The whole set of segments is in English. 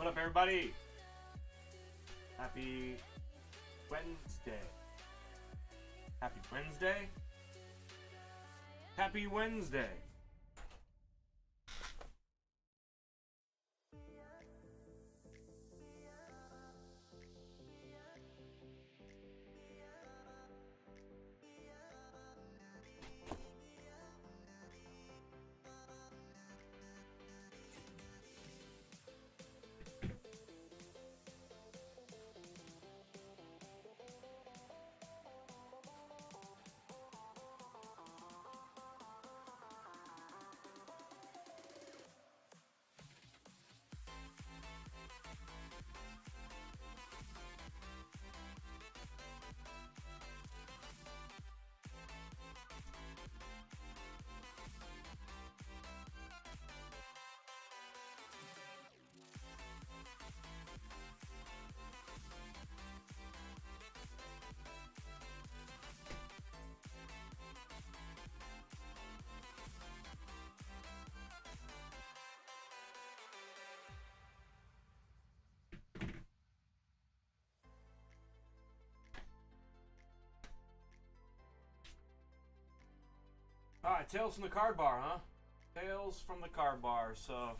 What up, everybody? Happy Wednesday. Happy Wednesday? Happy Wednesday. Alright, Tales from the Card Bar, huh? Tales from the Card Bar. So,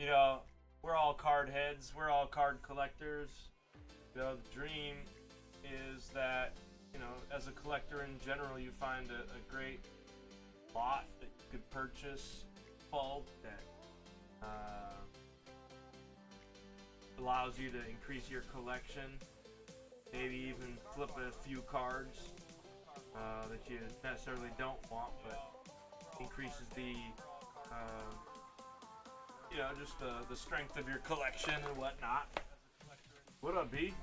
you know, we're all card heads, we're all card collectors. You know, the dream is that, you know, as a collector in general, you find a great lot that you could purchase, bulk, that allows you to increase your collection, maybe even flip a few cards that you necessarily don't want, but increases the you know, just the strength of your collection and whatnot. What up, B?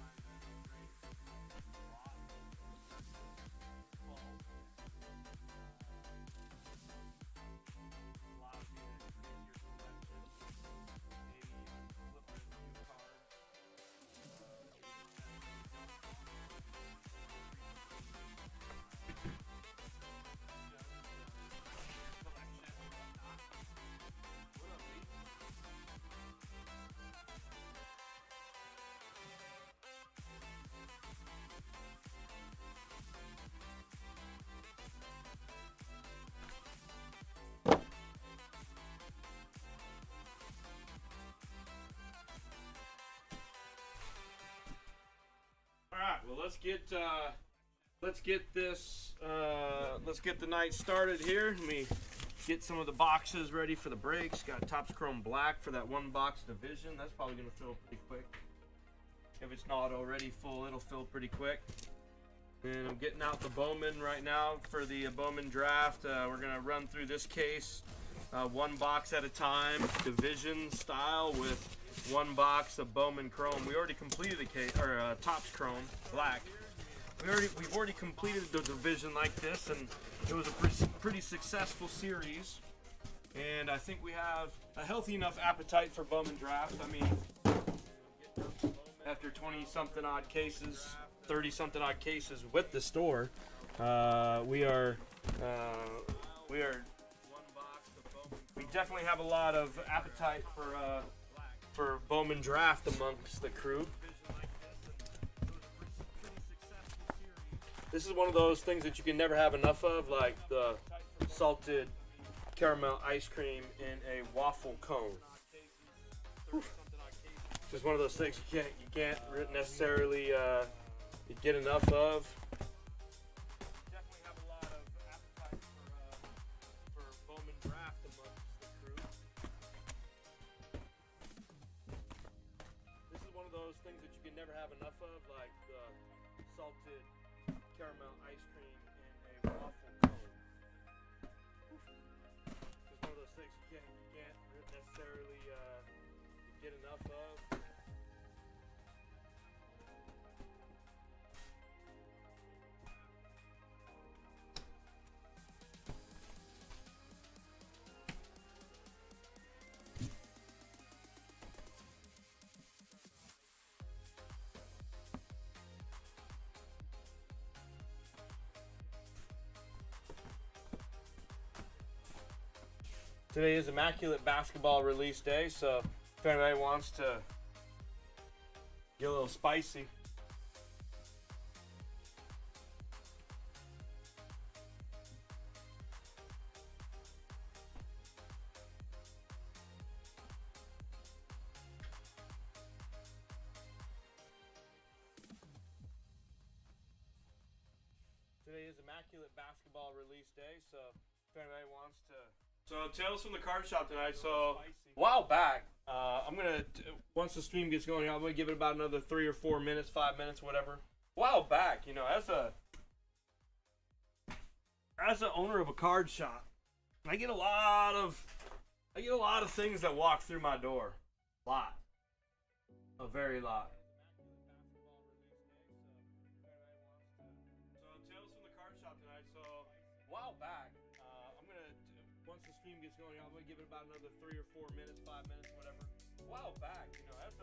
Alright, well let's get the night started here. Let me get some of the boxes ready for the breaks. Got Topps Chrome Black for that one box division. That's probably gonna fill pretty quick. If it's not already full, it'll fill pretty quick. And I'm getting out the Bowman right now for the Bowman draft. We're gonna run through this case one box at a time, division style, with one box of Bowman Chrome. We already completed the case, or Topps Chrome Black. We've already completed the division like this, and it was a pretty successful series. And I think we have a healthy enough appetite for Bowman draft. I mean, after 20-something odd cases, 30-something odd cases with the store, we definitely have a lot of appetite for Bowman draft amongst the crew. This is one of those things that you can never have enough of, like the salted caramel ice cream in a waffle cone. Just one of those things you can't necessarily get enough of. Things that you can never have enough of, like the salted caramel ice cream in a waffle cone. Just one of those things you can't necessarily get enough of. Today is Immaculate Basketball Release Day, so if anybody wants to get a little spicy, today is Immaculate Basketball Release Day, so if anybody wants to. So Tales from the Card Shop tonight. So a while back, I'm gonna once the stream gets going, I'm gonna give it about another 3 or 4 minutes, 5 minutes, whatever. A while back, you know, as the owner of a card shop, I get a lot of things that walk through my door. A very lot. So Tales from the Card Shop tonight. So a while back. Once the stream gets going, I'm gonna give it about another 3 or 4 minutes, 5 minutes, whatever. A while back, you know, as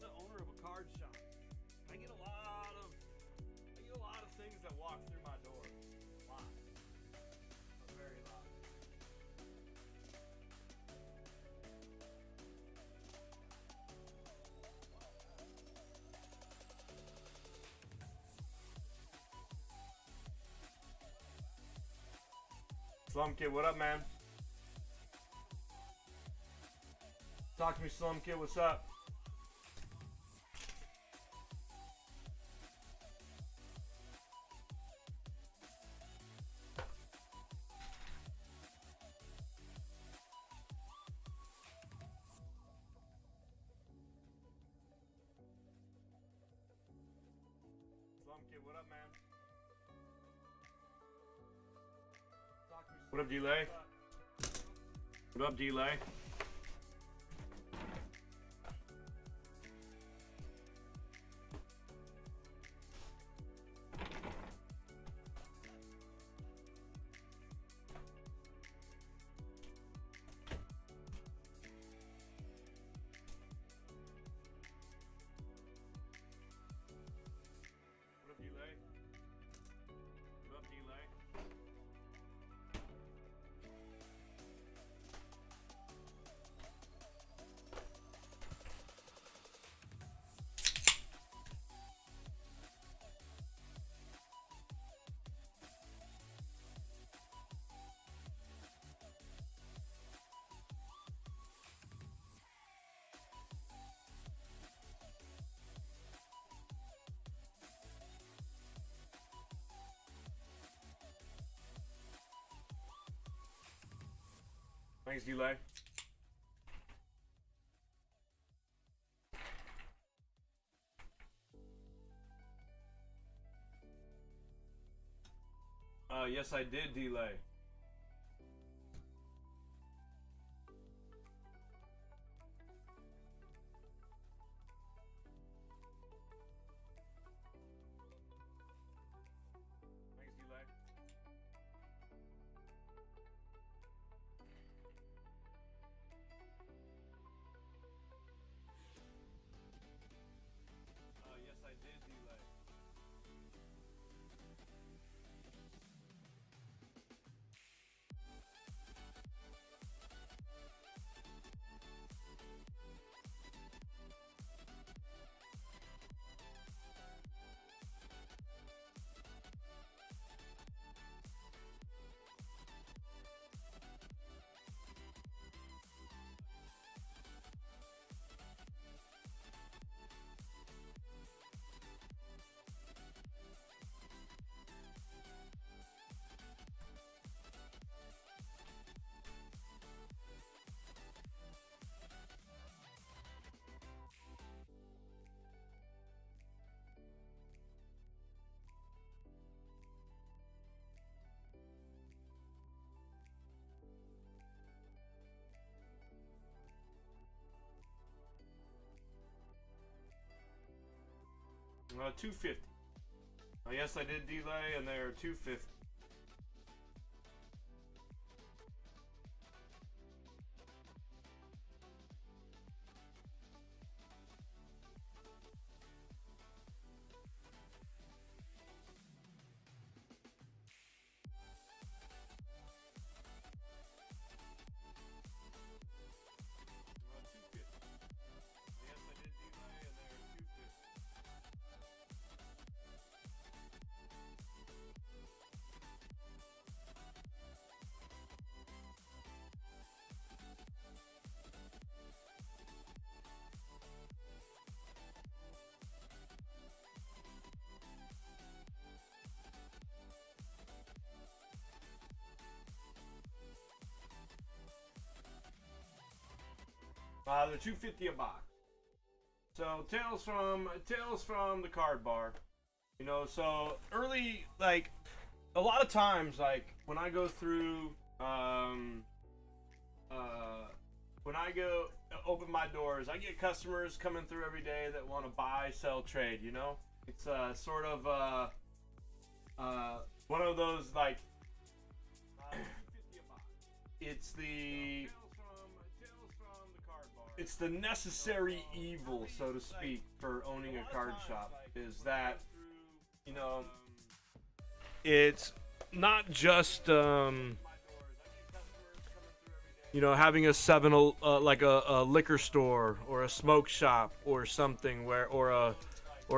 the owner of a card shop, I get a lot of things that walk through my door. A very lot. Slum Kid, what up, man? Talk to me, Slum Kid, what's up? Slum Kid, what up, man? What up, Delay? What up, Delay? What up, Delay? What up, Delay? Thanks, Delay. Yes, I did, Delay. Thanks, Delay. Yes, I did, Delay. $250. Yes, I did, Delay, and they are $250. They're $250 a box. So Tales from the Card Bar. You know, so early, like, a lot of times, like, when I go through, when I go open my doors, I get customers coming through every day that want to buy, sell, trade, you know? It's sort of one of those, like, it's the necessary evil, so to speak, for owning a card shop, is that, you know, it's not just you know, having a like a liquor store or a smoke shop or something, where or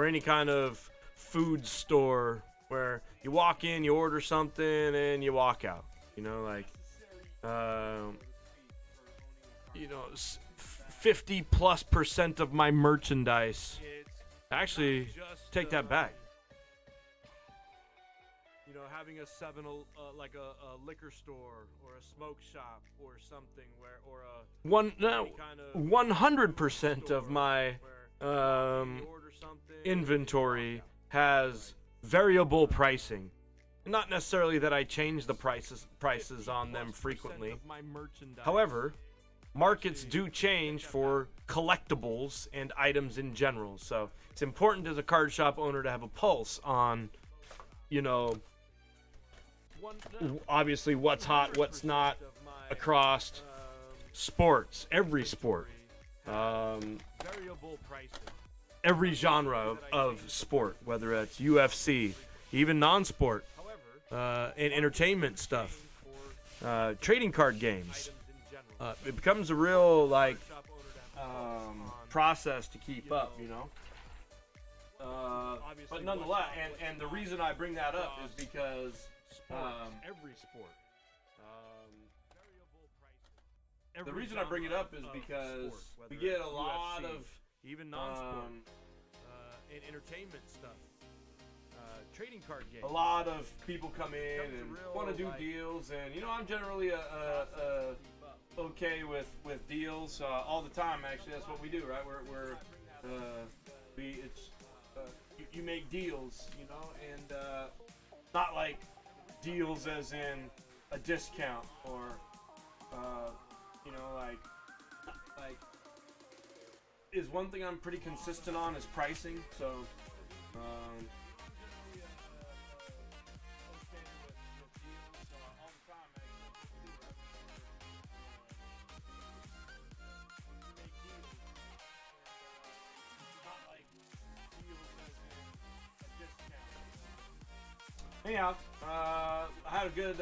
any kind of food store where you walk in, you order something, and you walk out. You know, like, 50+% of my merchandise. Actually, take that back. You know, having a like a liquor store or a smoke shop or something or a 100% of my inventory has variable pricing. Not necessarily that I change the prices on them frequently. However, markets do change for collectibles and items in general. So it's important as a card shop owner to have a pulse on, you know, obviously what's hot, what's not across sports, every sport, every genre of sport, whether it's UFC, even non-sport, and entertainment stuff, trading card games. It becomes a real process to keep up, you know. But nonetheless, and the reason I bring that up is because every sport. The reason I bring it up is because we get a lot of even non-sport and entertainment stuff. Trading card games. A lot of people come in and want to do deals, and you know I'm generally okay with deals all the time. Actually, that's what we do, right? You make deals, you know, and not like deals as in a discount or you know, like is one thing I'm pretty consistent on is pricing. So. Anyhow, I had a good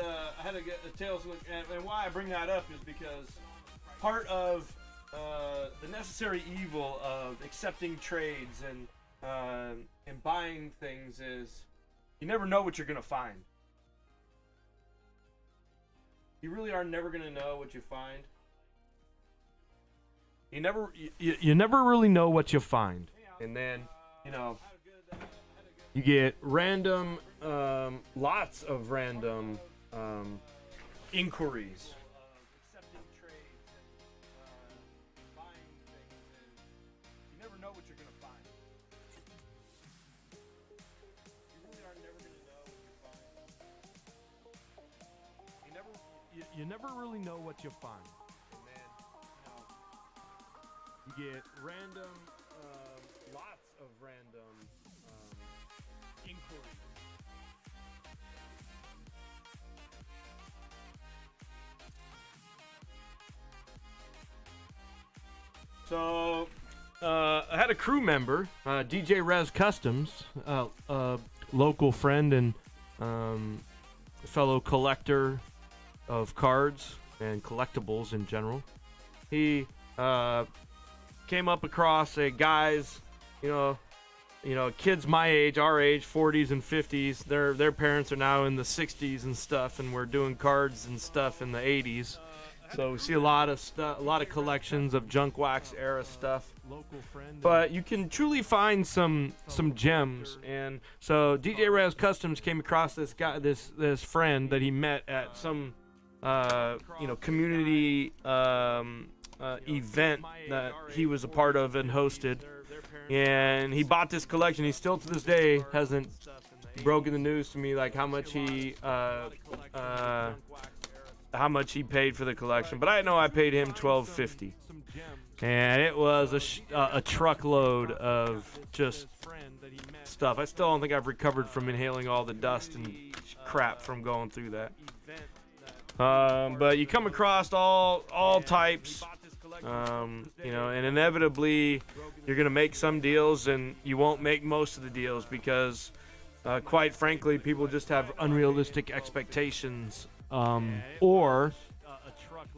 tales look, and why I bring that up is because part of the necessary evil of accepting trades and buying things is you never know what you're gonna find. You really are never gonna know what you find. You never really know what you find, and then you know you get random. Lots of random inquiries. Accepting trades and buying things is you never know what you're gonna find. You really are never gonna know what you find. You never really know what you find. And then you get random lots of random inquiries. So, I had a crew member, DJ Rez Customs, a local friend and fellow collector of cards and collectibles in general. He came up across guys, you know, kids my age, our age, 40s and 50s. Their parents are now in the 60s and stuff, and we're doing cards and stuff in the 80s. So we see a lot of stuff, a lot of collections of junk wax era stuff. But you can truly find some gems. And so DJ Rez Customs came across this guy, this friend that he met at some community event that he was a part of and hosted. And he bought this collection. He still to this day hasn't broken the news to me like how much he paid for the collection, but I know I paid him $12.50, and it was a truckload of just stuff. I still don't think I've recovered from inhaling all the dust and crap from going through that. But you come across all types, and inevitably you're gonna make some deals, and you won't make most of the deals because, quite frankly, people just have unrealistic expectations. Or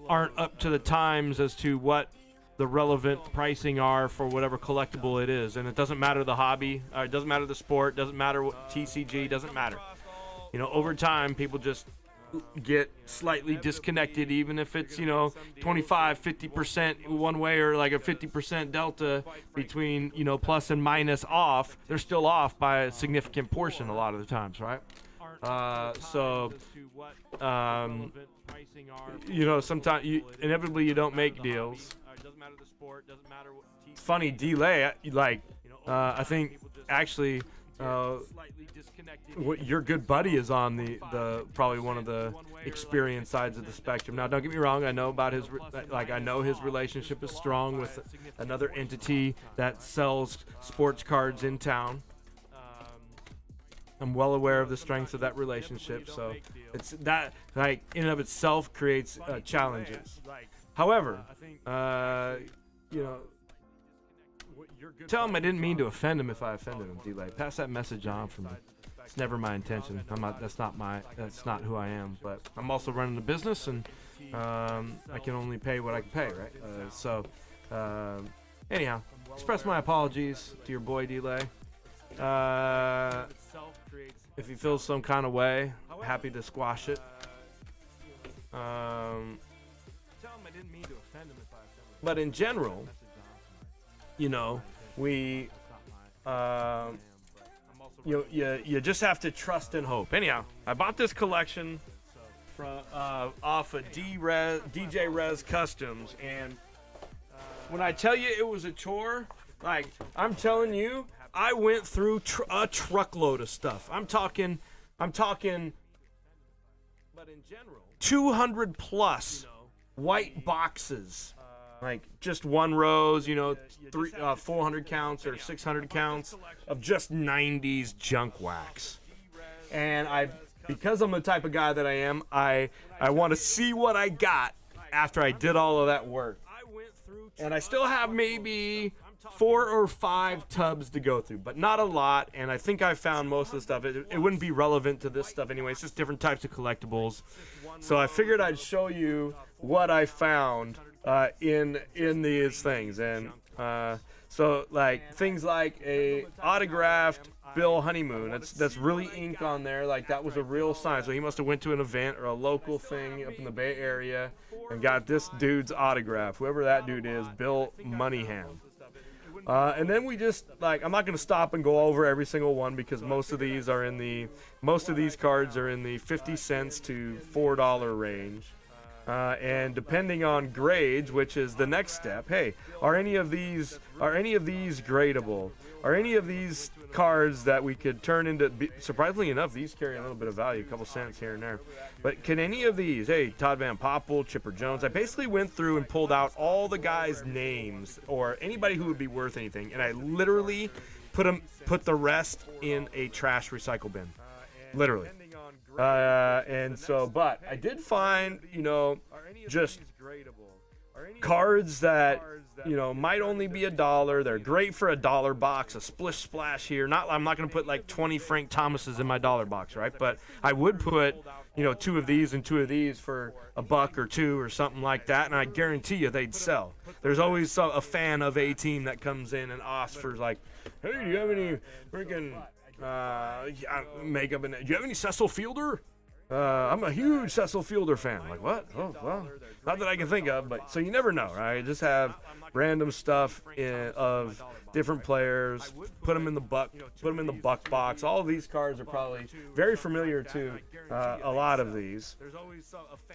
aren't up to the times as to what the relevant pricing are for whatever collectible it is. And it doesn't matter the hobby, it doesn't matter the sport, doesn't matter what TCG, doesn't matter. You know, over time, people just get slightly disconnected, even if it's, 25, 50% one way, or like a 50% delta between, plus and minus off. They're still off by a significant portion a lot of the times, right? Sometimes inevitably you don't make deals. It's funny, delay, I think actually what your good buddy is on the probably one of the experienced sides of the spectrum. Now, don't get me wrong, I know about his I know his relationship is strong with another entity that sells sports cards in town. I'm well aware of the strength of that relationship, so it's that, in and of itself, creates challenges. However, tell him I didn't mean to offend him if I offended him. Delay. Pass that message on for me. It's never my intention. That's not who I am. But I'm also running a business, and I can only pay what I can pay, right? Anyhow, express my apologies to your boy Delay. If he feels some kind of way, happy to squash it. But in general, we, you just have to trust and hope. Anyhow, I bought this collection from off of DJ Rez Customs, and when I tell you it was a chore, I'm telling you, I went through a truckload of stuff. I'm talking, but in general, 200 plus white boxes, just one rows, 400 counts or 600 counts of just 90s junk wax. And because I'm the type of guy that I am, I want to see what I got after I did all of that work. And I still have maybe 4 or 5 tubs to go through, but not a lot, and I think I found most of the stuff. It wouldn't be relevant to this stuff anyway. It's just different types of collectibles. So I figured I'd show you what I found in these things. And so things like a autographed Bill Honeymoon. That's really ink on there. That was a real sign. So he must have went to an event or a local thing up in the Bay Area and got this dude's autograph. Whoever that dude is, Bill Moneyham. And then we just I'm not going to stop and go over every single one, because most of these cards are in the 50 cents to $4 range. And depending on grades, which is the next step, hey, are any of these gradable? Are any of these cards that we could turn into, surprisingly enough, these carry a little bit of value, a couple cents here and there. But can any of these, hey, Todd Van Poppel, Chipper Jones, I basically went through and pulled out all the guys' names or anybody who would be worth anything, and I literally put the rest in a trash recycle bin. Literally. And so, but I did find, just cards that, might only be $1. They're great for a $1 box, a splish splash here. I'm not going to put 20 Frank Thomases in my $1 box, right? But I would put, 2 of these and 2 of these for $1 or $2 or something like that, and I guarantee you they'd sell. There's always a fan of a team that comes in and asks for hey, do you have any freaking makeup do you have any Cecil Fielder? I'm a huge Cecil Fielder fan. What? Oh, well, not that I can think of, but so you never know, right? Just have random stuff of different players, put them in the buck box. All of these cards are probably very familiar to a lot of these.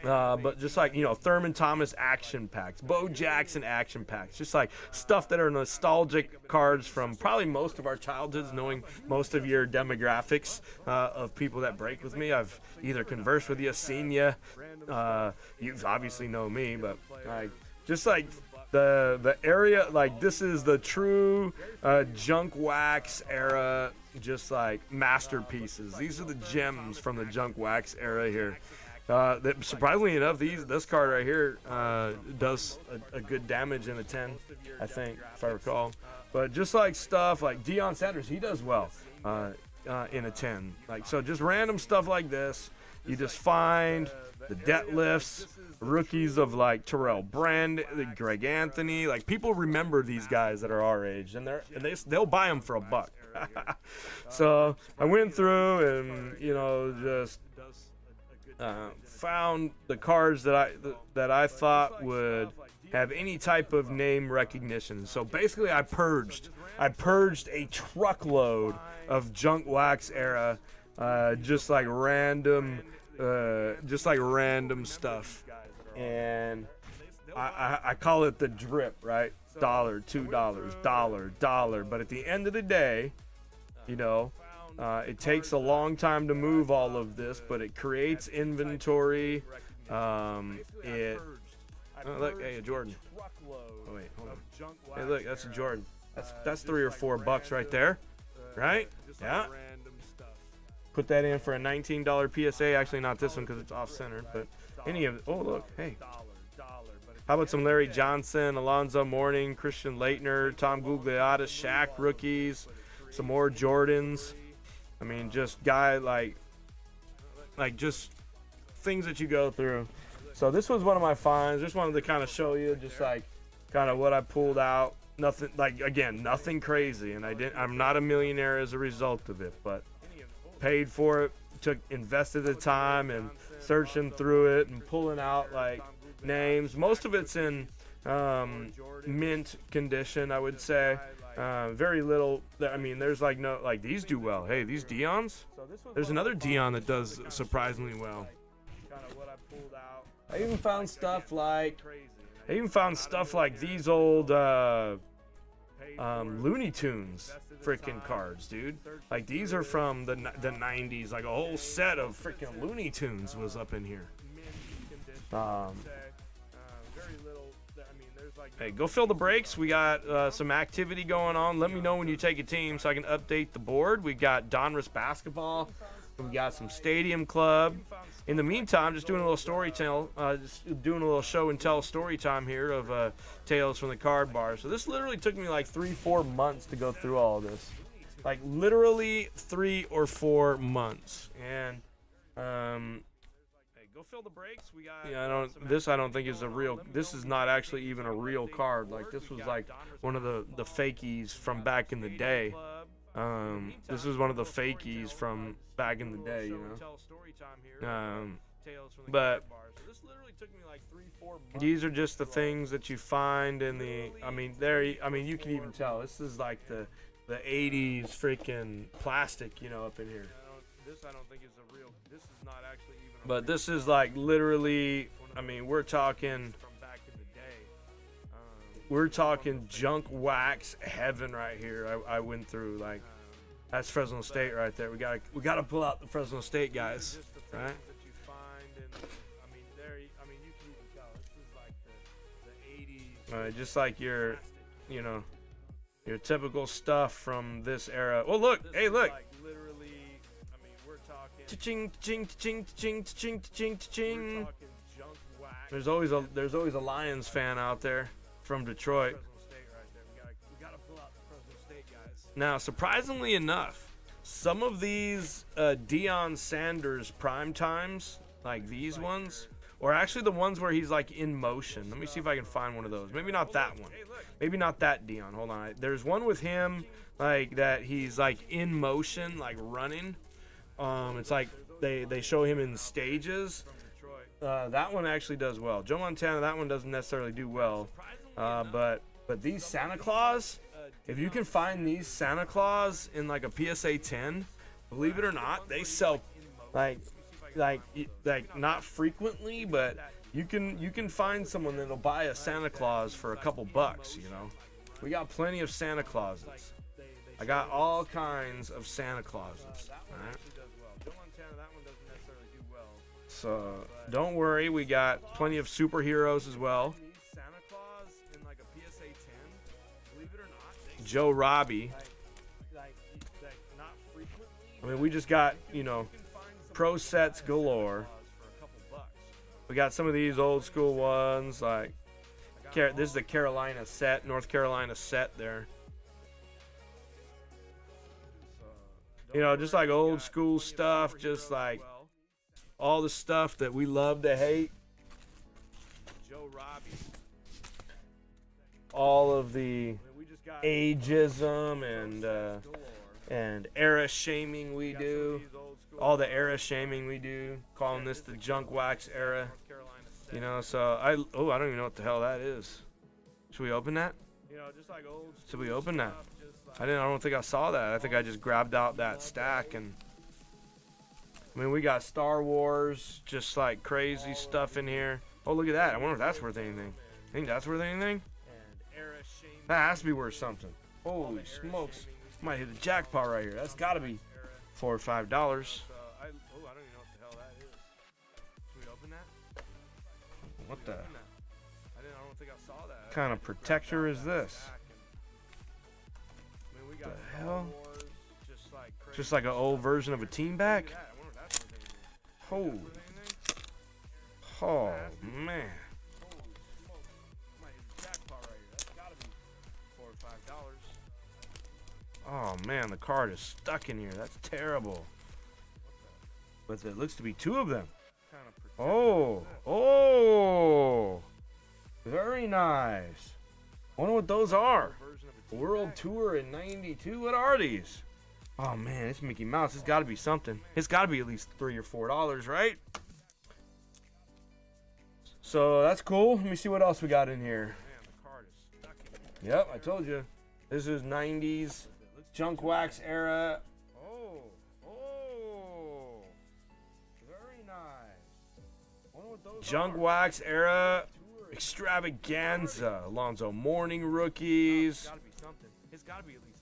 But just Thurman Thomas action packs, Bo Jackson action packs, just stuff that are nostalgic cards from probably most of our childhoods, knowing most of your demographics of people that break with me. I've either conversed with you, seen you, you obviously know me, but the area, this is the true junk wax era, just masterpieces. These are the gems from the junk wax era here. That surprisingly enough, this card right here does a good damage in a 10, I think, if I recall. But just stuff like Deion Sanders, he does well in a 10. So just random stuff like this. You just find the deadlifts, rookies of Terrell Brand, Greg Anthony. People remember these guys that are our age, and they'll buy them for $1. So I went through and just found the cards that I thought would have any type of name recognition. So basically, I purged a truckload of junk wax era, just like random stuff, and I call it the drip, right? $1, $2, dollar. But at the end of the day, you know, it takes a long time to move all of this, but it creates inventory. Look, hey, a Jordan. Oh wait, hold on. Hey, look, that's a Jordan. That's $3 or $4 right there, right? Yeah. Put that in for a $19 PSA. Actually, not this one because it's off-center, but any of it. Oh, look, hey. How about some Larry Johnson, Alonzo Mourning, Christian Laettner, Tom Gugliotta, Shaq rookies, some more Jordans. I mean, just guy like just things that you go through. So this was one of my finds. Just wanted to kind of show you just like kind of what I pulled out. Nothing like, again, nothing crazy, and I'm not a millionaire as a result of it, but paid for it, invested the time and searching through it and pulling out like names. Most of it's in mint condition, I would say. Very little. I mean, there's like no, like these do well. Hey, these Dion's. There's another Dion that does surprisingly well. I even found stuff like these old Looney Tunes freaking cards, dude. Like these are from the 90s. Like a whole set of freaking Looney Tunes was up in here. Hey, go fill the breaks. We got some activity going on. Let me know when you take a team so I can update the board. We got Donruss basketball. We got some Stadium Club. In the meantime, just doing a little just doing a little show and tell story time here of Tales from the Card Bar. So this literally took me like 3-4 months to go through all of this. Like literally 3 or 4 months. And go fill the breaks. We got. Yeah, I don't think is a real. This is not actually even a real card. Like this was like one of the fakies from back in the day. This is one of the fakies from back in the day, you know. But these are just the things that you find in the. I mean, you can even tell this is like the 80s freaking plastic, you know, up in here. This I don't think is a real. This is not actually even. But this is like literally. I mean, we're talking. We're talking junk wax heaven right here. I went through like. That's Fresno State right there. We gotta pull out the Fresno State guys, right? Just like your typical stuff from this era. Oh look, hey look. Ching ching ching ching ching ching ching. There's always a Lions fan out there from Detroit. Now, surprisingly enough, some of these Deion Sanders prime times, like these ones, or actually the ones where he's like in motion. Let me see if I can find one of those. Maybe not that one. Maybe not that Deion. Hold on. There's one with him like that. He's like in motion, like running. It's like they show him in stages. That one actually does well. Joe Montana, that one doesn't necessarily do well. But these Santa Claus, if you can find these Santa Claus in like a PSA 10, believe it or not, they sell like not frequently, but you can find someone that'll buy a Santa Claus for a couple bucks, you know. We got plenty of Santa Clauses. I got all kinds of Santa Clauses. All right? So don't worry, we got plenty of superheroes as well. Joe Robbie. I mean, we just got, pro sets galore. We got some of these old school ones, like this is a Carolina set, North Carolina set there. Just like old school stuff, just like all the stuff that we love to hate. Joe Robbie. All of the ageism and era shaming we do. all the era shaming we do, calling this the junk wax era. You know, so I don't even know what the hell that is. Should we open that? Should we open that? I don't think I saw that. I think I just grabbed out that stack, and I mean, we got Star Wars, just like crazy stuff in here. Oh, look at that. I wonder if that's worth anything. Think that's worth anything? That has to be worth something. Holy smokes. Might hit the jackpot right here. That's got to be $4 or $5. I don't even know what the hell that is. Should we open that? What the? I don't think I saw that. What kind of protector is this? What the hell? Just like an old version of a team bag? Holy. Oh, man. Oh man, the card is stuck in here. That's terrible. But there looks to be two of them. Oh, very nice. I wonder what those are. World Tour in '92. What are these? Oh man, it's Mickey Mouse. It's got to be something. It's got to be at least $3 or $4, right? So that's cool. Let me see what else we got in here. Yep, I told you. This is '90s junk wax era. Very nice. Junk wax era extravaganza. Alonzo Mourning rookies.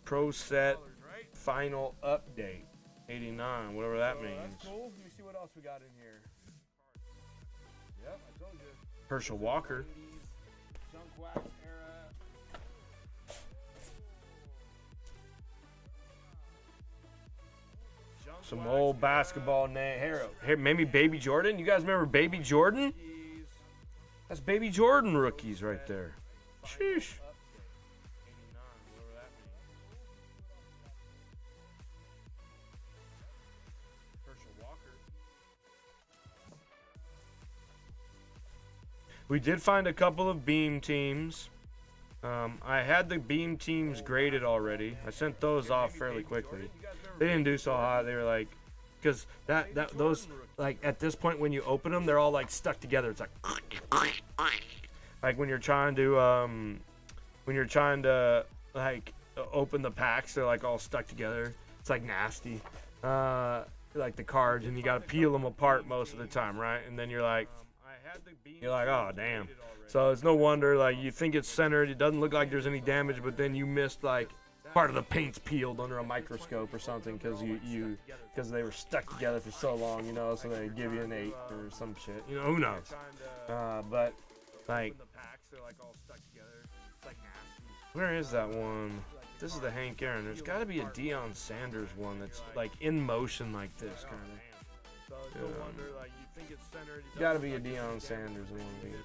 Pro set final update. 89, whatever that means. That's cool. Let me see what else we got in here. Yep, I told you. Herschel Walker. Junk wax era. Some old basketball name. Here, maybe Baby Jordan. You guys remember Baby Jordan? That's Baby Jordan rookies right there. Sheesh. We did find a couple of beam teams. I had the beam teams graded already. I sent those off fairly quickly. They didn't do so hot. They were like, because those, like, at this point when you open them, they're all like stuck together. It's like when you're trying to like open the packs, they're like all stuck together. It's like nasty. Like the cards, and you gotta peel them apart most of the time, right? And then you're like, oh damn. So it's no wonder, like, you think it's centered, it doesn't look like there's any damage, but then you missed like part of the paint's peeled under a microscope or something because they were stuck together for so long, you know, so they give you an 8 or some shit, you know, who knows. But like, where is that one? This is the Hank Aaron. There's got to be a Deion Sanders one that's like in motion like this kind of. Got to be a Deion Sanders one of these.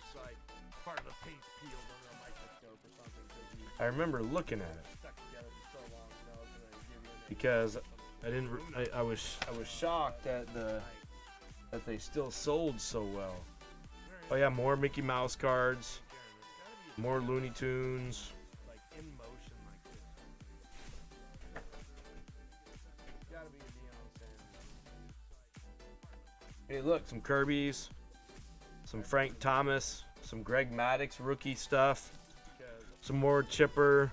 I remember looking at it because I was shocked that they still sold so well. Oh yeah, more Mickey Mouse cards, more Looney Tunes. Hey, look, some Kirby's, some Frank Thomas, some Greg Maddux rookie stuff, some more Chipper,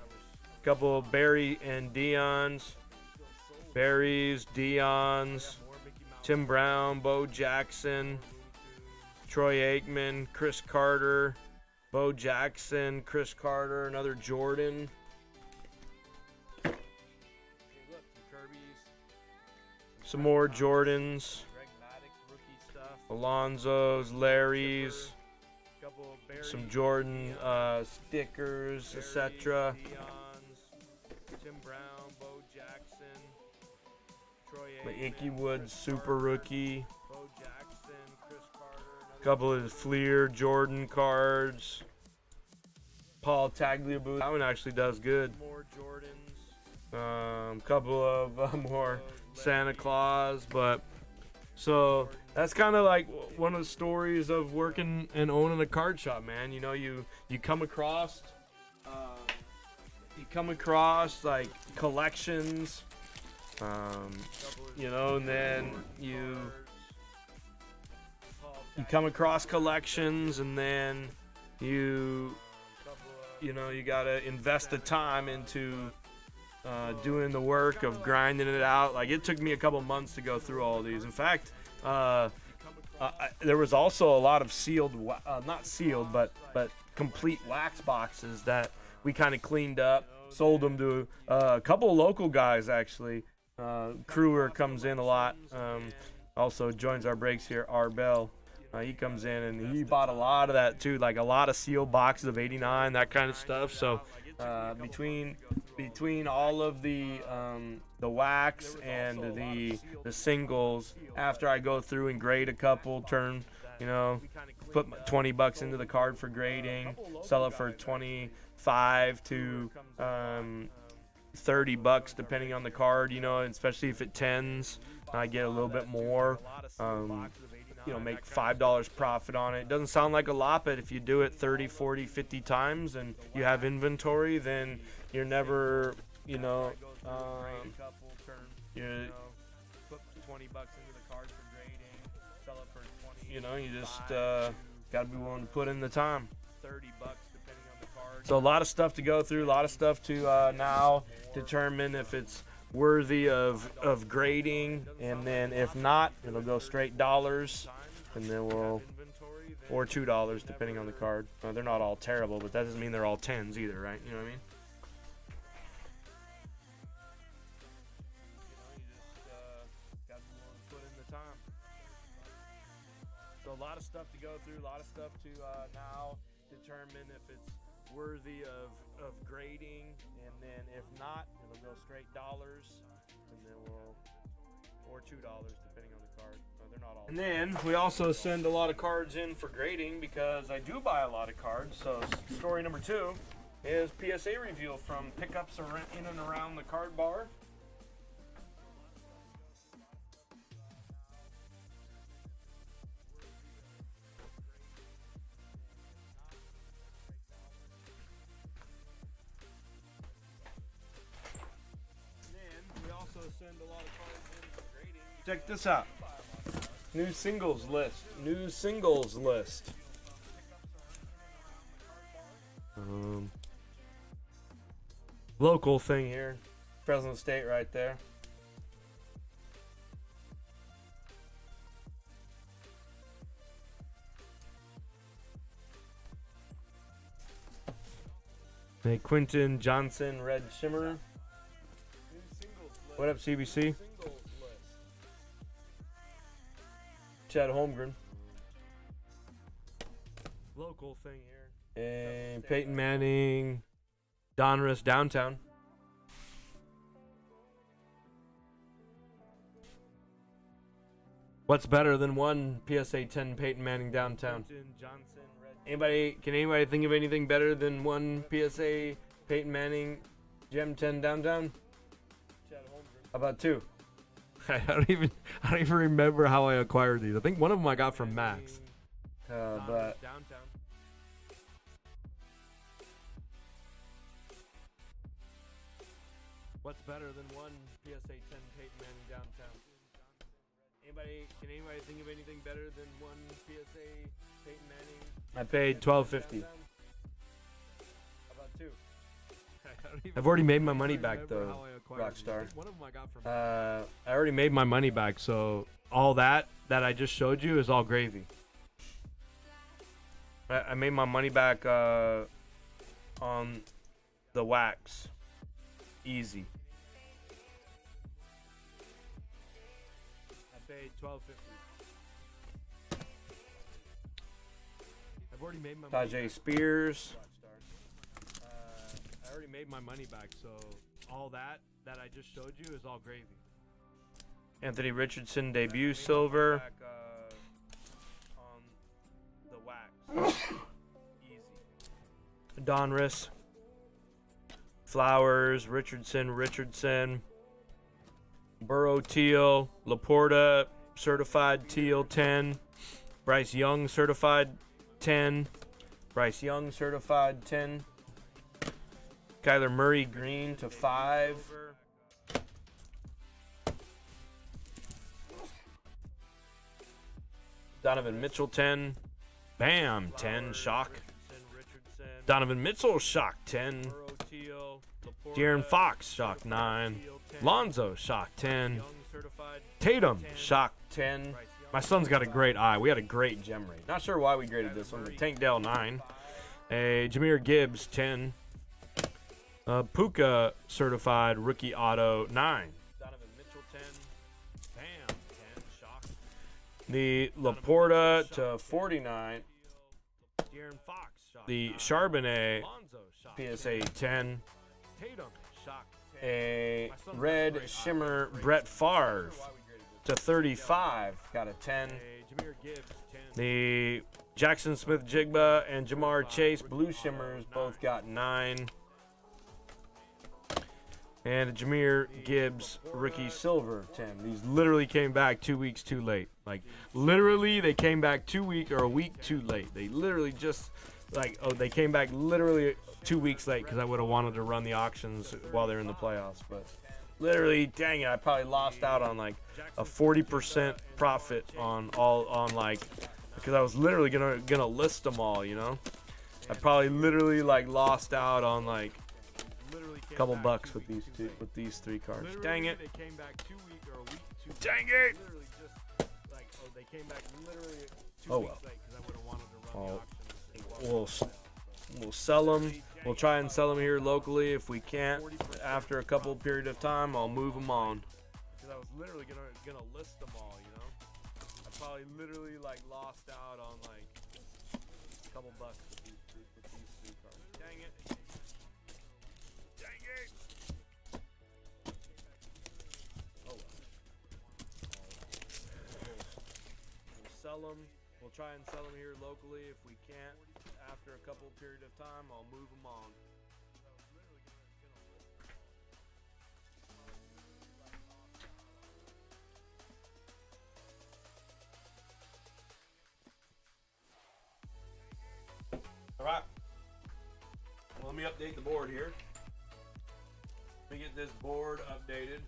a couple of Barry and Deion's, Barry's, Deion's, Tim Brown, Bo Jackson, Troy Aikman, Chris Carter, Bo Jackson, Chris Carter, another Jordan. Some more Jordans. Alonzo's, Larry's, some Jordan stickers, etc. The Icky Woods Super Rookie. A couple of Fleer Jordan cards. Paul Tagliabue. That one actually does good. Couple of more Santa Claus, but. So that's kind of like one of the stories of working and owning a card shop, man. You know, you come across like collections You know, and then you come across collections, and then you know, you gotta invest the time into doing the work of grinding it out. Like, it took me a couple months to go through all these. In fact, there was also a lot of sealed, not sealed, but complete wax boxes that we kind of cleaned up, sold them to a couple of local guys, actually. Crewer comes in a lot, also joins our breaks here, Arbel. He comes in and he bought a lot of that too, like a lot of sealed boxes of 89, that kind of stuff. So between all of the wax and the singles, after I go through and grade a couple, you know, put 20 bucks into the card for grading, sell it for 25 to 30 bucks depending on the card, you know, especially if it tens, I get a little bit more. You know, make $5 profit on it. It doesn't sound like a lot, but if you do it 30, 40, 50 times and you have inventory, then you're never, you know, you put 20 bucks into the card for grading, sell it for 20. You know, you just got to be willing to put in the time. 30 bucks depending on the card. So a lot of stuff to go through, a lot of stuff to now determine if it's worthy of grading, and then if not, it'll go straight dollars, and then or $2 depending on the card. They're not all terrible, but that doesn't mean they're all tens either, right? You know what I mean? Got to put in the time. So a lot of stuff to go through, a lot of stuff to now determine if it's worthy of grading, and then if not, it'll go straight dollars, and then or $2 depending on the card. They're not all. And then we also send a lot of cards in for grading because I do buy a lot of cards. So story number 2 is PSA review from pickups in and around the card bar. Send a lot of cards in for grading. Check this out. New singles list. Local thing here. Fresno State right there. Hey, Quentin Johnson, Red Shimmer. What up, CBC? Chad Holmgren. Local thing here. And Peyton Manning, Donruss Downtown. What's better than one PSA 10 Peyton Manning Downtown? Can anybody think of anything better than one PSA Peyton Manning Gem 10 Downtown? How about 2? I don't even remember how I acquired these. I think one of them I got from Max. But what's better than one PSA 10 Peyton Manning Downtown? Can anybody think of anything better than one PSA Peyton Manning? I paid $12.50. How about 2? I've already made my money back though, Rockstar. I already made my money back, so all that I just showed you is all gravy. I made my money back on the wax. Easy. I paid $12.50. I've already made my money Tajay back. Spears. I already made my money back, so all that I just showed you is all gravy. Anthony Richardson debut silver. Back, on the wax. Easy. Donruss. Flowers. Richardson. Burrow teal. Laporta certified teal 10. Bryce Young certified 10. Bryce Young certified 10. Kyler Murray green to 5. Donovan Mitchell 10. Bam, 10. Shock. Donovan Mitchell, shock 10. De'Aaron Fox, shock 9. Lonzo, shock 10. Tatum, shock 10. My son's got a great eye. We had a great gem rate. Not sure why we graded this one, but Tank Dell 9. A Jahmyr Gibbs 10. Puka certified rookie auto 9. Donovan Mitchell 10. Bam, 10. Shock. The Laporta to 49. De'Aaron Fox. Shock. The Charbonnet PSA 10. Tatum. Shock. A red shimmer Brett Favre to 35. Got a 10. The Jackson Smith-Jigba and Jamar Chase blue shimmers both got 9. And a Jahmyr Gibbs rookie silver 10. These literally came back 2 weeks too late. Like, literally, they came back 2 weeks or a week too late. They literally just, like, they came back literally 2 weeks late because I would have wanted to run the auctions while they're in the playoffs. But literally, dang it, I probably lost out on, like, a 40% profit on like, because I was literally gonna list them all, you know? I probably literally, like, lost out on, like, couple bucks with these three cards. Dang it! They came back 2 weeks or a week too. Dang it! Literally just like they came back literally 2 weeks late because I would have wanted to run the auction. We'll sell them. We'll try and sell them here locally. If we can't, after a couple period of time, I'll move them on. Because I was literally gonna list them all, you know. I probably literally like lost out on like a couple bucks with these three cards. Dang it! Sell them. We'll try and sell them here locally. If we can't, after a couple period of time, I'll move them on. All right. Well, let me update the board here. Let me get this board updated.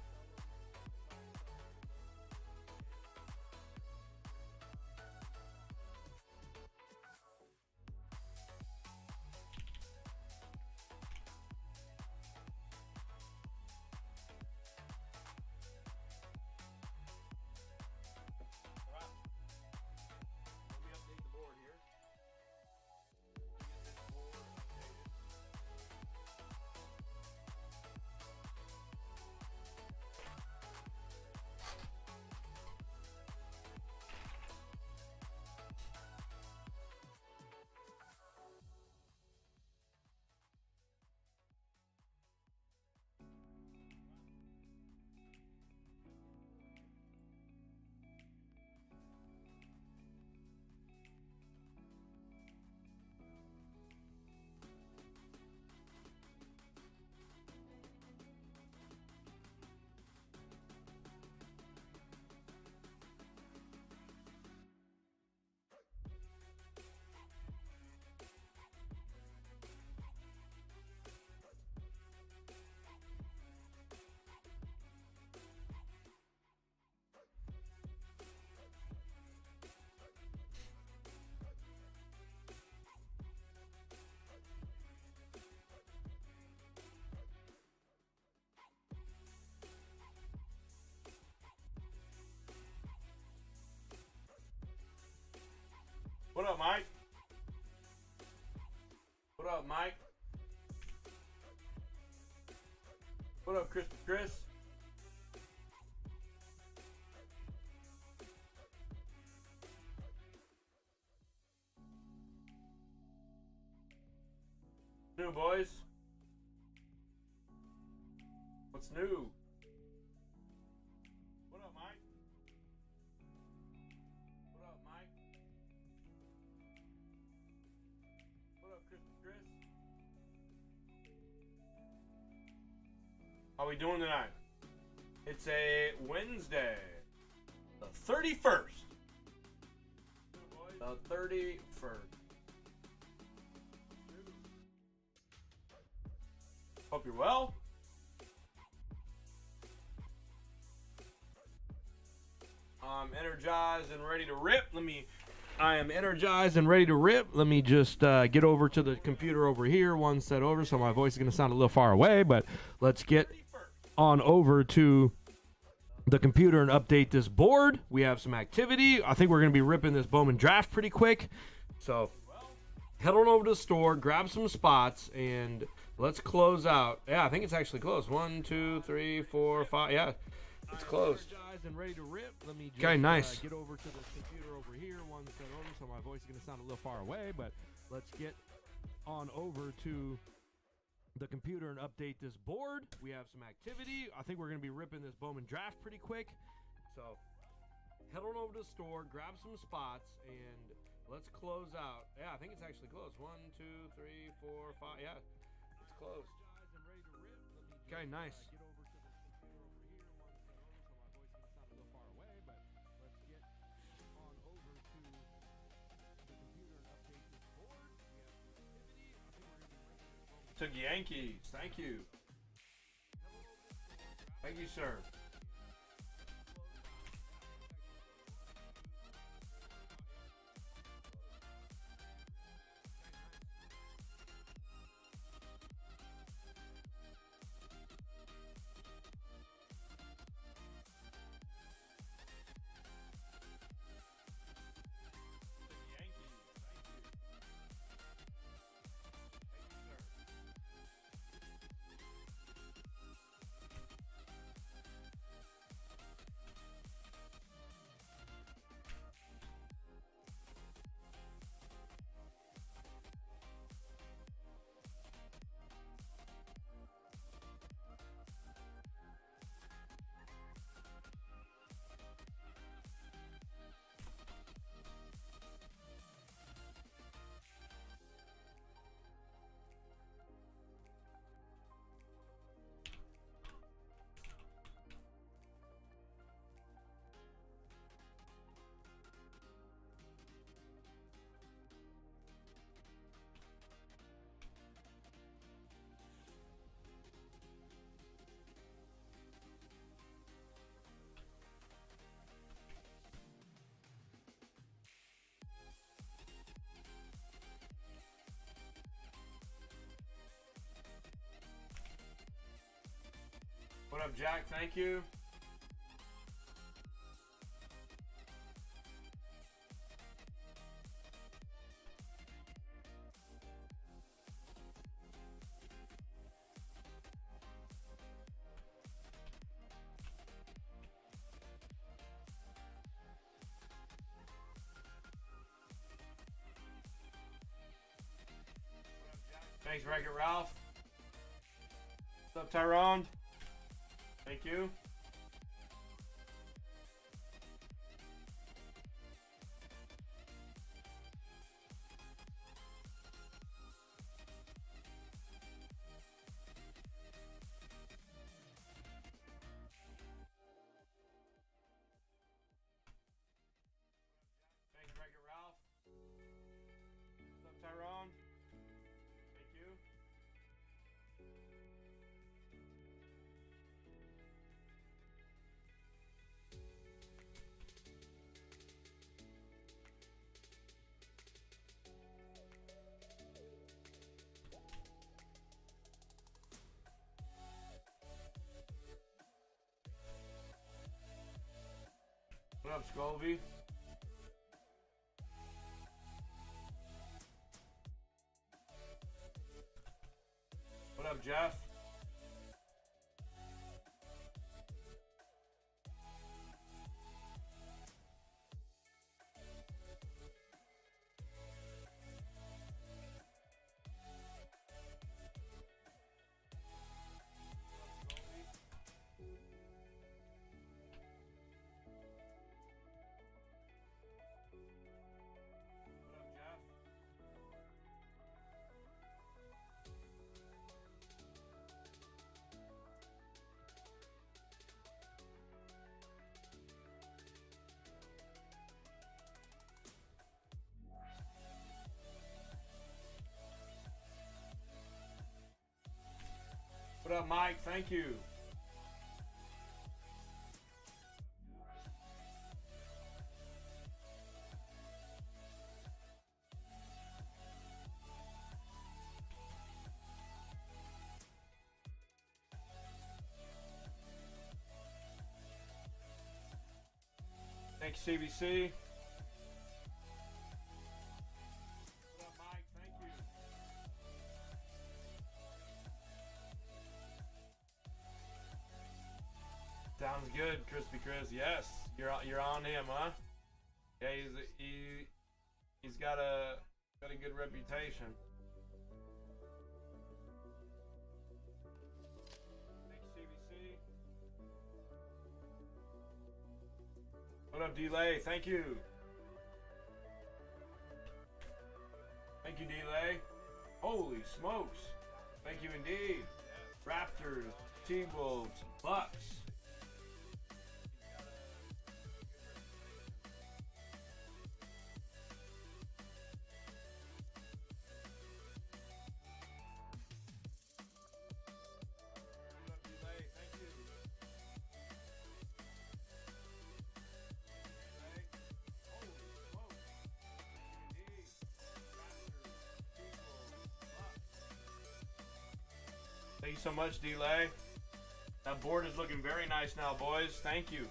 What up, Mike? What up, Mike? What up, Chris? New, boys? What's new? What up, Mike? What up, Mike? What up, Chris? How we doing tonight? It's a Wednesday, the 31st. The 31st. Hope you're well. I'm energized and ready to rip. Let me I am energized and ready to rip. Let me just get over to the computer over here, one set over, so my voice is going to sound a little far away, but let's get on over to the computer and update this board. We have some activity. I think we're going to be ripping this Bowman draft pretty quick. So head on over to the store, grab some spots, and let's close out. Yeah, I think it's actually closed. 1, 2, 3, 4, 5. Yeah, it's closed. And ready to rip. Let me just, Okay, nice. Get over to the computer over here, one set over, so my voice is going to sound a little far away, but let's get on over to the computer and update this board. We have some activity. I think we're going to be ripping this Bowman draft pretty quick. So head on over to the store, grab some spots, and let's close out. Yeah, I think it's actually closed. 1, 2, 3, 4, 5. Yeah, it's closed. Okay, nice. To Yankees. Thank you. Thank you, sir. What up, Jack? Thank you. Thanks, Wreck-It Ralph. What's up, Tyrone? Thank you. Thanks, Wreck-It Ralph. What's up, Tyrone? Thank you. What up, Scovey? What up, Jeff? What up, Mike? Thank you. Thank you, CBC. What up, Mike? Thank you. Sounds good, Crispy Chris. Yes, you're on him, huh? Yeah, he's got a good reputation. Thank you, CBC. What up, Delay? Thank you. Thank you, Delay. Holy smokes. Thank you indeed. Raptors, T-Wolves, Bucks. Thank you so much, Delay. That board is looking very nice now, boys. Thank you.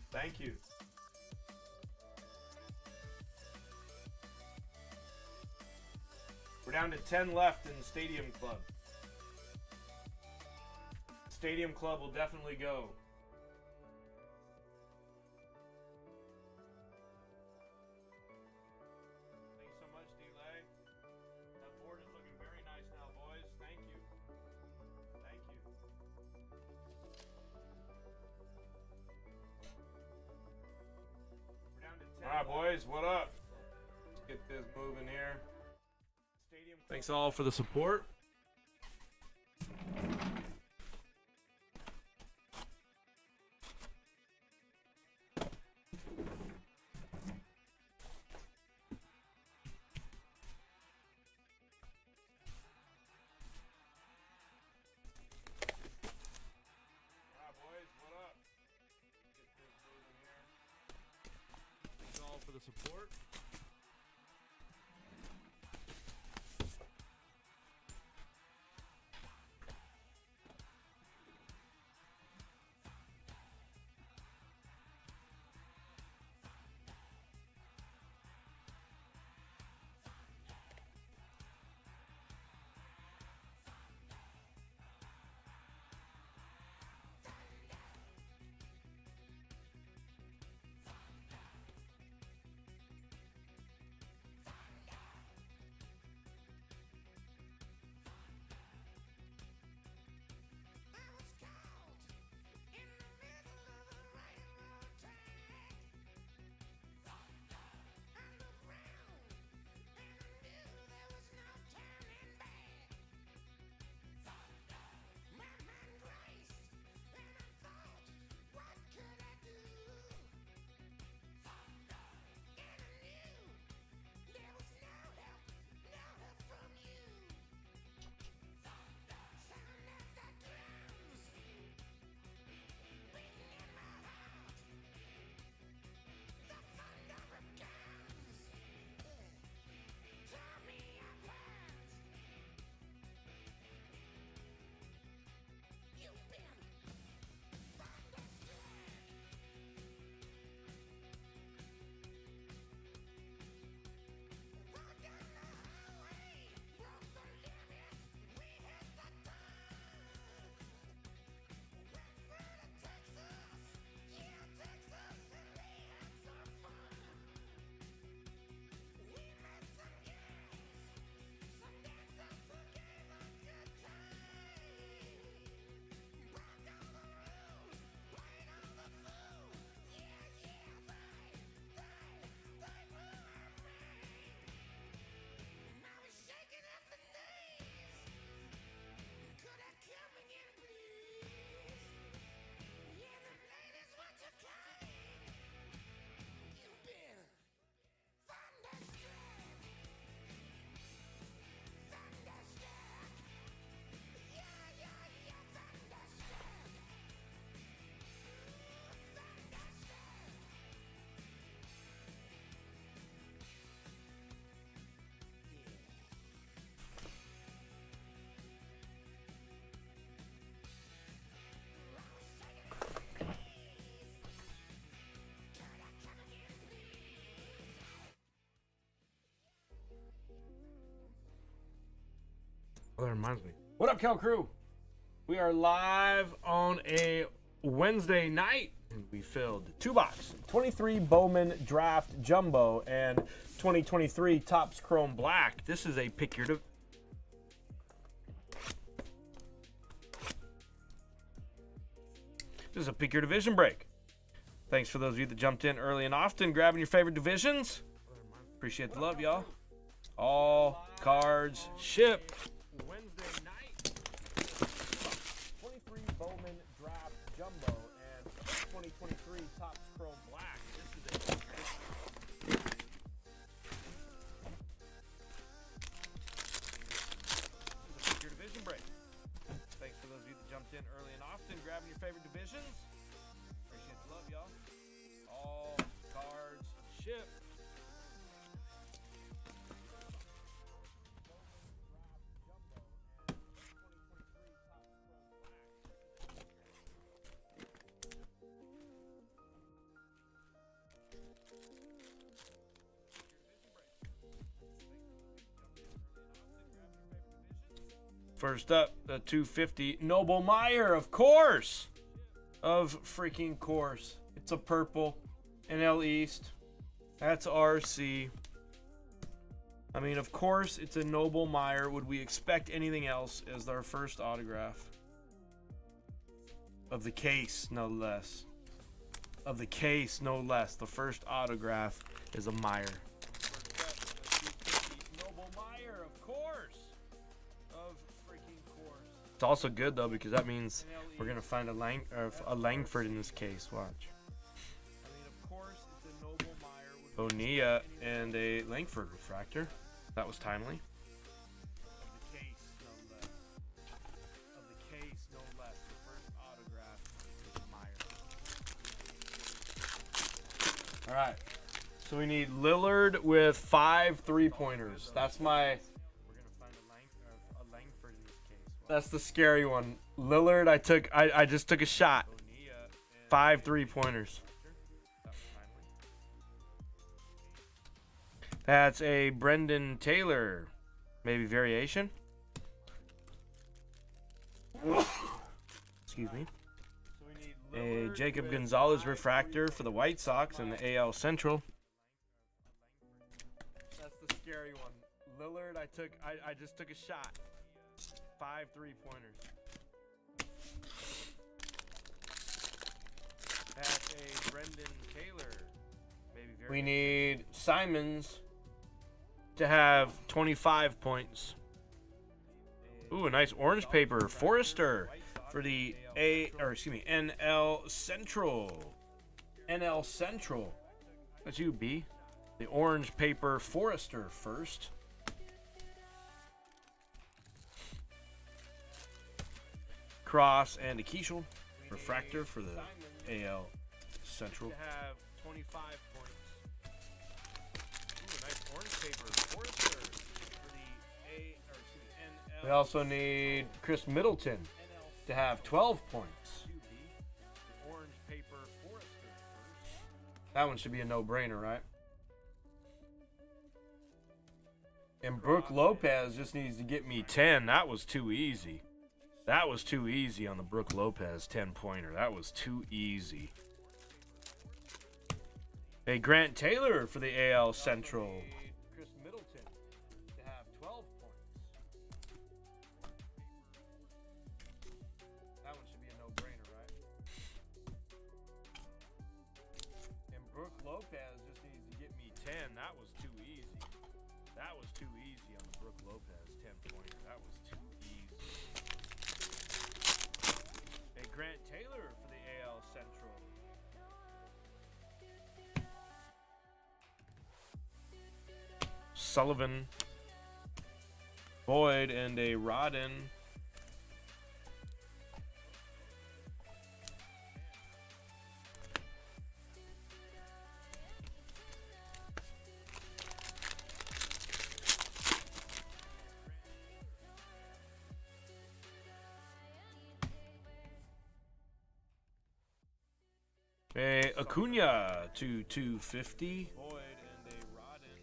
Thank you. We're down to 10 left in Stadium Club. Stadium Club will definitely go. Thank you so much, Delay. That board is looking very nice now, boys. Thank you. Thank you. We're down to 10. All right, boys, what up? Let's get this moving here. Thanks all for the support. For the support. Oh, that reminds me. What up, Cal Crew? We are live on a Wednesday night, and we filled 2-box 23 Bowman Draft Jumbo and 2023 Topps Chrome Black. This is a pick your. This is a pick your division break. Thanks for those of you that jumped in early and often, grabbing your favorite divisions. Appreciate the love, y'all. All cards shipped. Wednesday night. 23 Bowman Draft Jumbo and 2023 Topps Chrome Black. This is a pick your division break. Thanks for those of you that jumped in early and often, grabbing your favorite divisions. Appreciate the love, y'all. All cards shipped. First up, the 250 Noble Meyer, of course. Of freaking course. It's a purple. NL East. That's RC. I mean, of course, it's a Noble Meyer. Would we expect anything else as our first autograph? Of the case, no less. Of the case, no less. The first autograph is a Meyer. Noble Meyer, of course. Of freaking course. It's also good though because that means we're gonna find a Langford in this case. Watch. I mean, of course, it's a Noble Meyer. Bonilla and a Langford refractor. That was timely. Of the case, no less. Of the case, no less. The first autograph is Meyer. All right. So we need Lillard with 5 3-pointers. That's my. That's the scary one. Lillard, I just took a shot. 5 3-pointers. That's a Brendan Taylor. Maybe variation. Excuse me. A Jacob Gonzalez refractor for the White Sox in the AL Central. That's the scary one. Lillard, I just took a shot. 5 3-pointers. That's a Brendan Taylor. Maybe we need Simons to have 25 points. Ooh, a nice orange paper. Forrester for the NL Central. NL Central. That's you, B. The orange paper Forrester first. Cross and a Keishel refractor for the AL Central. To have 25 points. Ooh, nice orange paper. Forrester for the NL. We also need Chris Middleton to have 12 points. Orange paper Forrester first. That one should be a no-brainer, right? And Brooke Lopez just needs to get me 10. That was too easy. That was too easy on the Brooke Lopez 10-pointer. That was too easy. Hey, Grant Taylor for the AL Central. Chris Middleton to have 12 points. That one should be a no-brainer, right? And Brooke Lopez just needs to get me 10. That was too easy. That was too easy on the Brooke Lopez 10-pointer. That was too easy. Grant Taylor for the AL Central. Sullivan, Boyd, and a Rodden. Acuna to 250. Boyd and a Rodden.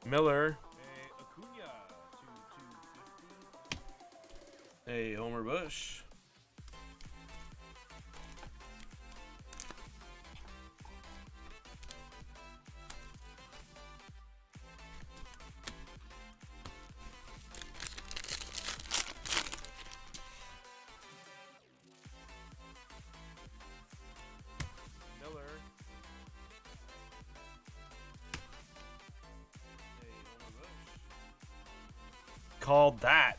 Miller. Acuna to 250. Homer Bush. Called that.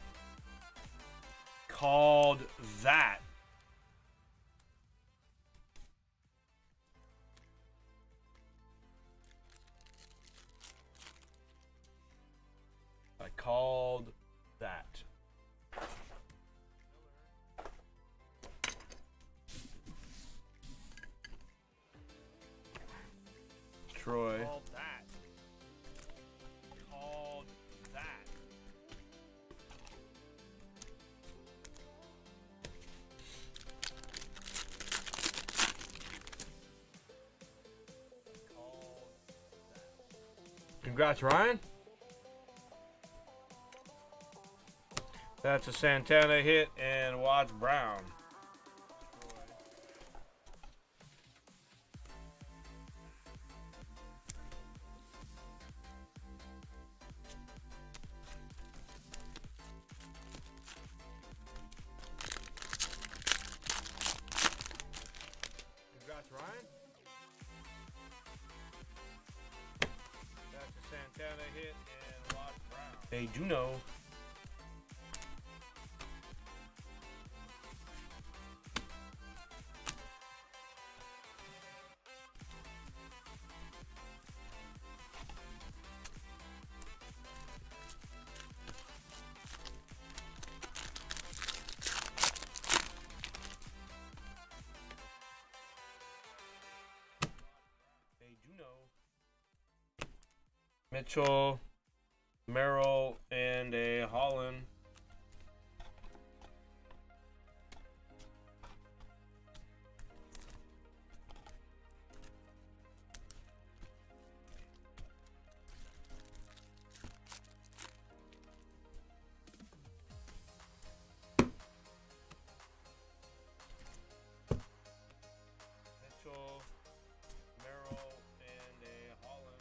Called that. I called that. Troy. Called that. Called that. Congrats, Ryan. That's a Santana hit and Watts Brown. Congrats, Ryan. That's a Santana hit and Watts Brown. They do know. Mitchell, Merrill, and a Holland. Mitchell, Merrill, and a Holland.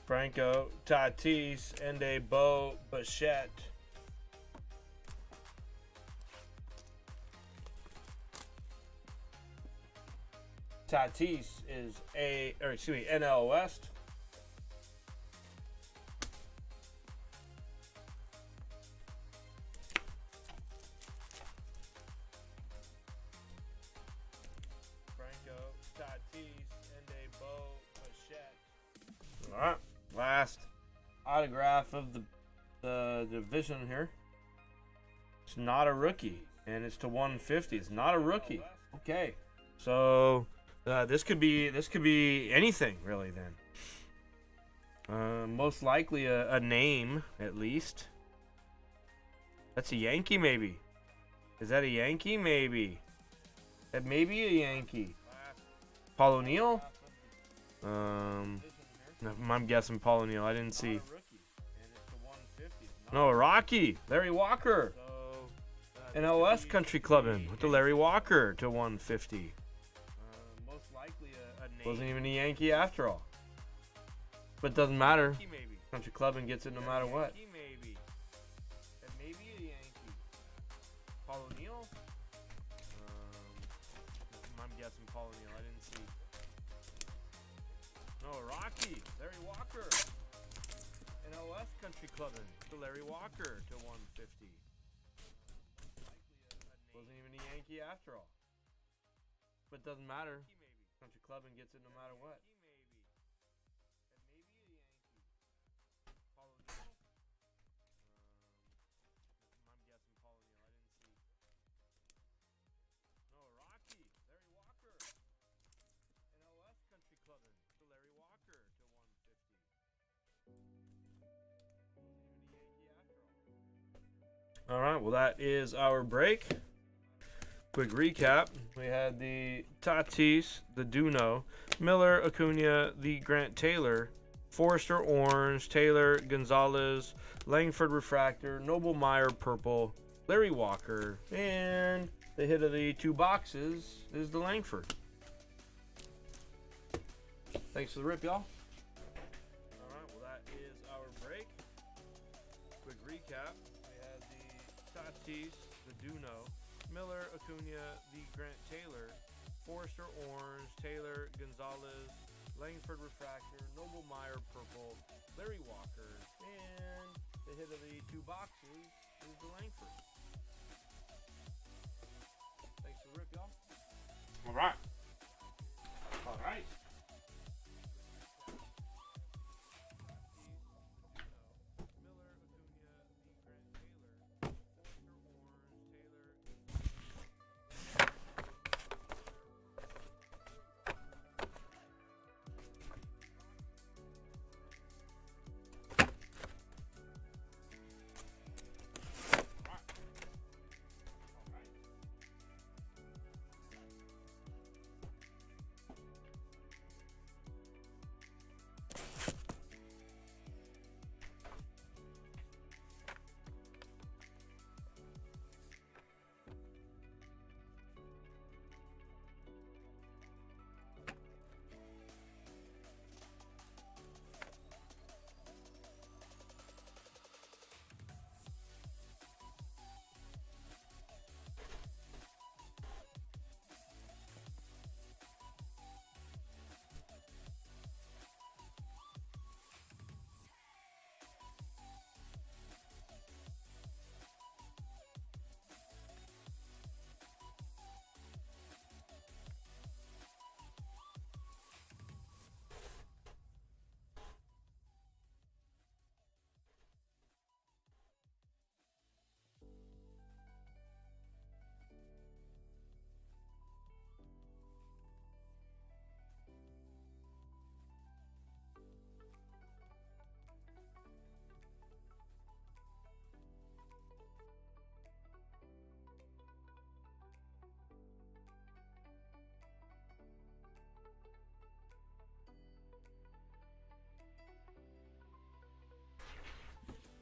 Franco, Tatis, and a Bo Bichette. Tatis is NL West. Franco, Tatis, and a Bo Bichette. All right. Last autograph of the division here. It's not a rookie, and it's to 150. It's not a rookie. Okay, so this could be anything really then. Most likely a name at least. That's a Yankee maybe. Is that a Yankee maybe? That may be a Yankee. Paul O'Neill. I'm guessing Paul O'Neill. I didn't see. No, Rocky. Larry Walker. NOS Country Clubbin' with the Larry Walker to 150. Wasn't even a Yankee after all. But doesn't matter. Country Clubbin' gets it no matter what. Paul O'Neill. I'm guessing Paul O'Neill. I didn't see. No, Rocky, Larry Walker, NOS Country Clubbin', to Larry Walker to 150. Wasn't even a Yankee after all. But doesn't matter. Country Clubbin' gets it no matter what. Paul O'Neill. I'm guessing Paul O'Neill. I didn't see. All right, well, that is our break. Quick recap. We had the Tatis, the Duno, Miller, Acuna, the Grant Taylor, Forrester Orange, Taylor, Gonzalez, Langford Refractor, Noble Meyer Purple, Larry Walker, and the hit of the 2 boxes is the Langford. Thanks for the rip, y'all. All right, well, that is our break. Quick recap. We had the Tatis, the Duno, Miller, Acuna, the Grant Taylor, Forrester Orange, Taylor, Gonzalez, Langford Refractor, Noble Meyer Purple, Larry Walker, and the hit of the 2 boxes is the Langford. Thanks for the rip, y'all. All right. All right.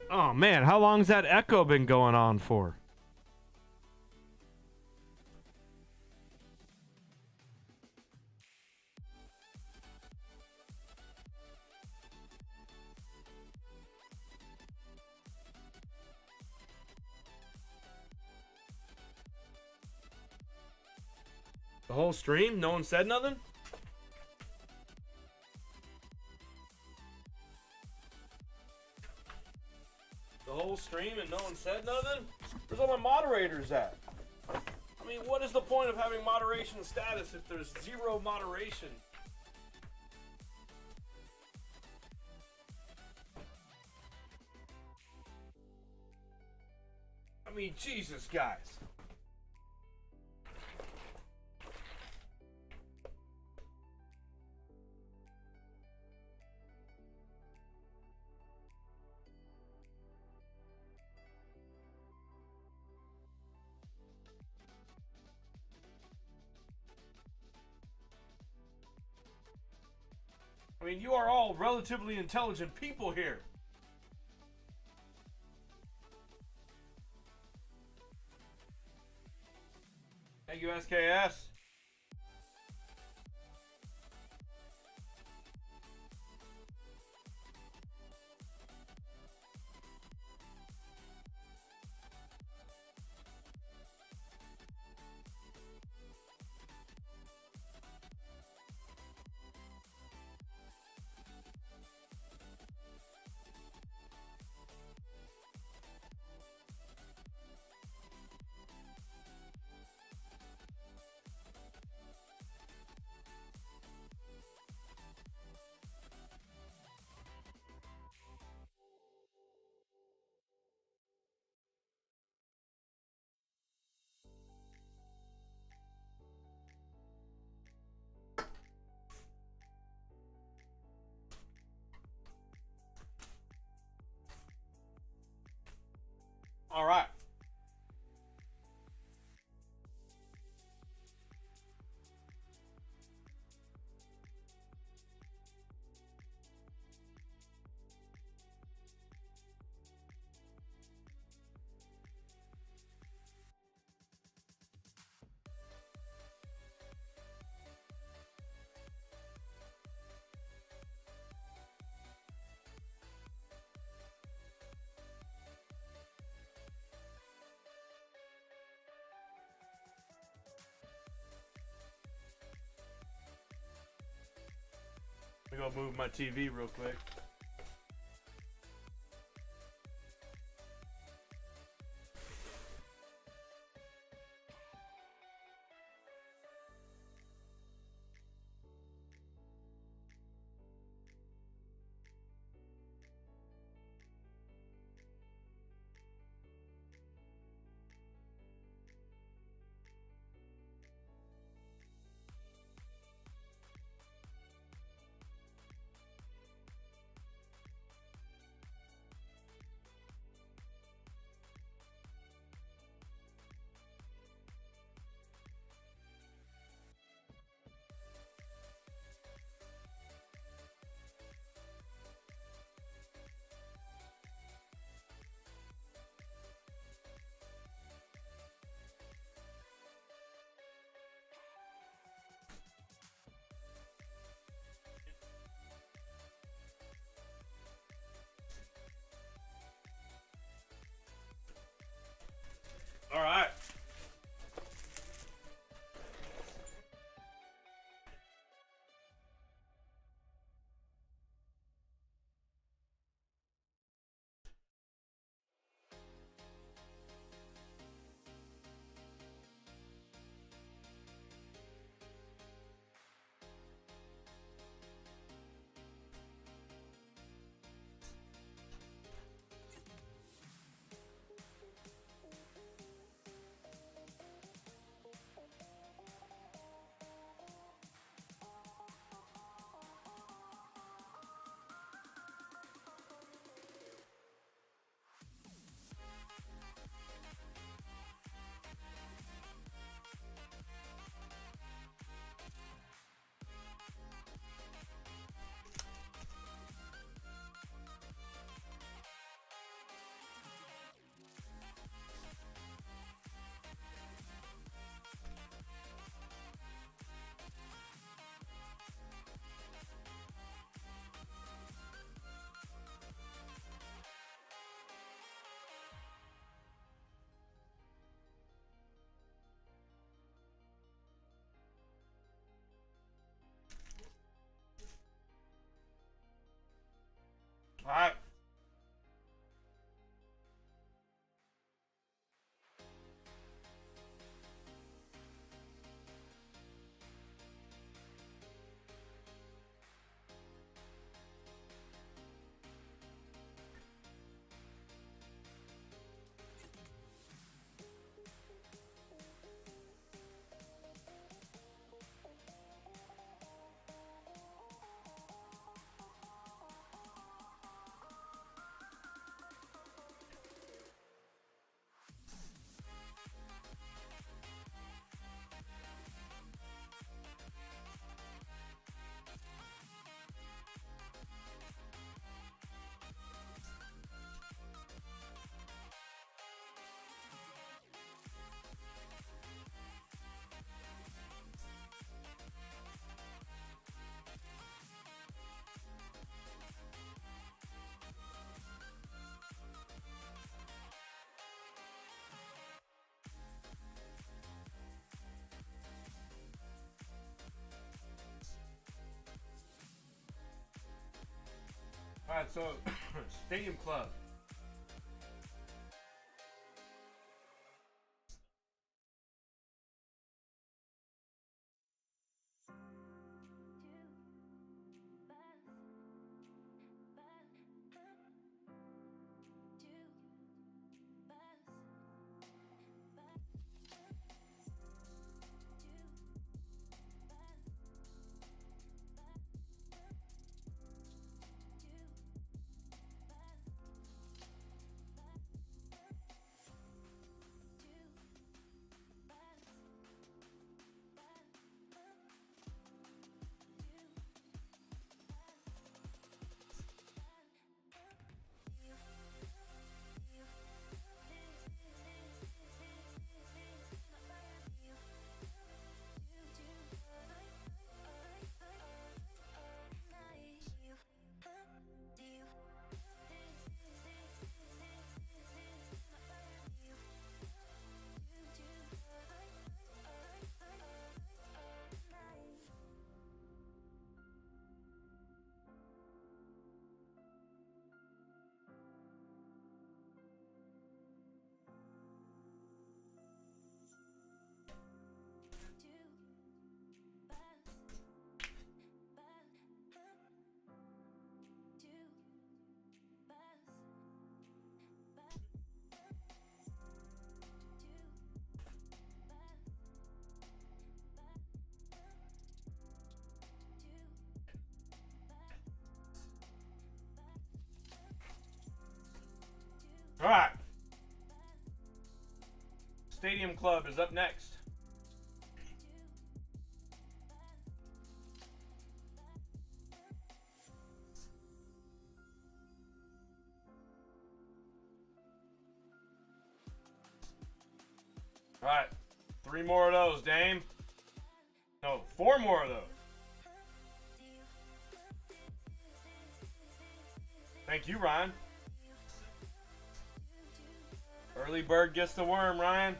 Oh, man, how long's that echo been going on for? The whole stream? No one said nothing? The whole stream and no one said nothing? Where's all my moderators at? I mean, what is the point of having moderation status if there's 0 moderation? I mean, Jesus, guys. I mean, you are all relatively intelligent people here. Thank you, SKS. All right. I'm gonna move my TV real quick. All right. All right. All right, so Stadium Club. All right. Stadium Club is up next. All right. 3 more of those, Dame. No, 4 more of those. Thank you, Ryan. Early bird gets the worm, Ryan.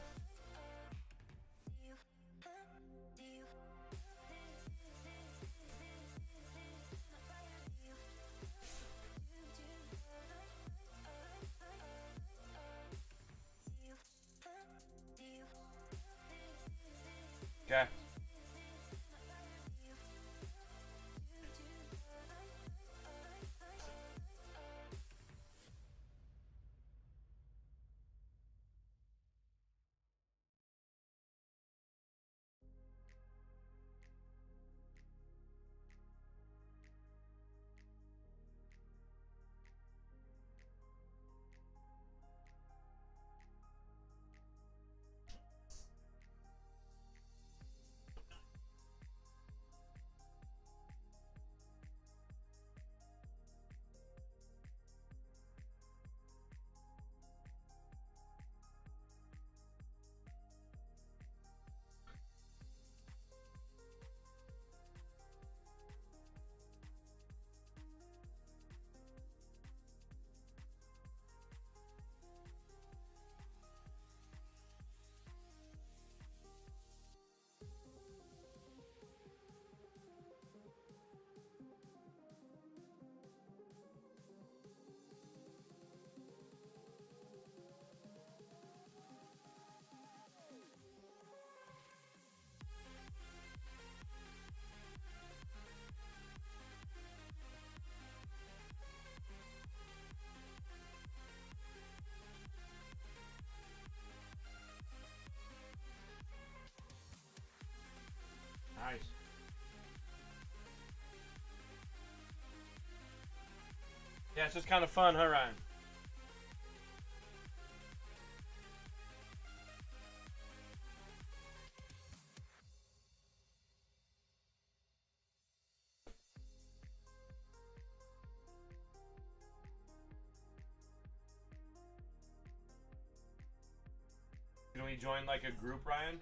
Okay. Nice. Yeah, it's just kind of fun, huh, Ryan? Can we join like a group, Ryan?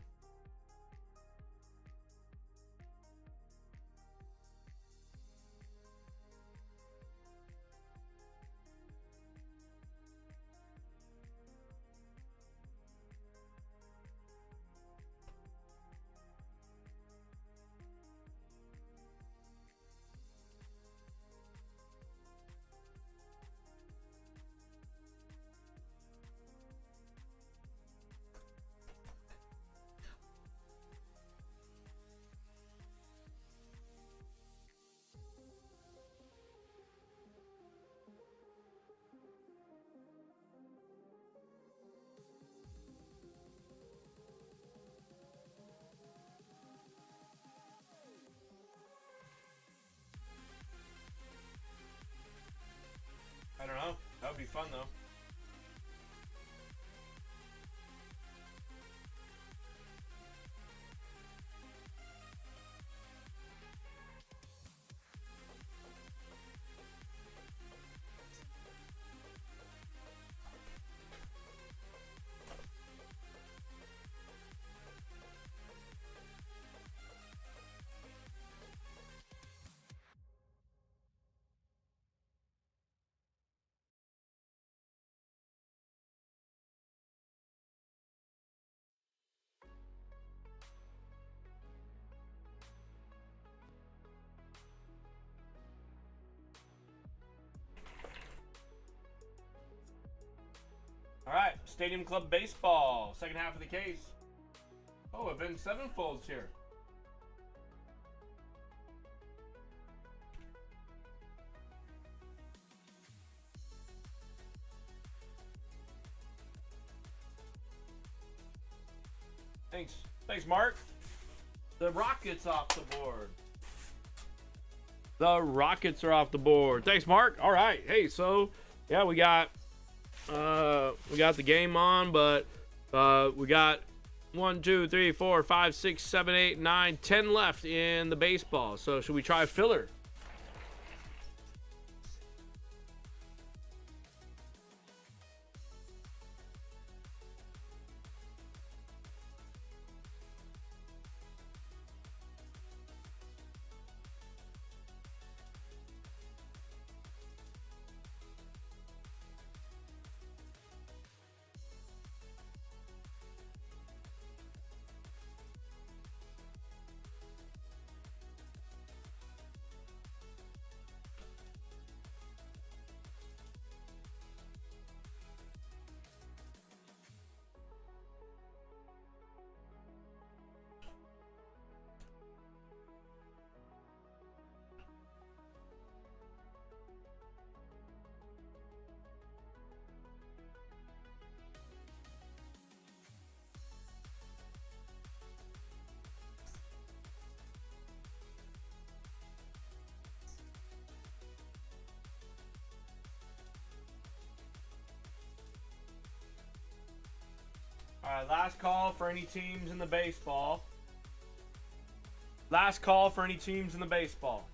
I don't know. That would be fun, though. All right, Stadium Club Baseball, second half of the case. Oh, Event Sevenfold's here. Thanks, Mark. The Rockets off the board. The Rockets are off the board. Thanks, Mark. All right. Hey, so, yeah, we got We got the game on, but we got 1, 2, 3, 4, 5, 6, 7, 8, 9, 10 left in the baseball. So should we try a filler? All right, last call for any teams in the baseball. Last call for any teams in the baseball.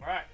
All right.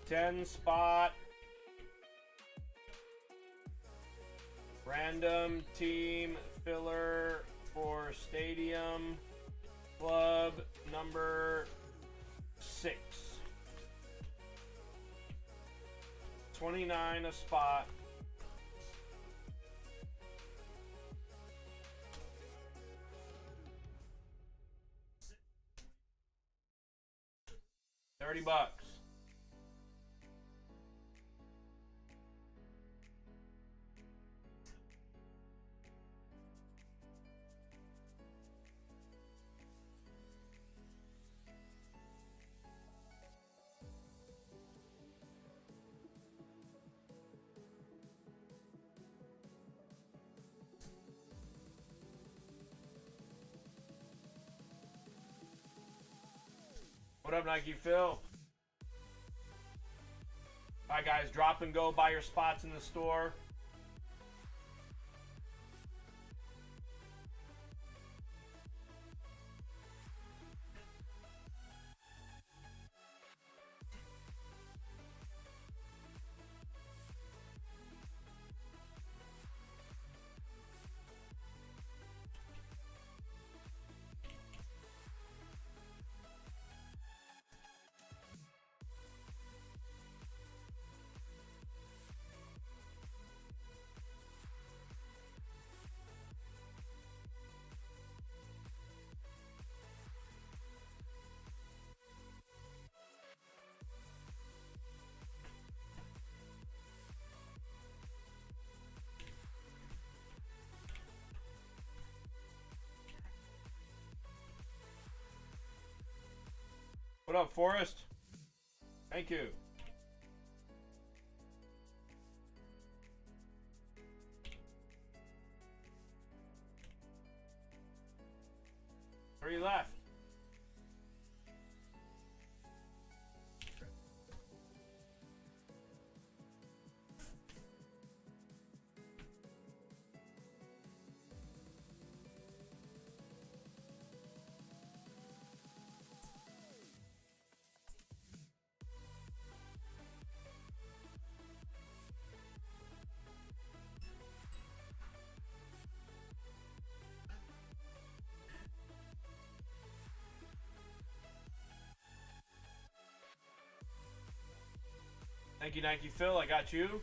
Ten spot. Random team filler for stadium club number 6. 29 a spot. $30. What up, Nike Phil? All right, guys, drop and go. Buy your spots in the store. out, Forrest. Thank you. Three left. Thank you, Nike Phil. I got you.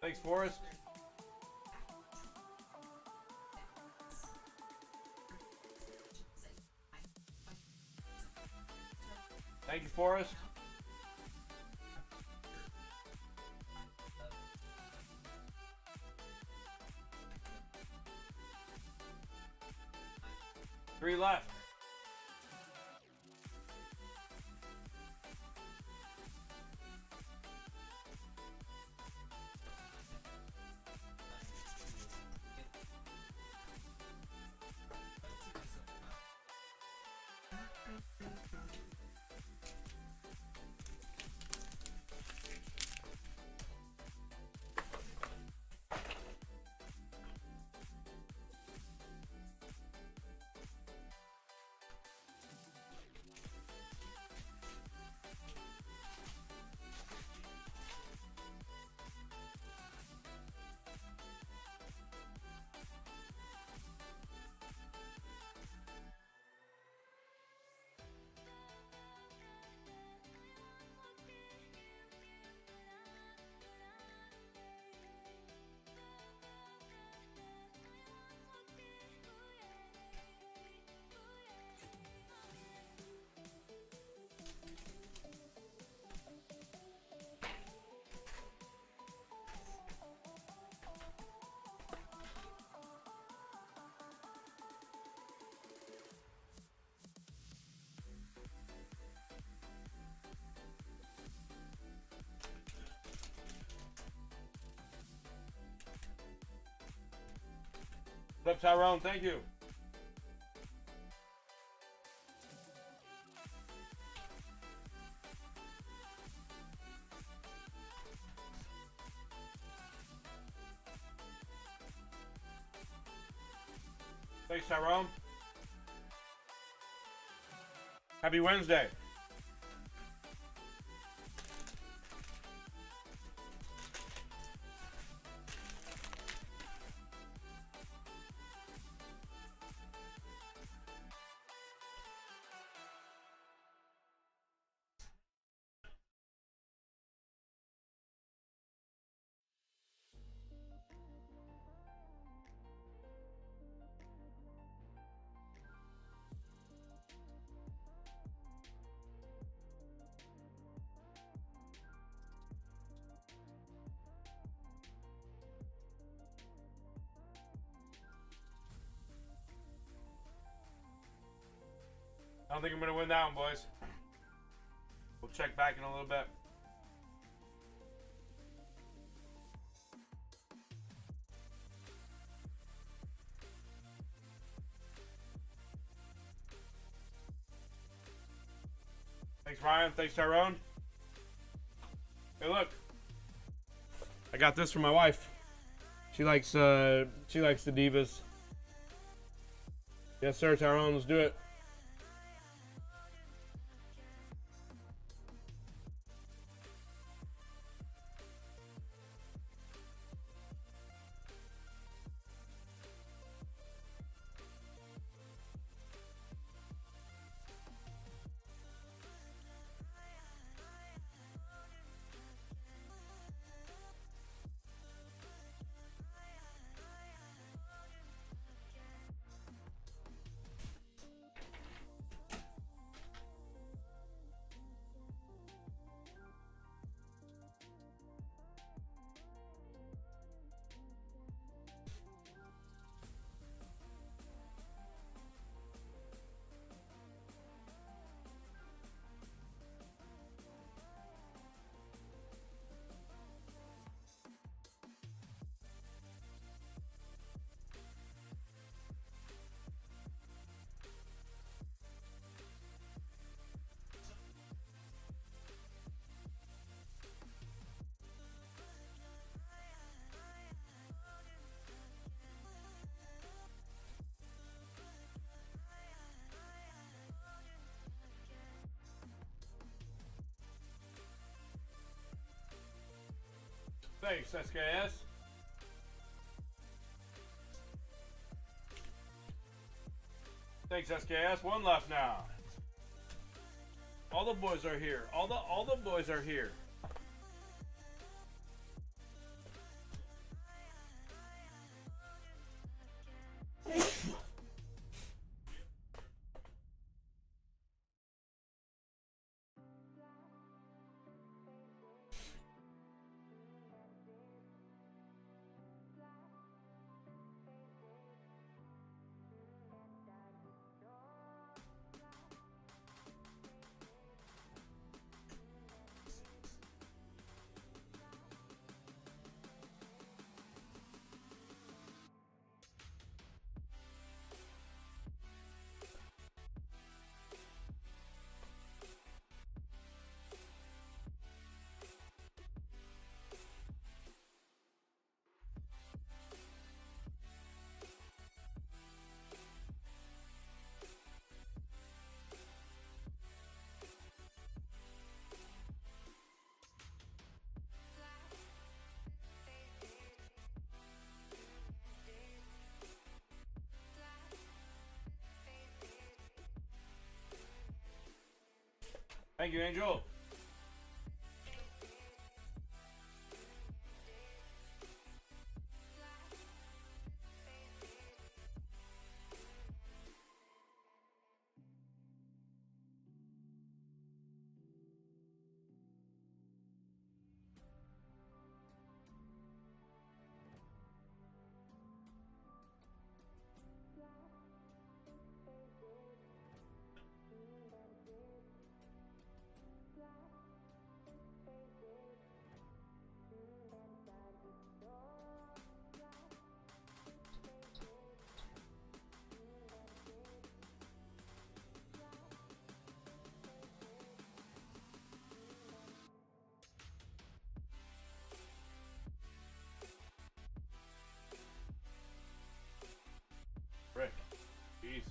Thanks, Forrest. Thank you, Forrest. Three left. What's up, Tyrone? Thank you. Thanks, Tyrone. Happy Wednesday. I don't think I'm going to win that one, boys. We'll check back in a little bit. Thanks, Ryan. Thanks, Tyrone. Hey, look. I got this for my wife. She likes the Divas. Yes, sir, Tyrone. Let's do it. Thanks, SKS. Thanks, SKS. One left now. All the boys are here. All the boys are here. Thank you, Angel. Rick, jeez.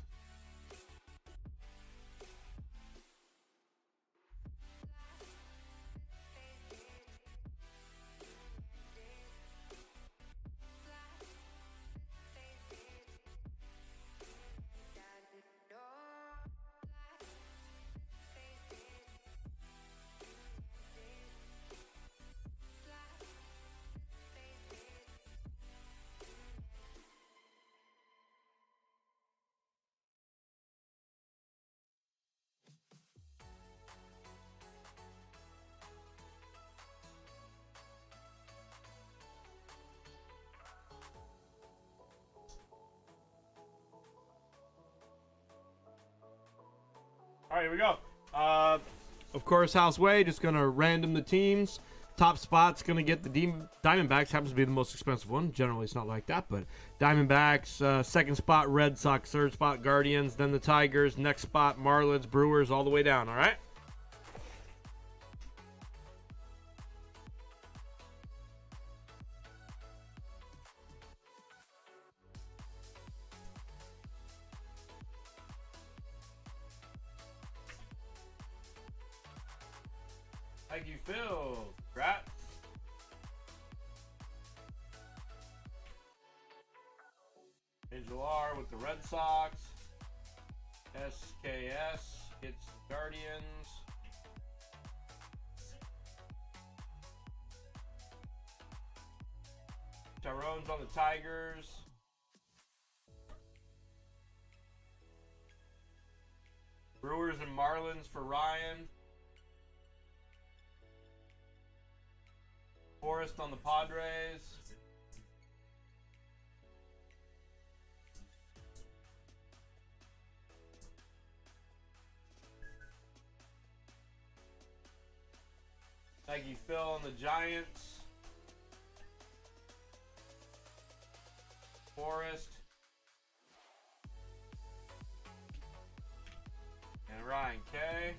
All right, here we go. Of course, House Way, just going to random the teams. Top spot's going to get the Diamondbacks. Happens to be the most expensive one. Generally, it's not like that, but Diamondbacks. Second spot, Red Sox. Third spot, Guardians. Then the Tigers. Next spot, Marlins, Brewers, all the way down, all right? Thank you, Phil. Congrats. Angel R with the Red Sox. SKS hits the Guardians. Tyrone's on the Tigers. Brewers and Marlins for Ryan. Forrest on the Padres. Thank you, Phil on the Giants. Forrest. And Ryan K.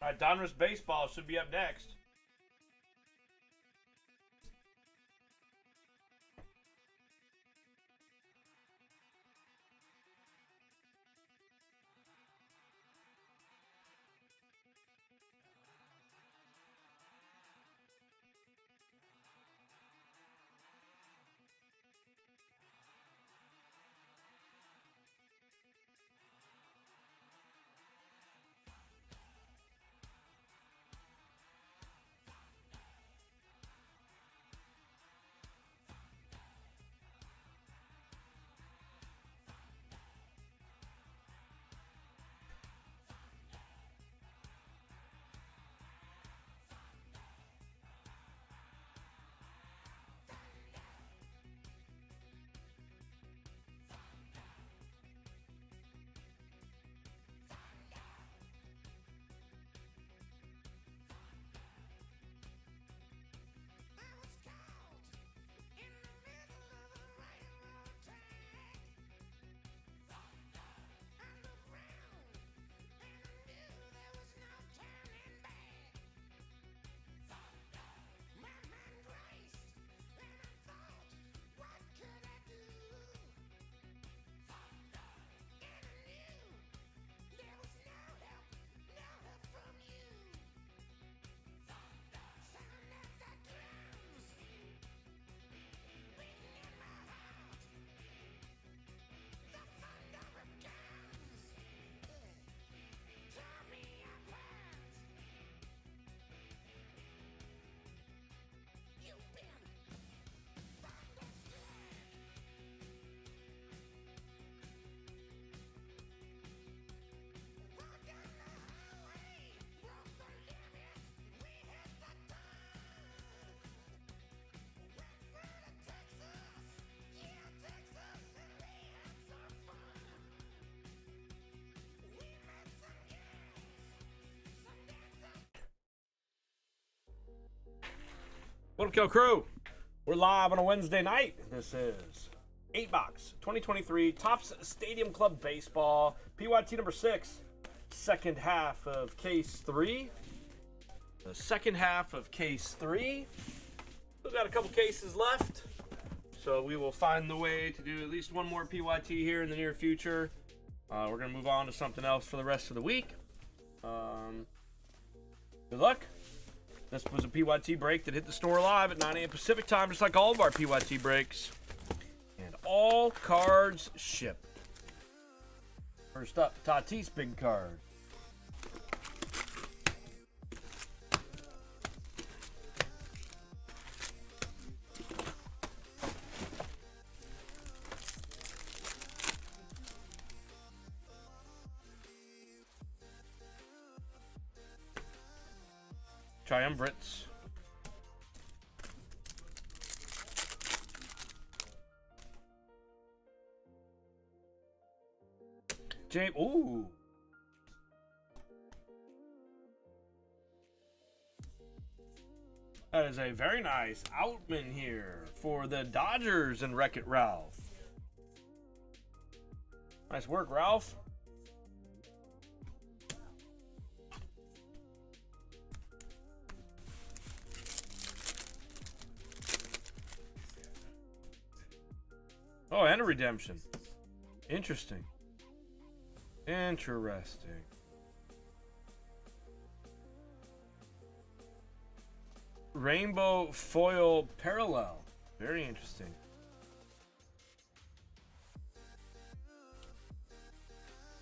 All right, Donruss Baseball should be up next. What up, Kill Crew? We're live on a Wednesday night. This is 8-box 2023 Topps Stadium Club Baseball PYT number 6. Second half of case 3. The second half of case 3. We've got a couple cases left, so we will find the way to do at least one more PYT here in the near future. We're going to move on to something else for the rest of the week. Good luck. This was a PYT break that hit the store live at 9 a.m. Pacific time, just like all of our PYT breaks. And all cards ship. First up, Tatis big card. Triumvirates. James, ooh. That is a very nice Outman here for the Dodgers and Wreck-It Ralph. Nice work, Ralph. Oh, and a redemption. Interesting. Interesting. Rainbow foil parallel. Very interesting.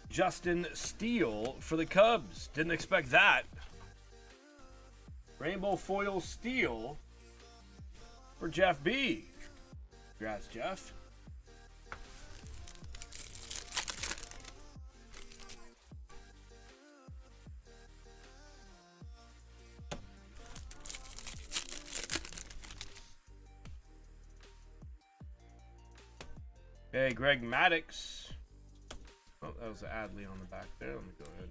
Justin Steele for the Cubs. Didn't expect that. Rainbow foil steel for Jeff B. Congrats, Jeff. Okay, Greg Maddux. Oh, that was Adley on the back there. Let me go ahead.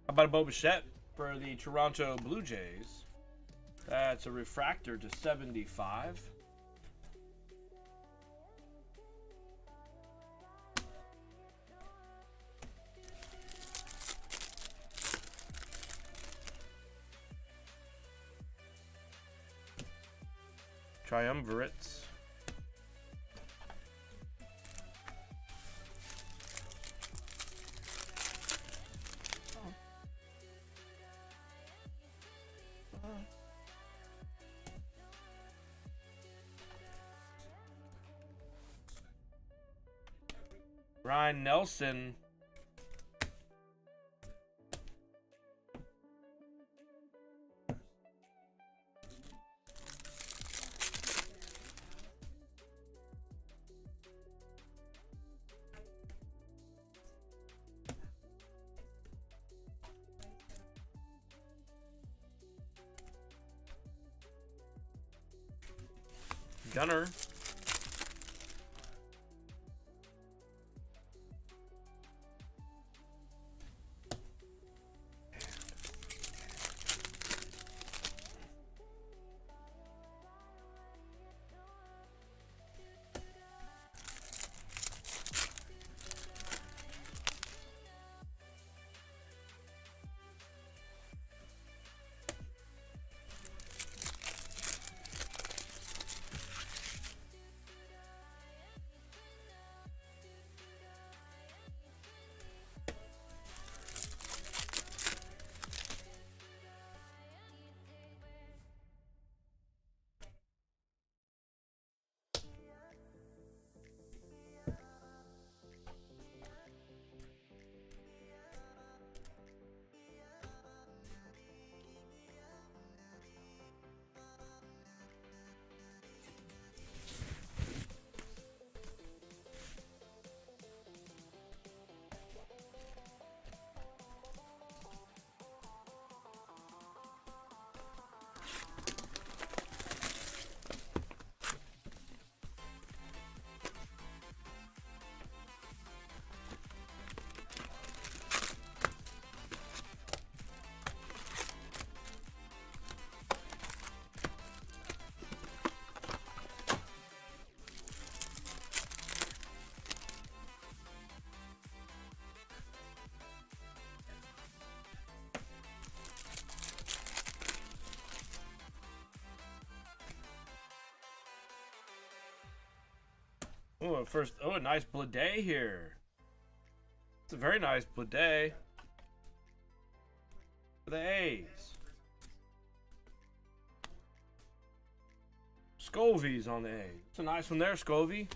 How about a Bo Bichette for the Toronto Blue Jays? That's a refractor to 75. Triumvirates. Ryan Nelson. Gunner. Oh, first. Oh, a nice Blade here. It's a very nice Blade for the A's. Scovey's on the A. It's a nice one there, Scovey.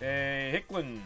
Hey, Hicklin.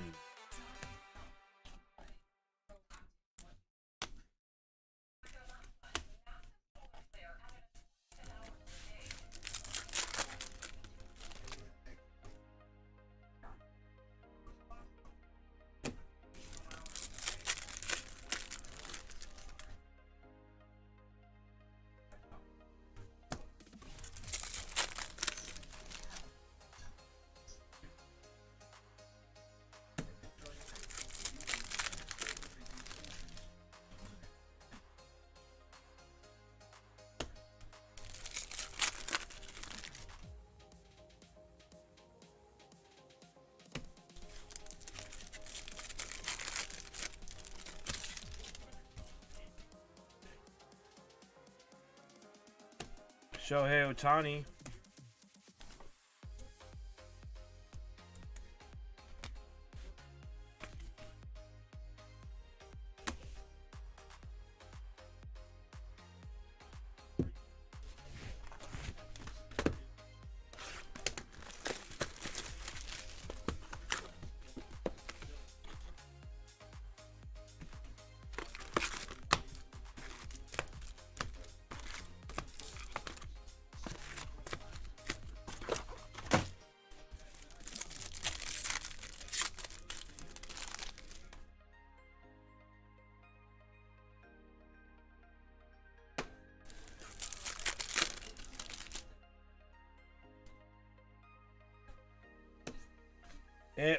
Shohei Ohtani.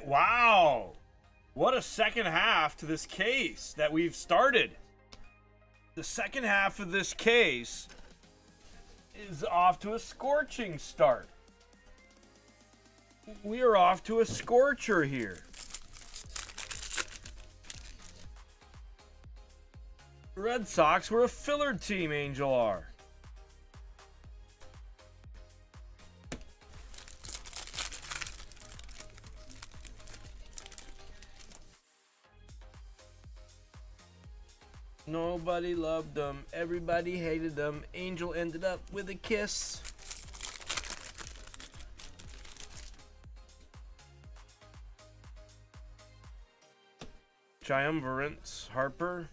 Wow! What a second half to this case that we've started. The second half of this case is off to a scorching start. We are off to a scorcher here. Red Sox were a filler team, Angel R. Nobody loved them. Everybody hated them. Angel ended up with a kiss. Triumvirate, Harper.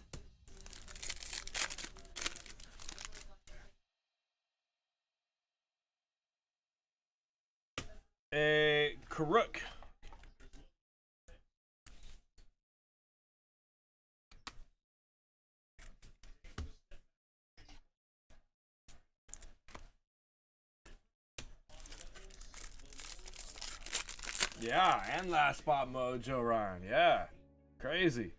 A Karuk. Yeah, and last spot Mojo Ryan. Yeah, crazy.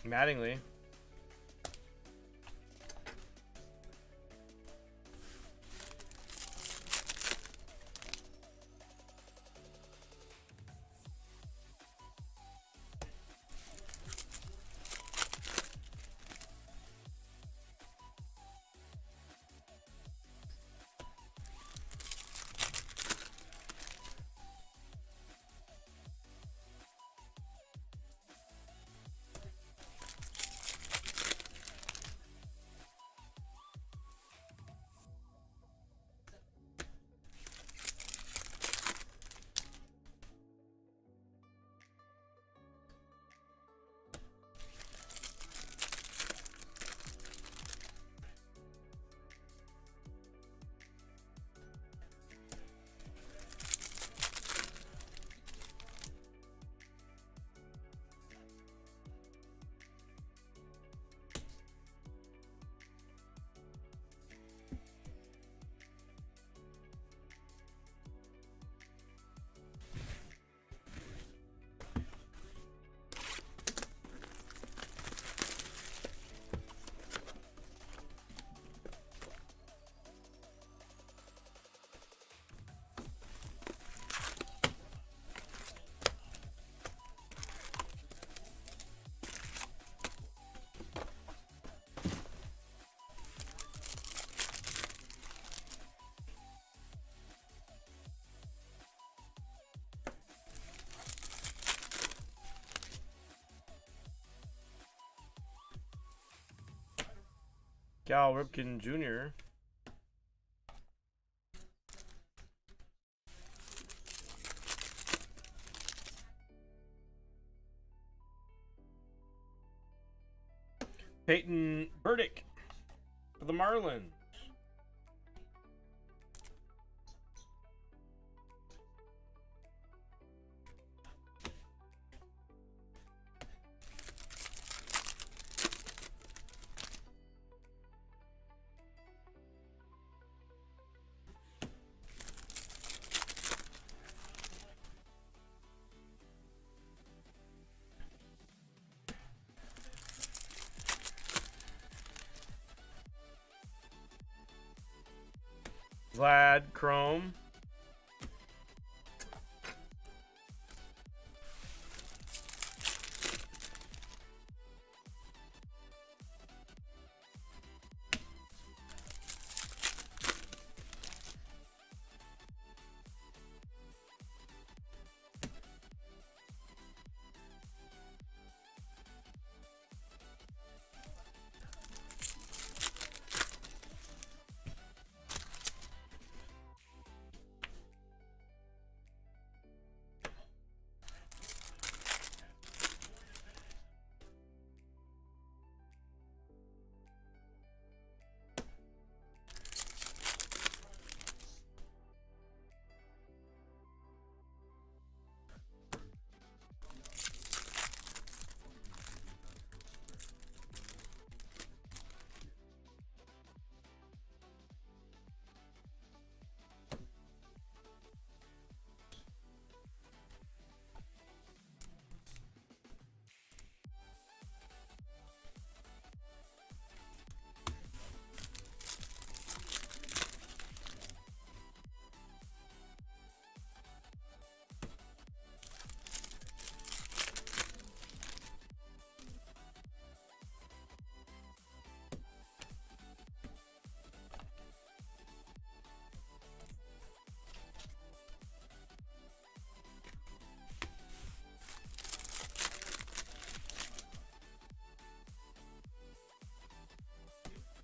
Mattingly. Cal Ripken Jr. Peyton Burdick for the Marlins. Vlad Chrome.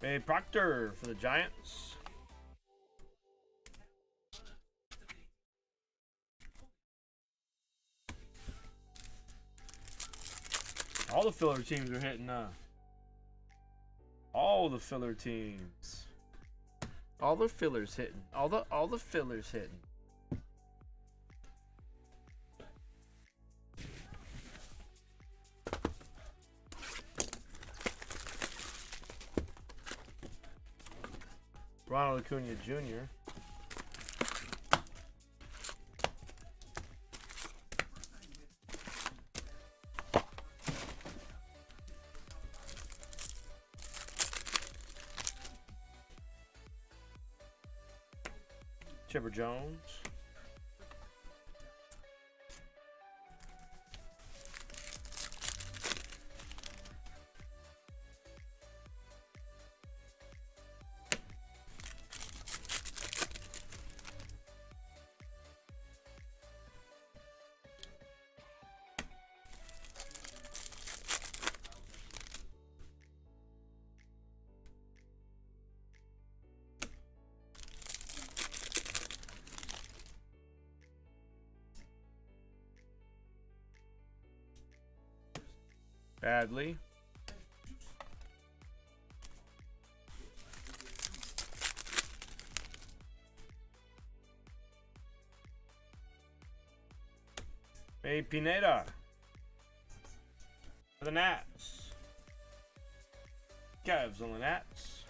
A Proctor for the Giants. All the filler teams are hitting, all the filler teams. All the fillers hitting. All the fillers hitting. Ronald Acuna Jr. Chipper Jones. Badly. A Pineda for the Nats. Cavs on the Nats.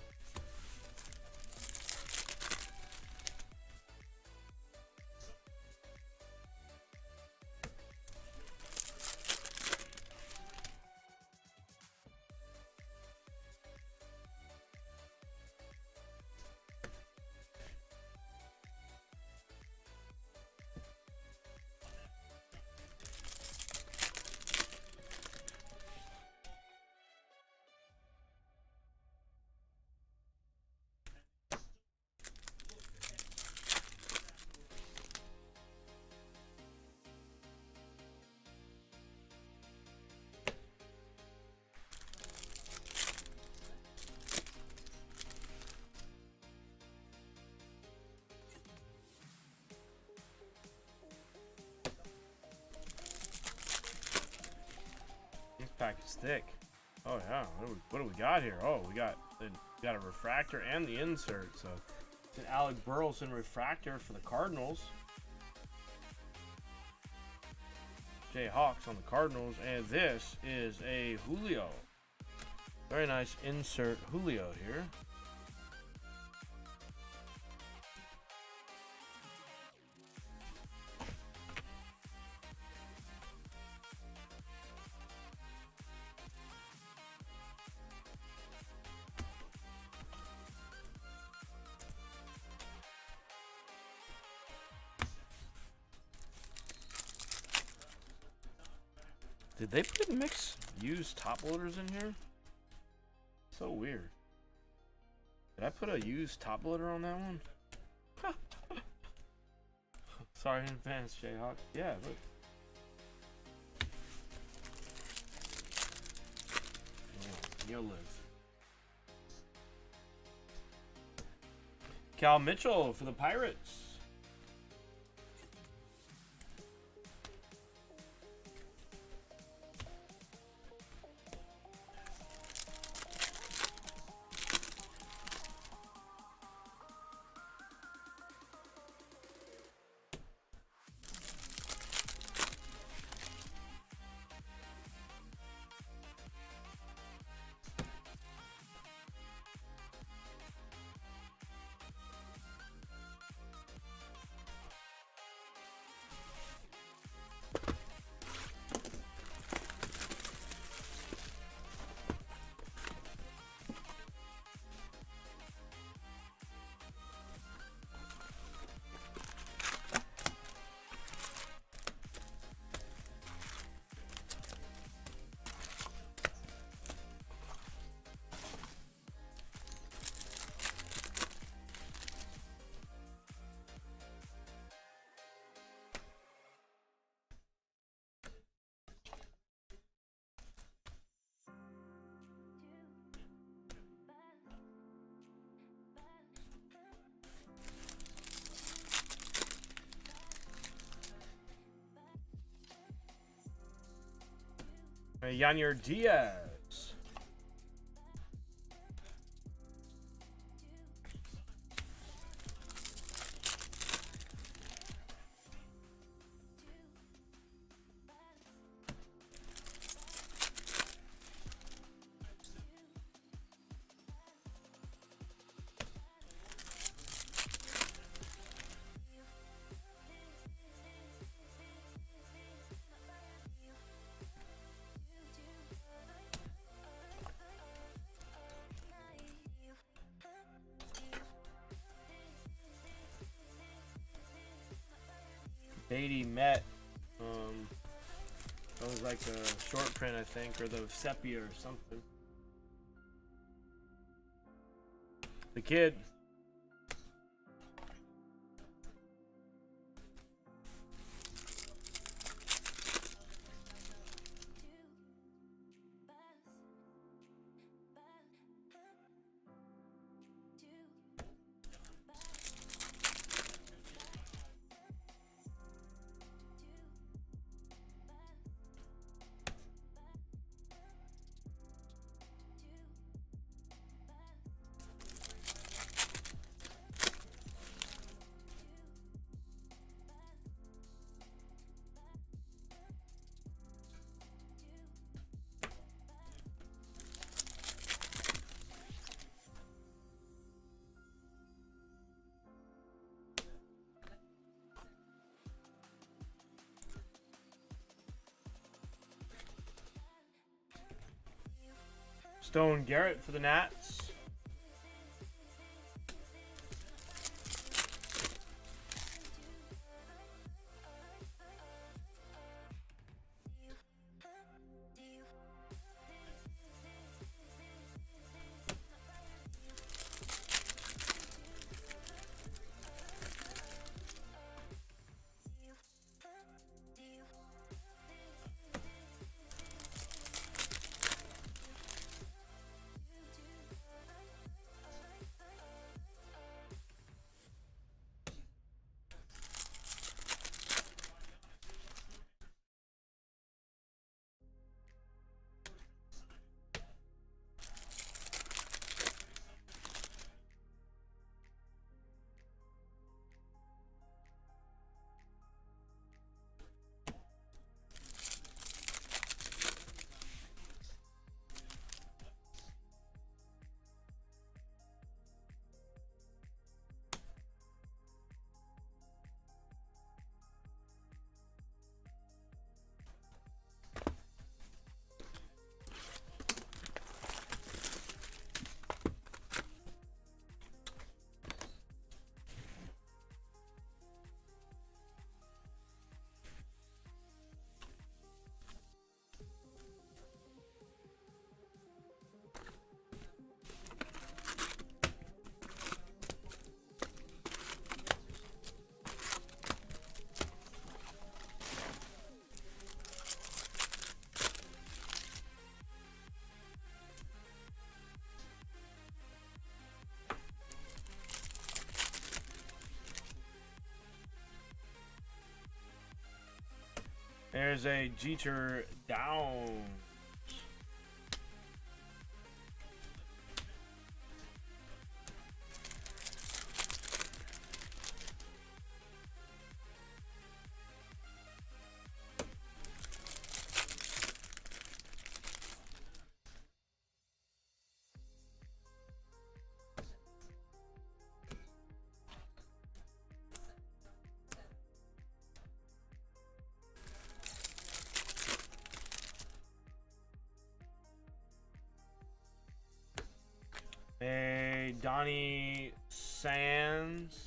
pack is thick. Oh yeah, what do we got here? Oh, we got a refractor and the insert. So it's an Alec Burleson refractor for the Cardinals. Jayhawks on the Cardinals, and this is a Julio. Very nice insert Julio here. Did they put mixed used top loaders in here? So weird. Did I put a used top loader on that one? Sorry in advance, Jayhawk. Yeah, look. You'll live. Cal Mitchell for the Pirates. Yanier Diaz. Beatty Met. That was like the short print, I think, or the sepia or something. The kid. Stone Garrett for the Nats. There's a Jeter down. A Donnie Sands.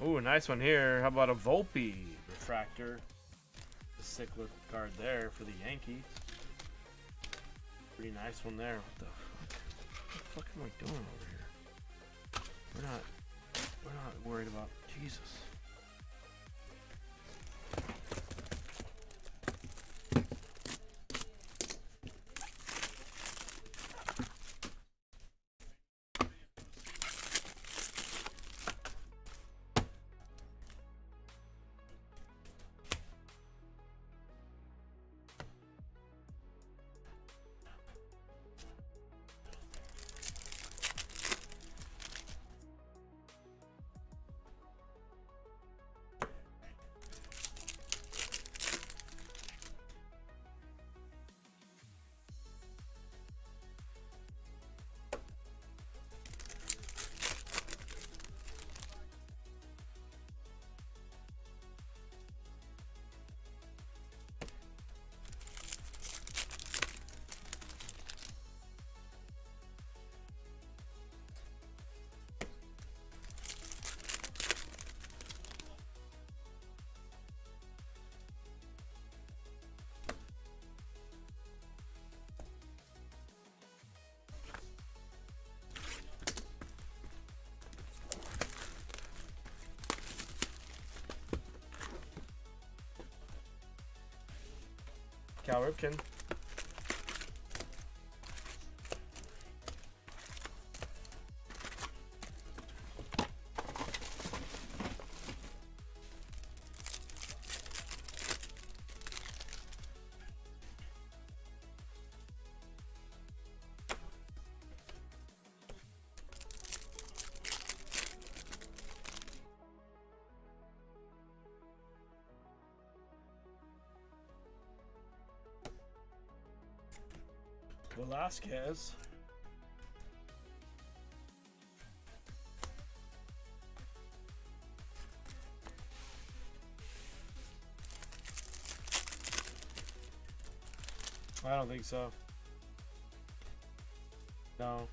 Ooh, a nice one here. How about a Volpe refractor? A sick looking card there for the Yankees. Pretty nice one there. What the fuck am I doing over here? We're not worried about Jesus. Cal Ripken. Velasquez. I don't think so. No.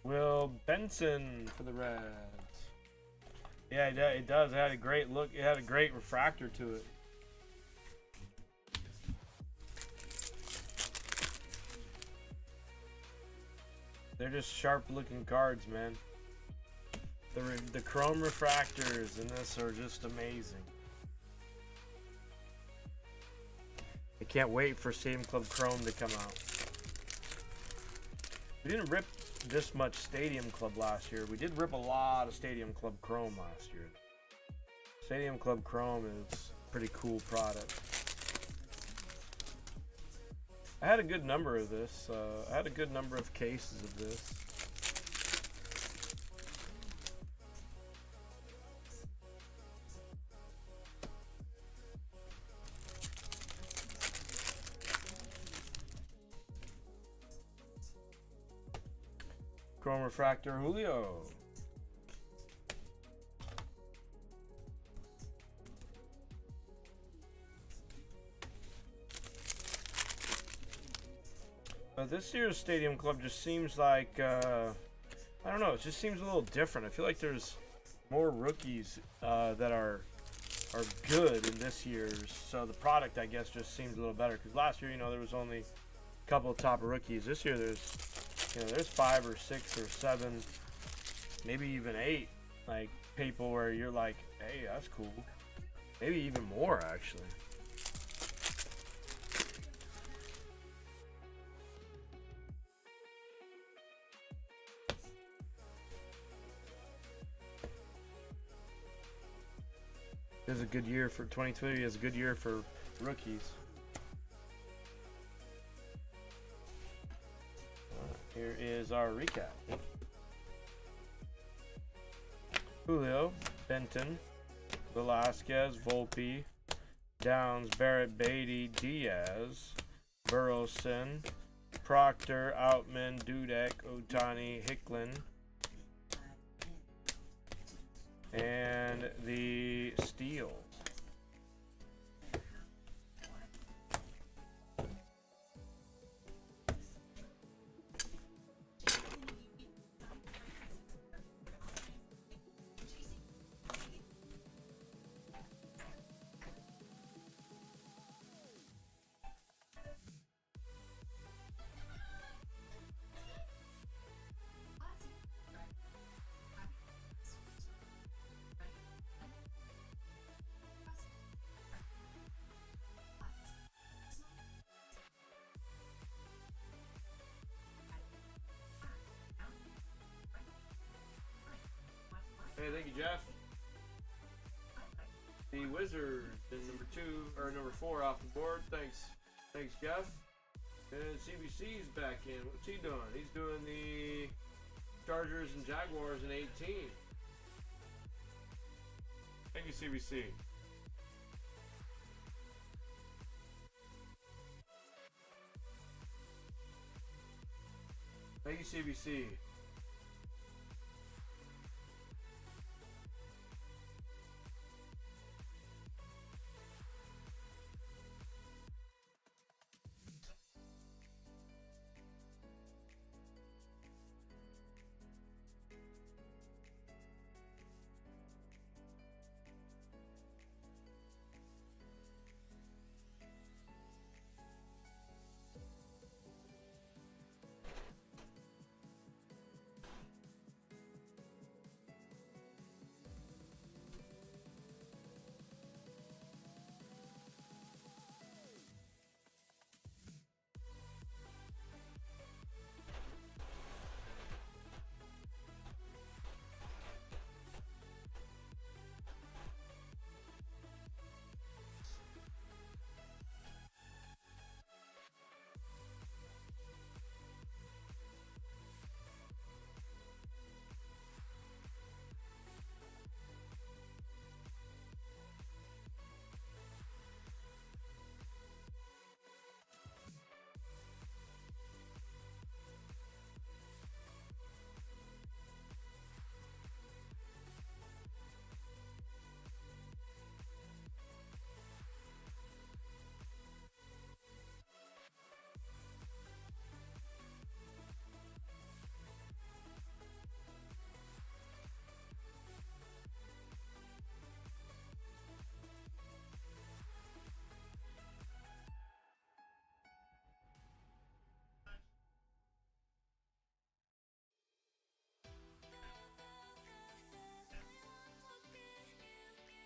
Will Benson for the Reds. Yeah, it does. It had a great look. It had a great refractor to it. They're just sharp-looking cards, man. The chrome refractors in this are just amazing. can't wait for Stadium Club Chrome to come out. We didn't rip this much Stadium Club last year. We did rip a lot of Stadium Club Chrome last year. Stadium Club Chrome is a pretty cool product. I had a good number of this. I had a good number of cases of this. Chrome Refractor Julio. This year's Stadium Club just seems like, I don't know, it just seems a little different. I feel like there's more rookies that are good in this year's. So the product, I guess, just seems a little better. Because last year, you know, there was only a couple of top rookies. This year, there's, you know, there's 5 or 6 or 7, maybe even 8, like, people where you're like, hey, that's cool. Maybe even more, actually. This is a good year for 2020. Is a good year for rookies. Here is our recap. Julio, Benton, Velasquez, Volpe, Downs, Barrett, Beatty, Diaz, Burleson, Proctor, Outman, Dudek, Otani, Hicklin, and the Steel. Hey, thank you, Jeff. The Wizard is number 2 or number 4 off the board. Thanks, Jeff. And CBC's back in. What's he doing? He's doing the Chargers and Jaguars in 18. Thank you, CBC. Thank you, CBC.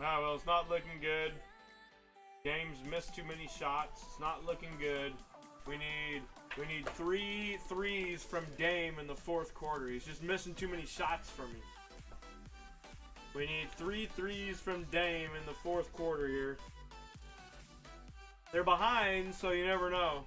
Ah, well, it's not looking good. Dame's missed too many shots. It's not looking good. We need 3 threes from Dame in the fourth quarter. He's just missing too many shots for me. We need 3 threes from Dame in the fourth quarter here. They're behind, so you never know.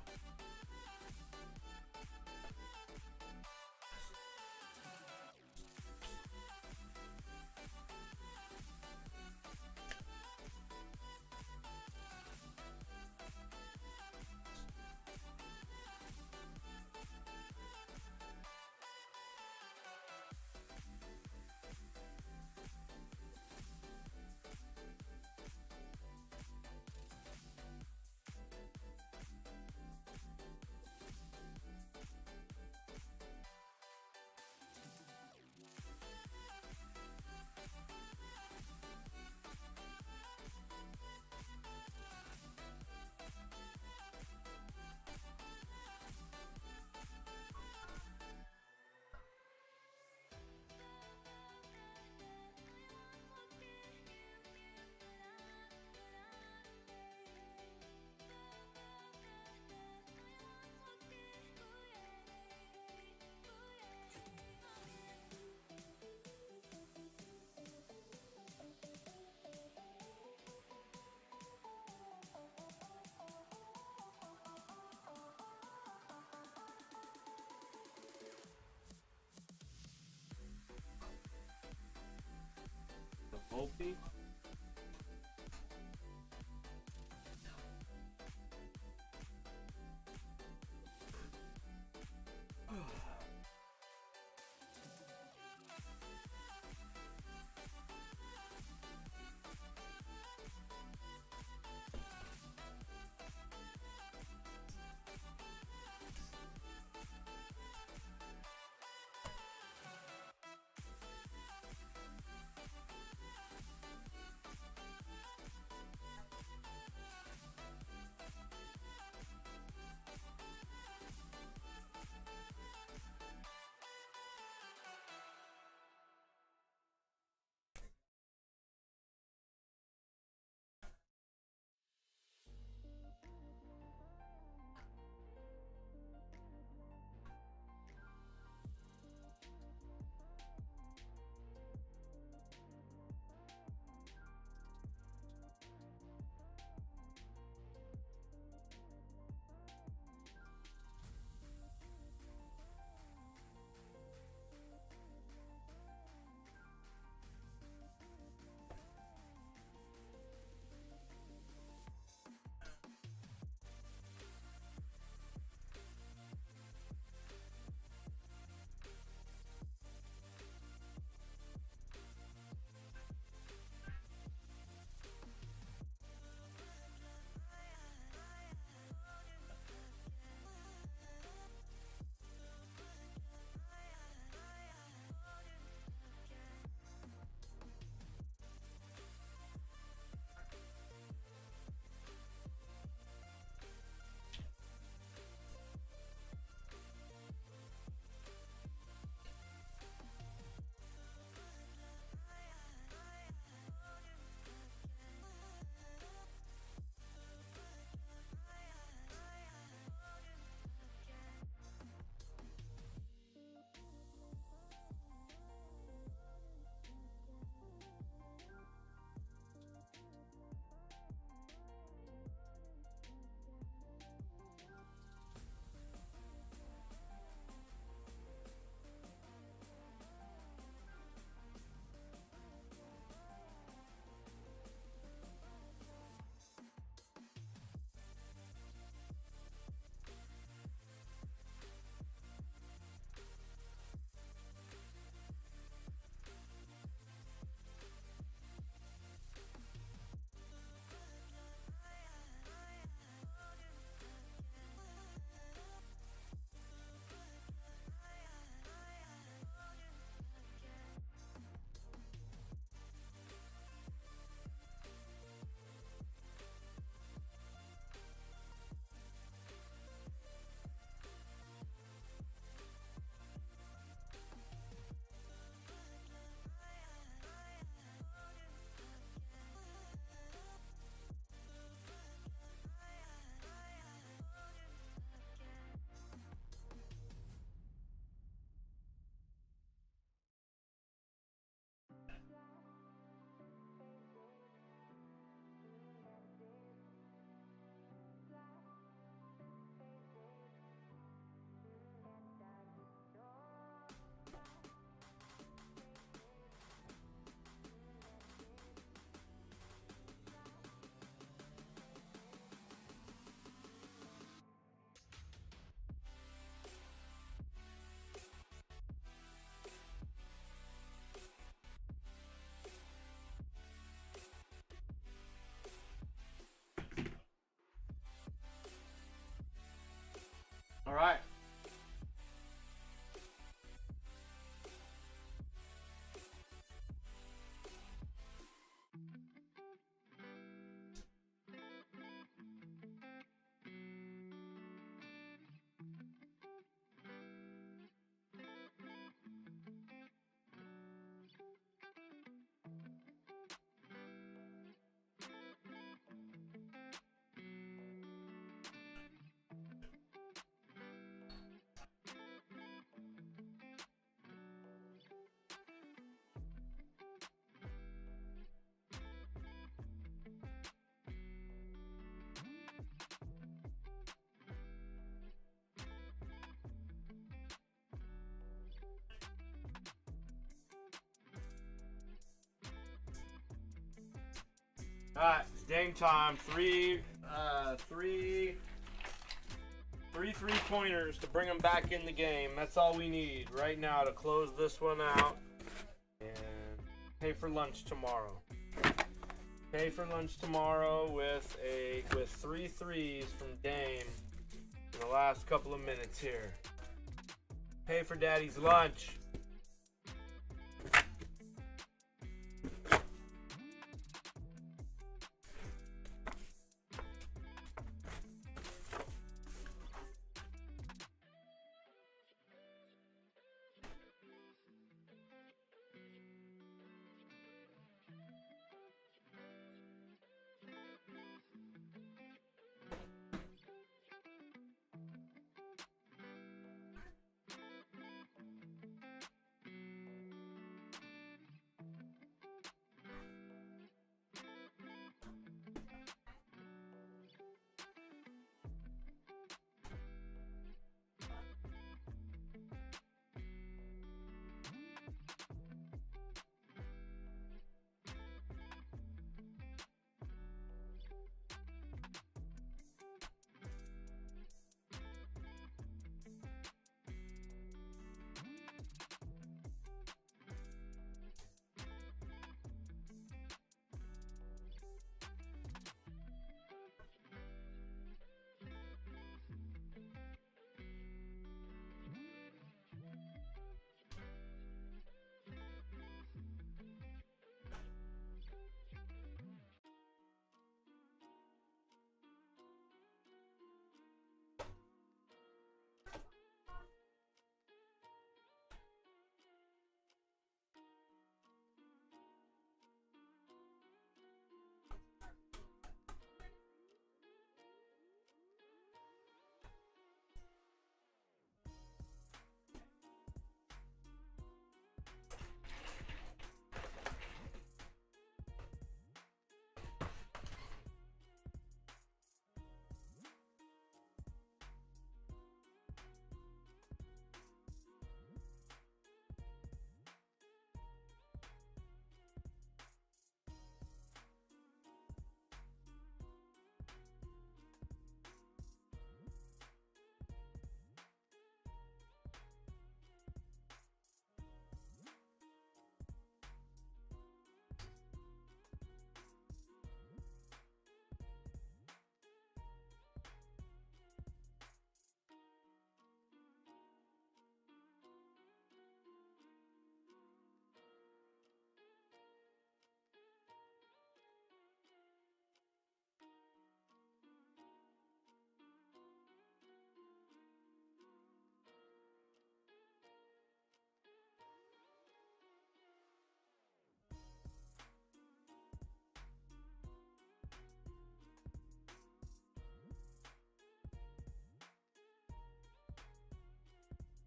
Volpe. Alright, it's game time. Three 3-pointers to bring them back in the game. That's all we need right now to close this one out and pay for lunch tomorrow. Pay for lunch tomorrow with 3 threes from Dame in the last couple of minutes here. Pay for Daddy's lunch.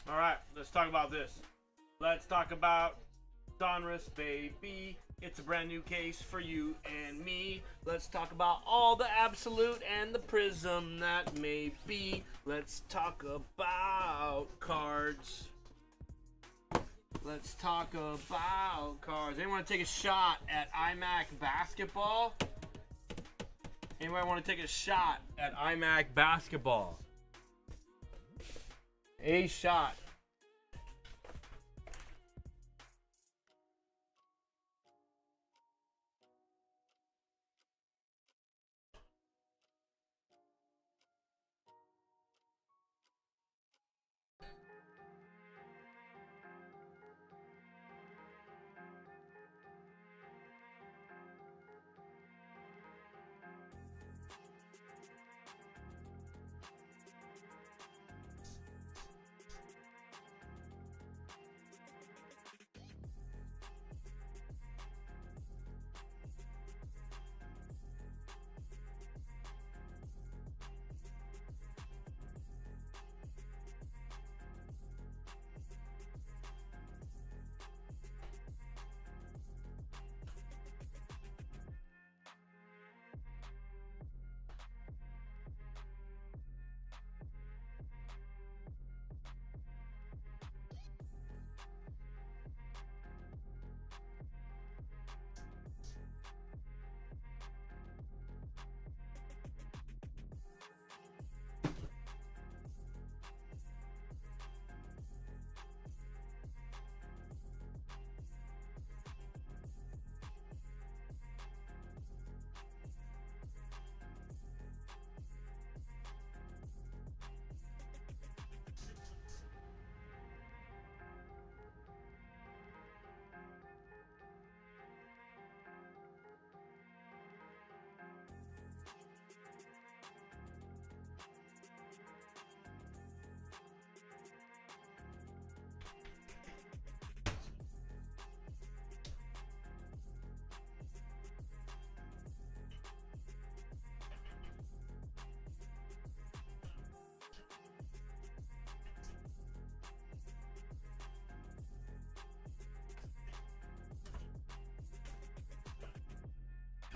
All right, let's talk about this. Let's talk about Donruss, baby. It's a brand new case for you and me. Let's talk about all the absolute and the prism that may be. Let's talk about cards. Let's talk about cards. Anyone want to take a shot at iMac basketball? Anyone want to take a shot at iMac basketball? A shot.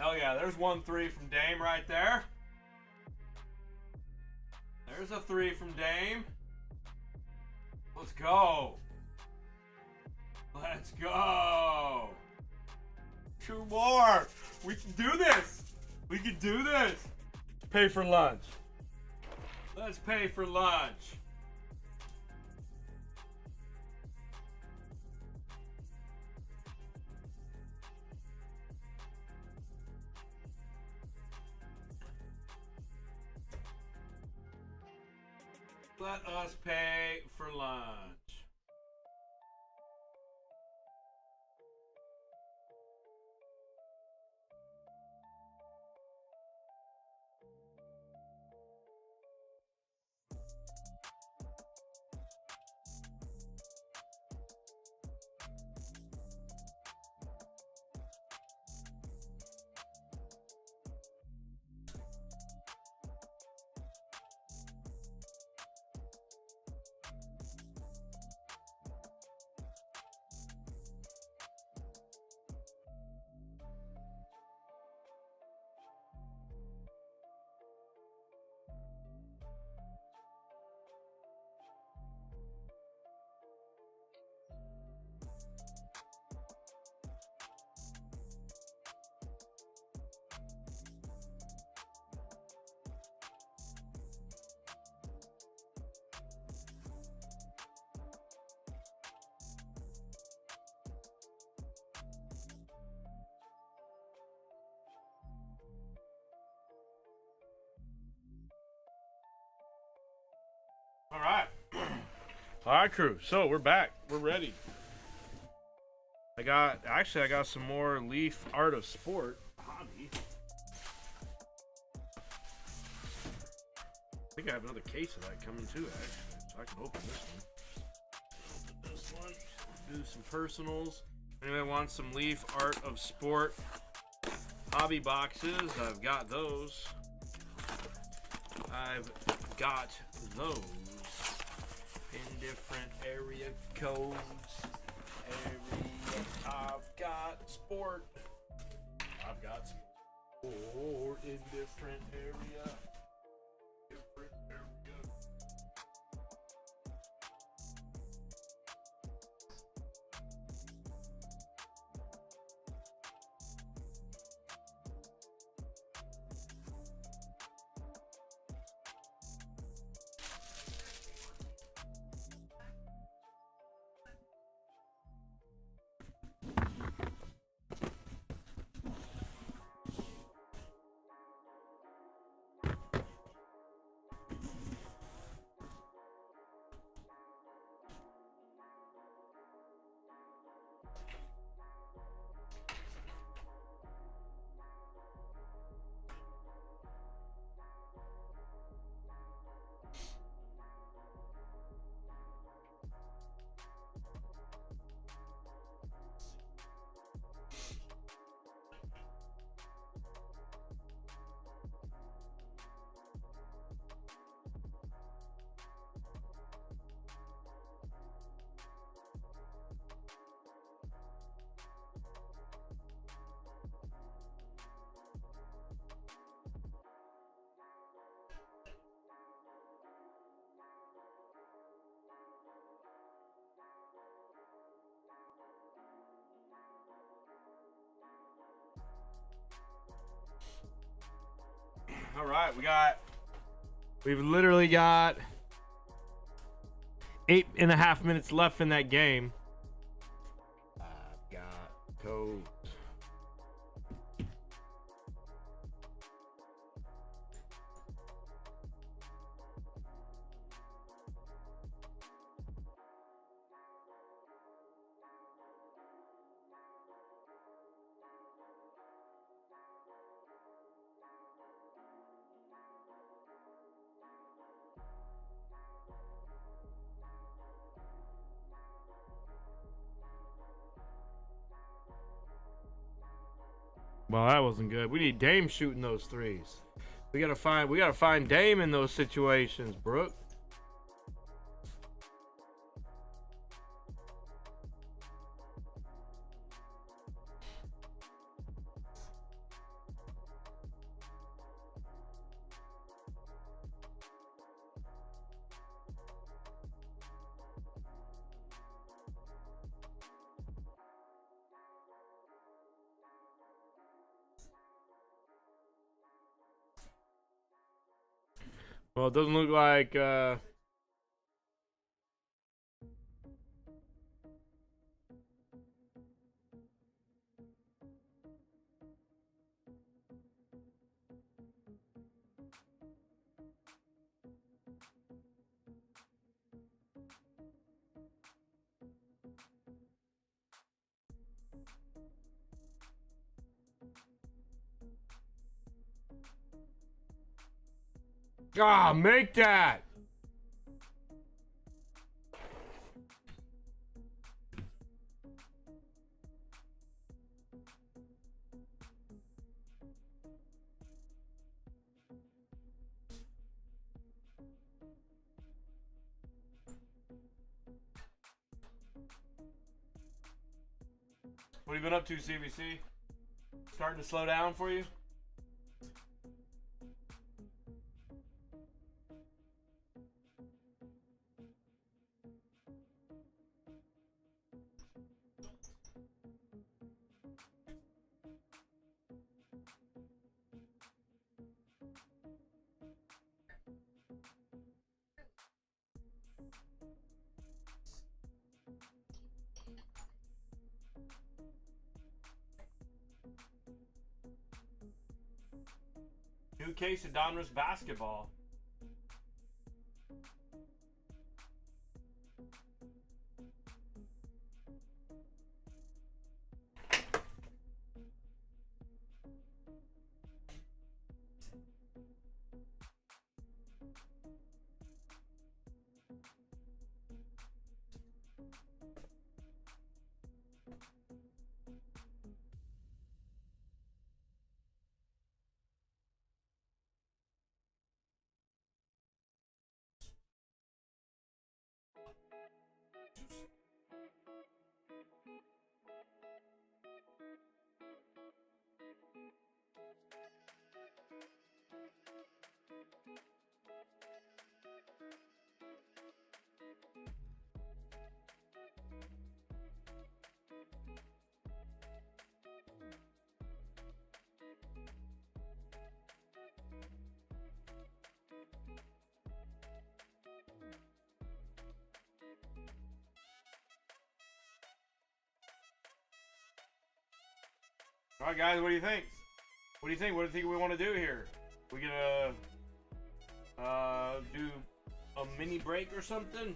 Hell yeah, there's 1-3 from Dame right there. There's a 3 from Dame. Let's go. Let's go. 2 more. We can do this. We can do this. Pay for lunch. Let's pay for lunch. Let us pay for lunch. All right. All right, crew. So we're back. We're ready. I got some more Leaf Art of Sport hobby. I think I have another case of that coming too, actually. So I can open this one. Open this one. Do some personals. Anybody wants some Leaf Art of Sport hobby boxes? I've got those. I've got those in different area codes. I've got sport. I've got sport in different area. Different area. All right, we've literally got 8.5 minutes left in that game. I've got codes. Well, that wasn't good. We need Dame shooting those threes. We gotta find Dame in those situations, Brooke. Well, it doesn't look like. Ah, make that. What have you been up to, CVC? Starting to slow down for you? New case of Donruss basketball. All right, guys, what do you think? What do you think? What do you think we want to do here? We gonna do a mini break or something?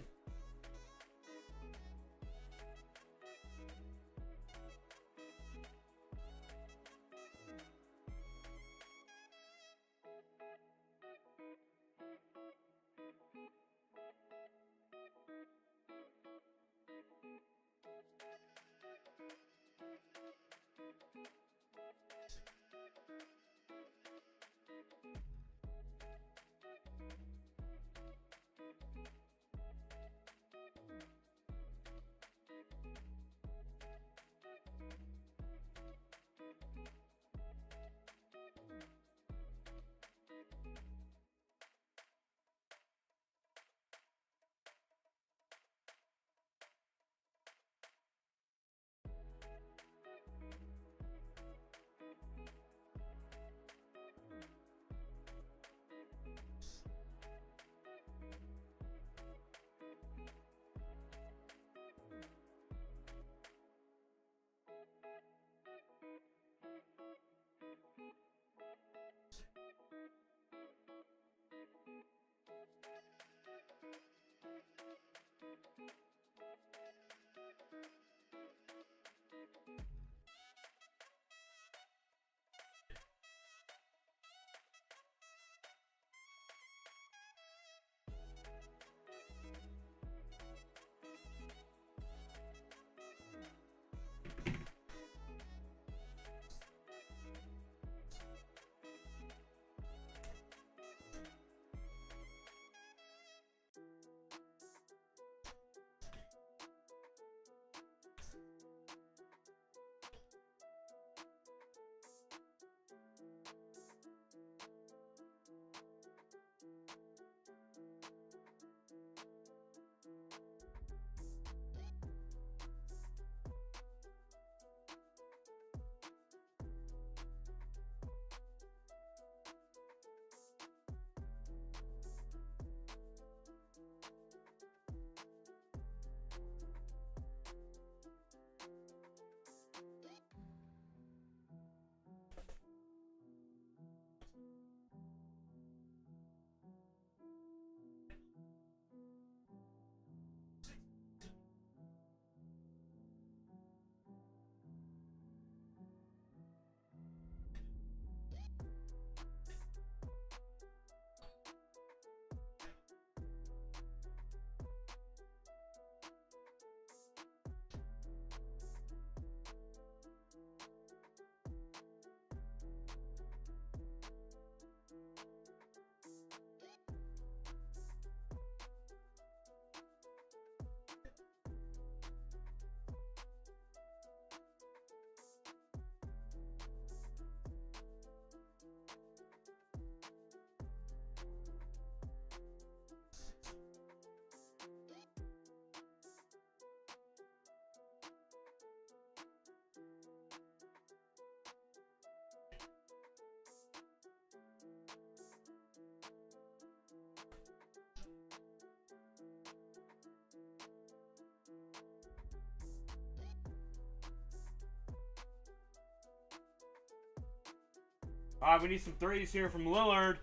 All right, we need some threes here from Lillard.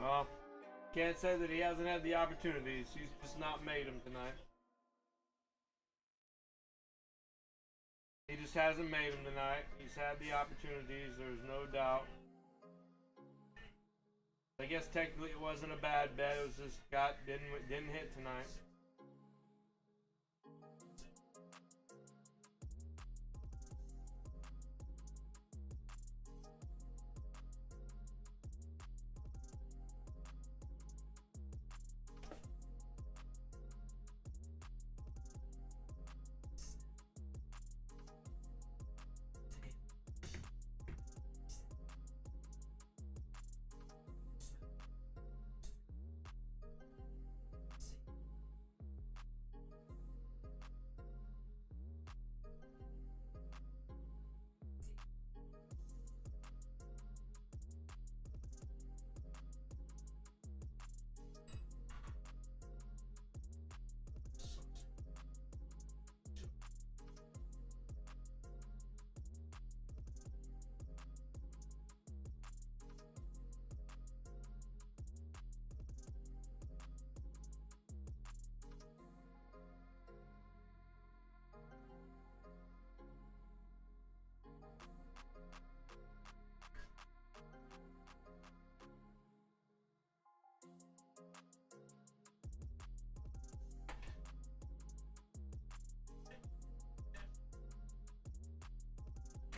Well, can't say that he hasn't had the opportunities. He's just not made them tonight. He just hasn't made them tonight. He's had the opportunities, there's no doubt. I guess technically it wasn't a bad bet. It was just didn't hit tonight.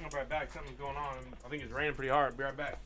I'll be right back. Something's going on. I think it's raining pretty hard. Be right back.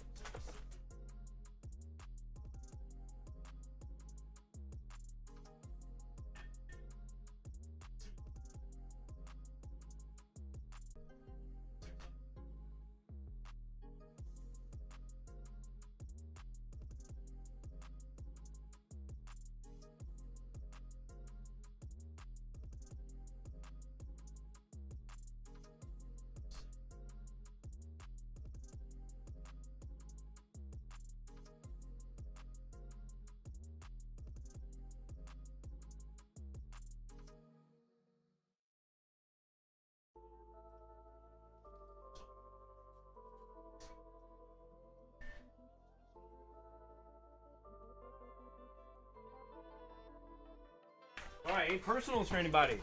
Any personals for anybody?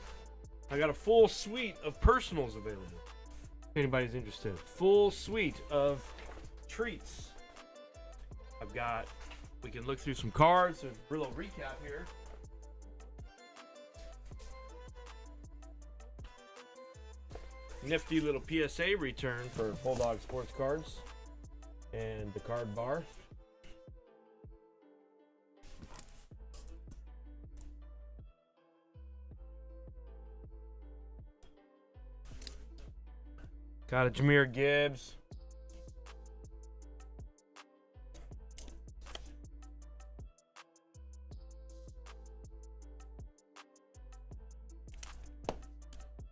I got a full suite of personals available. If anybody's interested. Full suite of treats. I've got, we can look through some cards. There's a little recap here. Nifty little PSA return for Bulldog Sports Cards and the card bar. Got a Jahmyr Gibbs.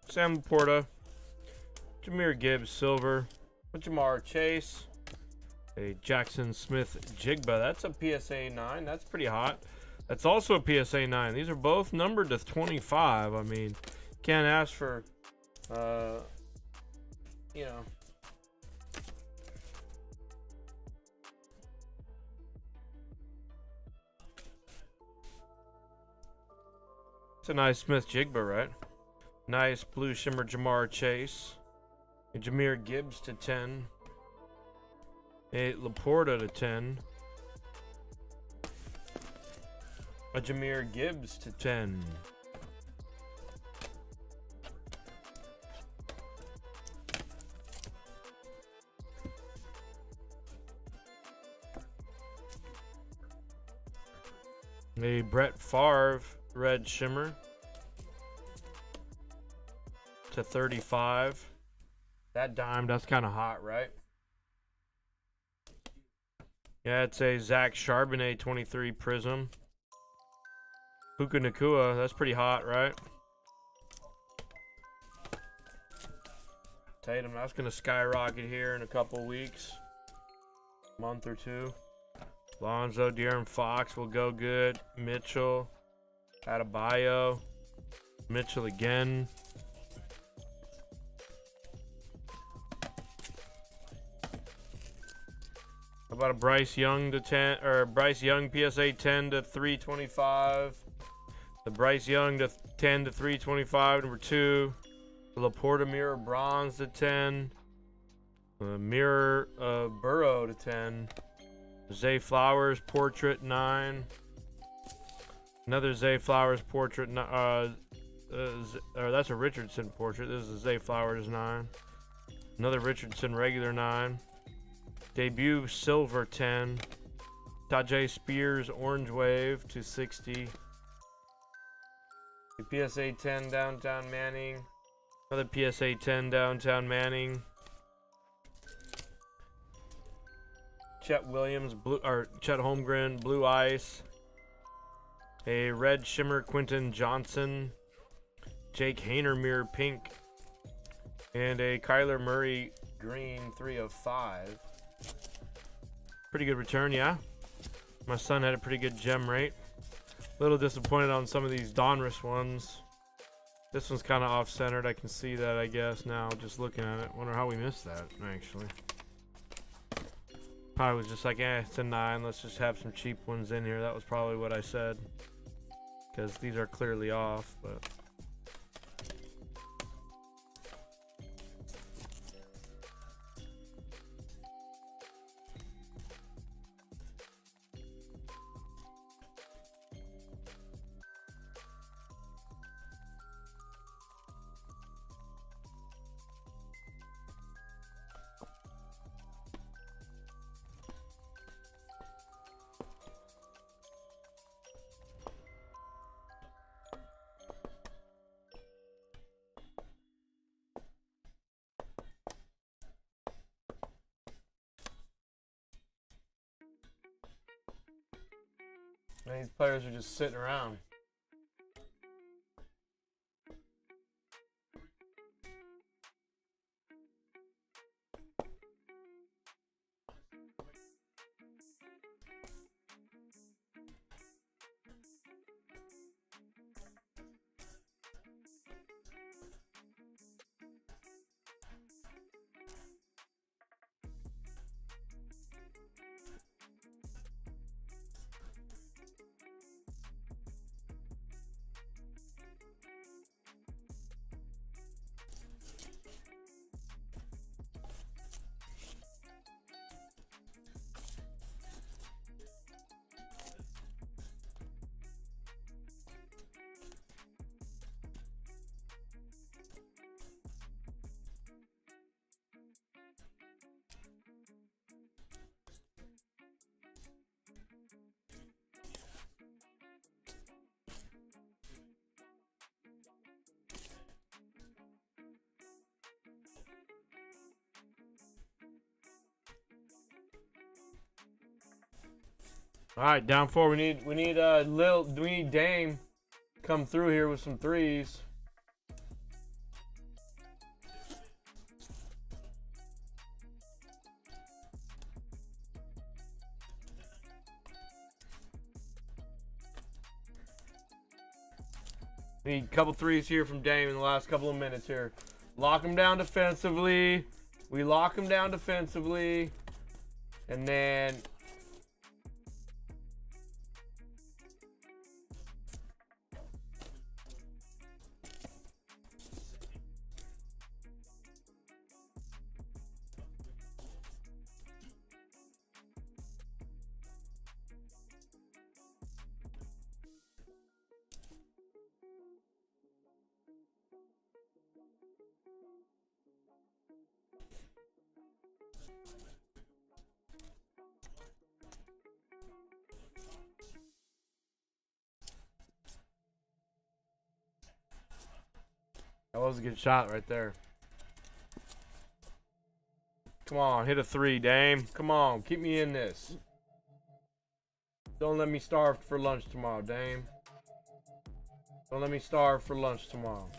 Sam Laporta. Jahmyr Gibbs, silver. Jamar Chase. A Jackson Smith Jigba. That's a PSA 9. That's pretty hot. That's also a PSA 9. These are both numbered to 25. I mean, can't ask for, you know. It's a nice Smith Jigba, right? Nice blue shimmer Jamar Chase. A Jahmyr Gibbs to 10. A Laporta to 10. A Jahmyr Gibbs to 10. A Brett Favre red shimmer to 35. That dime, that's kind of hot, right? Yeah, it's a Zach Charbonnet 23 Prism. Puka Nakua, that's pretty hot, right? Tatum, that's going to skyrocket here in a couple weeks. Month or two. Lonzo, De'Aaron Fox will go good. Mitchell, Adebayo. Mitchell again. How about a Bryce Young to 10, or Bryce Young PSA 10 to 325. The Bryce Young to 10 to 325, number 2. The Laporta Mirror Bronze to 10. The Mirror Burrow to 10. Zay Flowers Portrait 9. Another Zay Flowers Portrait. That's a Richardson Portrait. This is a Zay Flowers 9. Another Richardson regular 9. Debut Silver 10. Tajay Spears Orange Wave to 60. The PSA 10 Downtown Manning. Another PSA 10 Downtown Manning. Chet Williams, Chet Holmgren, Blue Ice. A Red Shimmer Quentin Johnson. Jake Haynermere Pink. And a Kyler Murray Green 3 of 5. Pretty good return, yeah. My son had a pretty good gem rate. A little disappointed on some of these Donruss ones. This one's kind of off-centered. I can see that, I guess, now, just looking at it. Wonder how we missed that, actually. Probably was just like, it's a 9. Let's just have some cheap ones in here. That was probably what I said. Because these are clearly off, but... And these players are just sitting around. All right, down 4. We need Dame come through here with some threes. Need a couple threes here from Dame in the last couple of minutes here. Lock him down defensively. We lock him down defensively. And then that was a good shot right there. Come on, hit a 3, Dame. Come on, keep me in this. Don't let me starve for lunch tomorrow, Dame. Don't let me starve for lunch tomorrow.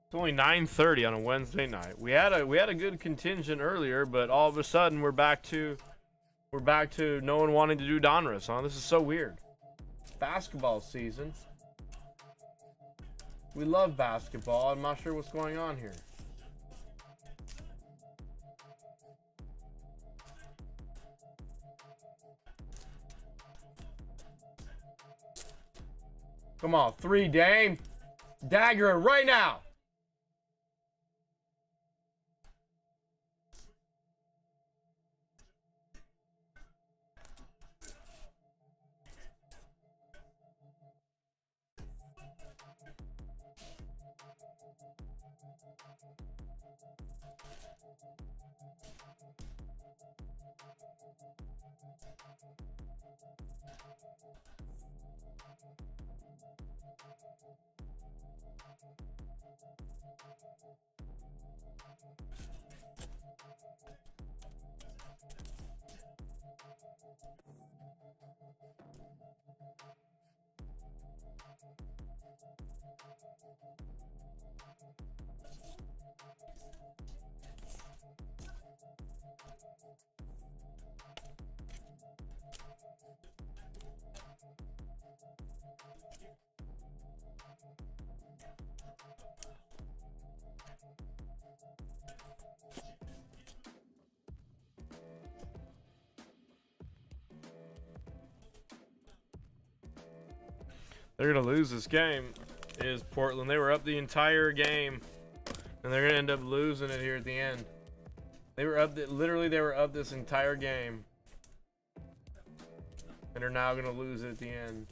It's only 9:30 on a Wednesday night. We had a good contingent earlier, but all of a sudden we're back to no one wanting to do Donruss, huh? This is so weird. Basketball season. We love basketball. I'm not sure what's going on here. Come on, 3, Dame. Dagger it right now. They're going to lose this game, is Portland. They were up the entire game, and they're going to end up losing it here at the end. They were up, literally they were up this entire game, and are now going to lose it at the end.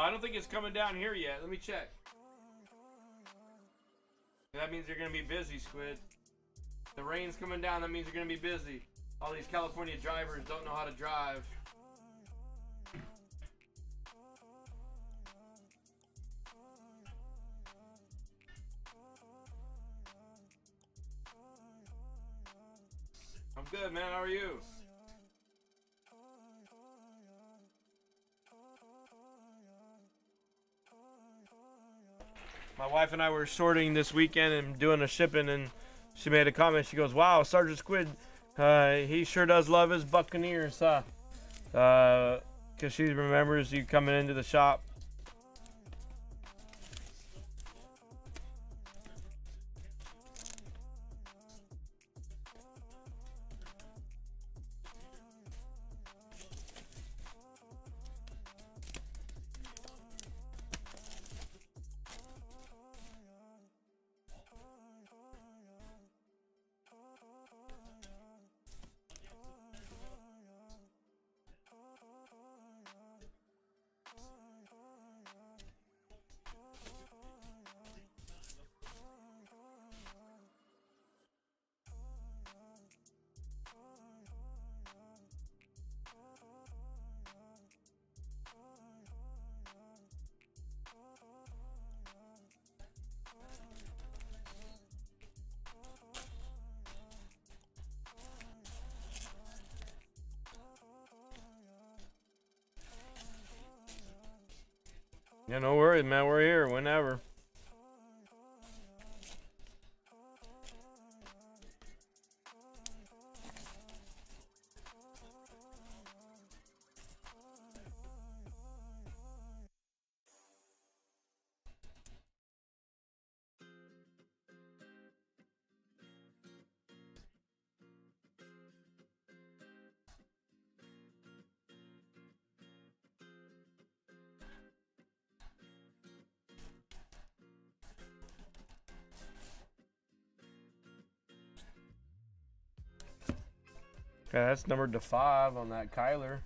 I don't think it's coming down here yet. Let me check. That means you're gonna be busy, Squid. The rain's coming down. That means you're gonna be busy. All these California drivers don't know how to drive. I'm good, man. How are you? My wife and I were sorting this weekend and doing a shipping, and she made a comment. She goes, "Wow, Sergeant Squid, he sure does love his Buccaneers, huh?" Because she remembers you coming into the shop. Yeah, no worries, man. We're here whenever. Okay, that's numbered to 5 on that Kyler.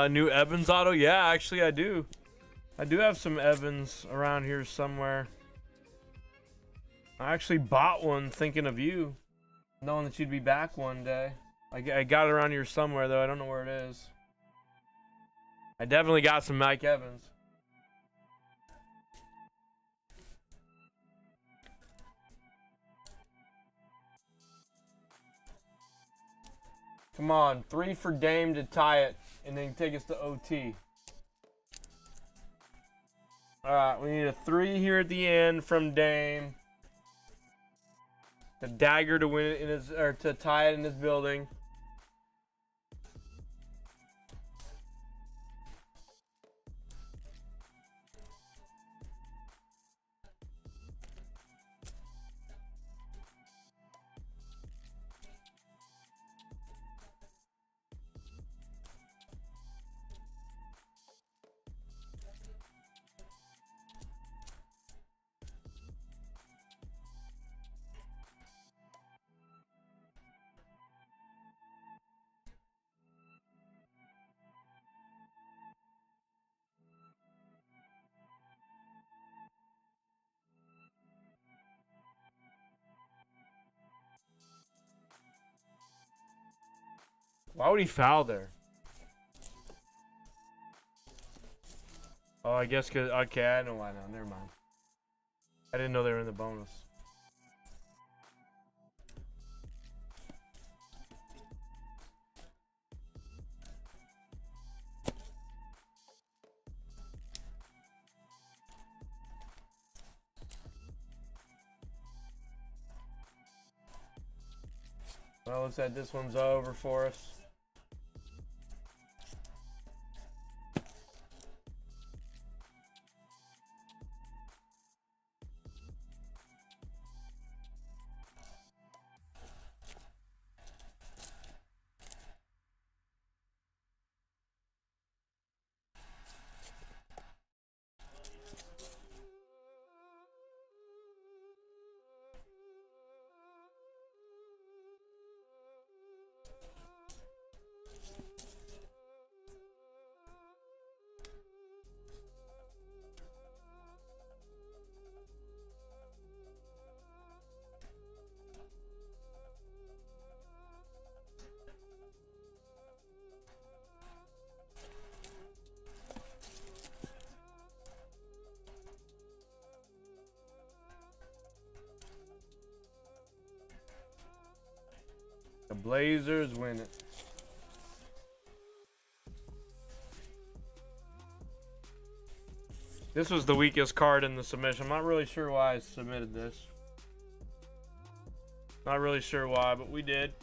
New Evans auto? Yeah, actually I do. I do have some Evans around here somewhere. I actually bought one thinking of you, knowing that you'd be back one day. I got it around here somewhere, though. I don't know where it is. I definitely got some Mike Evans. Come on, 3 for Dame to tie it, and then take us to OT. Alright, we need a 3 here at the end from Dame. A dagger to win it in his, or to tie it in his building. Why would he foul there? Oh, I guess because... Okay, I know why now. Never mind. I didn't know they were in the bonus. Well, looks like this one's over for us. The Blazers win it. This was the weakest card in the submission. I'm not really sure why I submitted this. Not really sure why, but we did.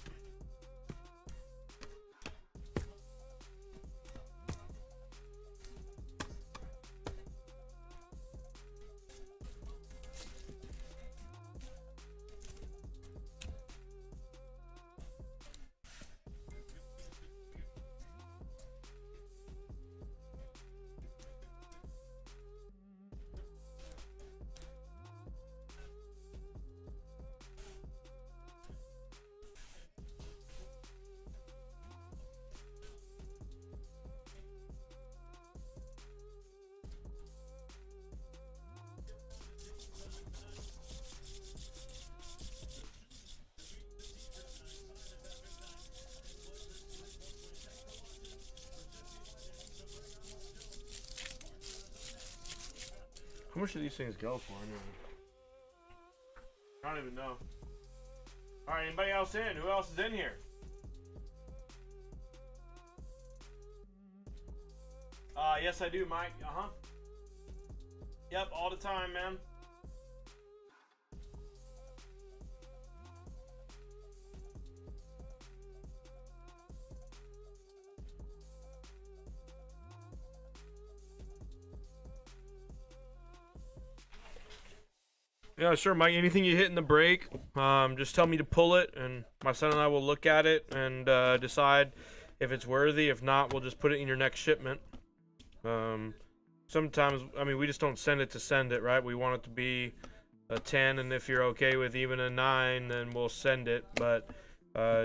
How much do these things go for? I don't even know. Alright, anybody else in? Who else is in here? Yes I do, Mike. Uh-huh. Yep, all the time, man. Yeah, sure, Mike. Anything you hit in the break, just tell me to pull it, and my son and I will look at it and decide if it's worthy. If not, we'll just put it in your next shipment. Sometimes, I mean, we just don't send it to send it, right? We want it to be a 10, and if you're okay with even a 9, then we'll send it. But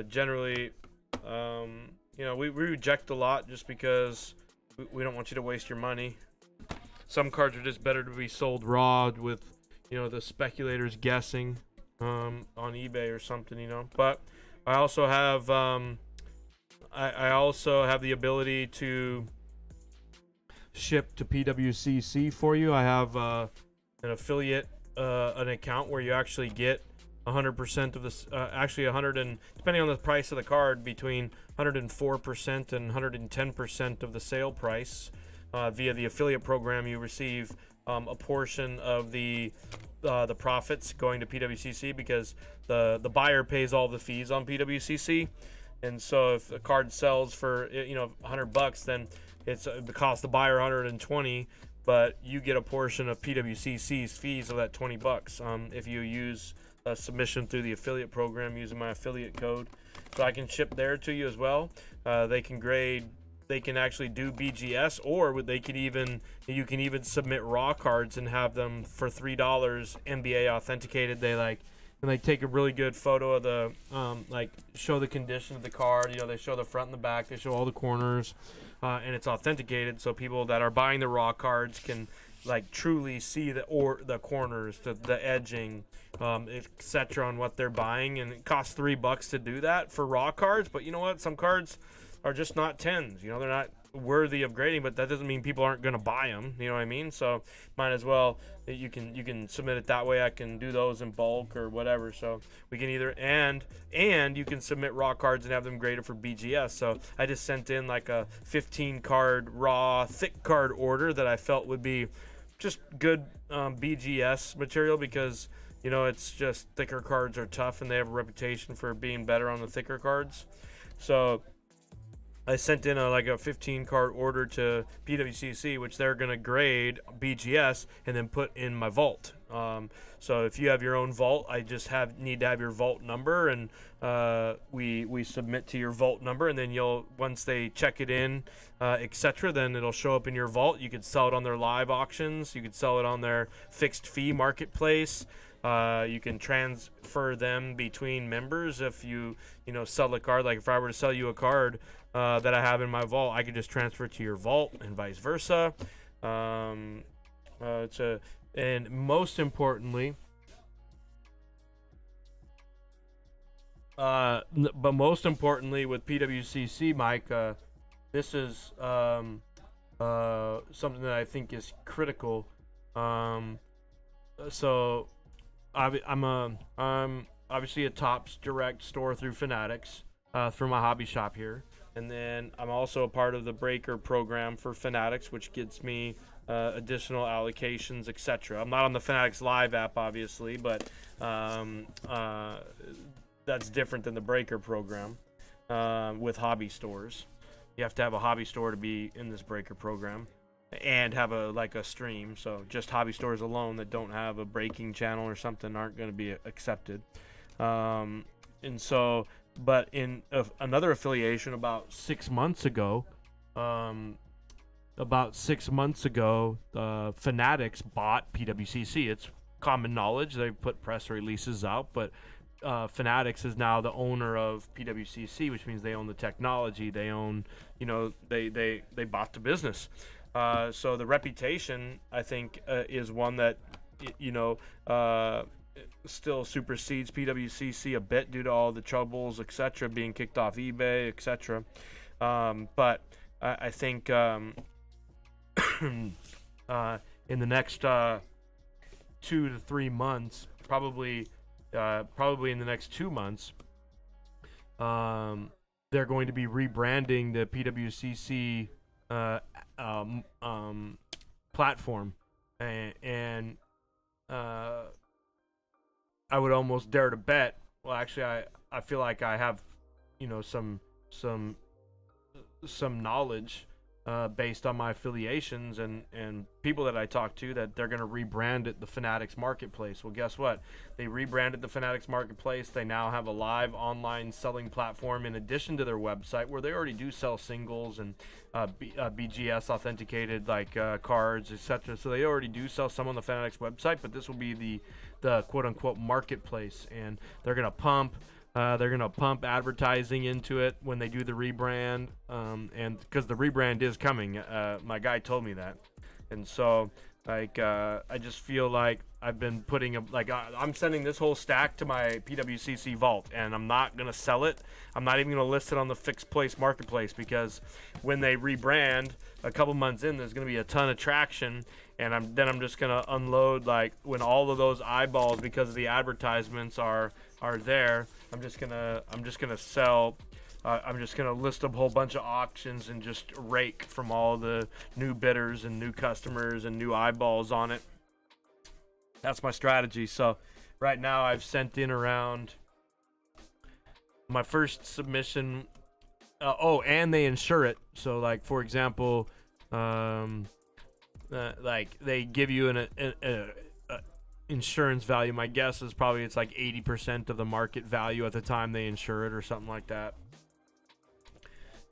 generally, you know, we reject a lot just because we don't want you to waste your money. Some cards are just better to be sold raw with, you know, the speculators guessing on eBay or something, you know. But I also have I also have the ability to ship to PWCC for you. I have an affiliate an account where you actually get 100% of this, actually 100 and, depending on the price of the card, between 104% and 110% of the sale price via the affiliate program. You receive a portion of the profits going to PWCC, because the buyer pays all the fees on PWCC. And so if a card sells for $100, then it costs the buyer 120, but you get a portion of PWCC's fees of that $20 if you use a submission through the affiliate program using my affiliate code. So I can ship there to you as well. They can actually do BGS, or you can even submit raw cards and have them for $3 NBA authenticated. And they take a really good photo of the show the condition of the card. They show the front and the back, they show all the corners, and it's authenticated, so people that are buying the raw cards can truly see the corners, the edging, etc. on what they're buying. And it costs $3 to do that for raw cards. But you know what? Some cards are just not 10s. They're not worthy of grading, but that doesn't mean people aren't going to buy them. You know what I mean? So might as well, you can submit it that way. I can do those in bulk or whatever. So we can either and you can submit raw cards and have them graded for BGS. So I just sent in a 15 card raw thick card order that I felt would be just good BGS material, because it's just thicker cards are tough and they have a reputation for being better on the thicker cards. So I sent in a 15 card order to PWCC, which they're going to grade BGS and then put in my vault. So if you have your own vault, I just need to have your vault number, and we submit to your vault number, and then once they check it in, etc., then it'll show up in your vault. You could sell it on their live auctions. You could sell it on their fixed fee marketplace. You can transfer them between members if you sell a card. Like if I were to sell you a card that I have in my vault, I could just transfer it to your vault and vice versa. And most importantly, with PWCC, Mike, this is something that I think is critical. So I'm obviously a Topps direct store through Fanatics through my hobby shop here, and then I'm also a part of the Breaker program for Fanatics, which gets me additional allocations, etc. I'm not on the Fanatics Live app, obviously, but that's different than the Breaker program with hobby stores. You have to have a hobby store to be in this Breaker program and have a stream. So just hobby stores alone that don't have a breaking channel or something aren't going to be accepted. And so, but in another affiliation about 6 months ago, Fanatics bought PWCC. It's common knowledge. They put press releases out, but Fanatics is now the owner of PWCC, which means they own the technology. They own, they bought the business. So the reputation, I think, is one that, still supersedes PWCC a bit due to all the troubles, etc., being kicked off eBay, etc. But I think in the next 2 to 3 months, probably in the next 2 months, they're going to be rebranding the PWCC platform, and I would almost dare to bet. Well, actually, I feel like I have, some knowledge based on my affiliations and people that I talk to, that they're going to rebrand it the Fanatics Marketplace. Well, guess what? They rebranded the Fanatics Marketplace. They now have a live online selling platform in addition to their website, where they already do sell singles and BGS authenticated cards, etc. So they already do sell some on the Fanatics website, but this will be the quote-unquote marketplace, and they're going to pump advertising into it when they do the rebrand, and because the rebrand is coming. My guy told me that. And so I just feel like I've been putting I'm sending this whole stack to my PWCC vault, and I'm not going to sell it. I'm not even going to list it on the fixed place marketplace, because when they rebrand a couple months in, there's going to be a ton of traction, and I'm just going to unload, when all of those eyeballs, because of the advertisements are there. I'm just gonna sell I'm just gonna list a whole bunch of auctions and just rake from all the new bidders and new customers and new eyeballs on it. That's my strategy. So right now I've sent in around my first submission. Oh, and they insure it. So like for example, like they give you an insurance value. My guess is probably it's like 80% of the market value at the time they insure it or something like that.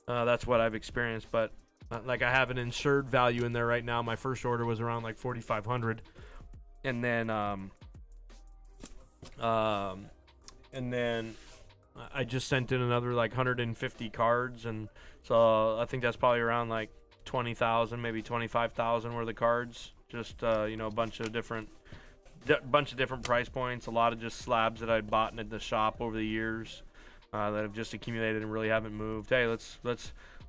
That's what I've experienced, but like I have an insured value in there right now. My first order was around like 4,500, and then I just sent in another like 150 cards, and so I think that's probably around like 20,000, maybe 25,000 worth of cards. Just you know, a bunch of different price points. A lot of just slabs that I'd bought in the shop over the years. That have just accumulated and really haven't moved. Hey, let's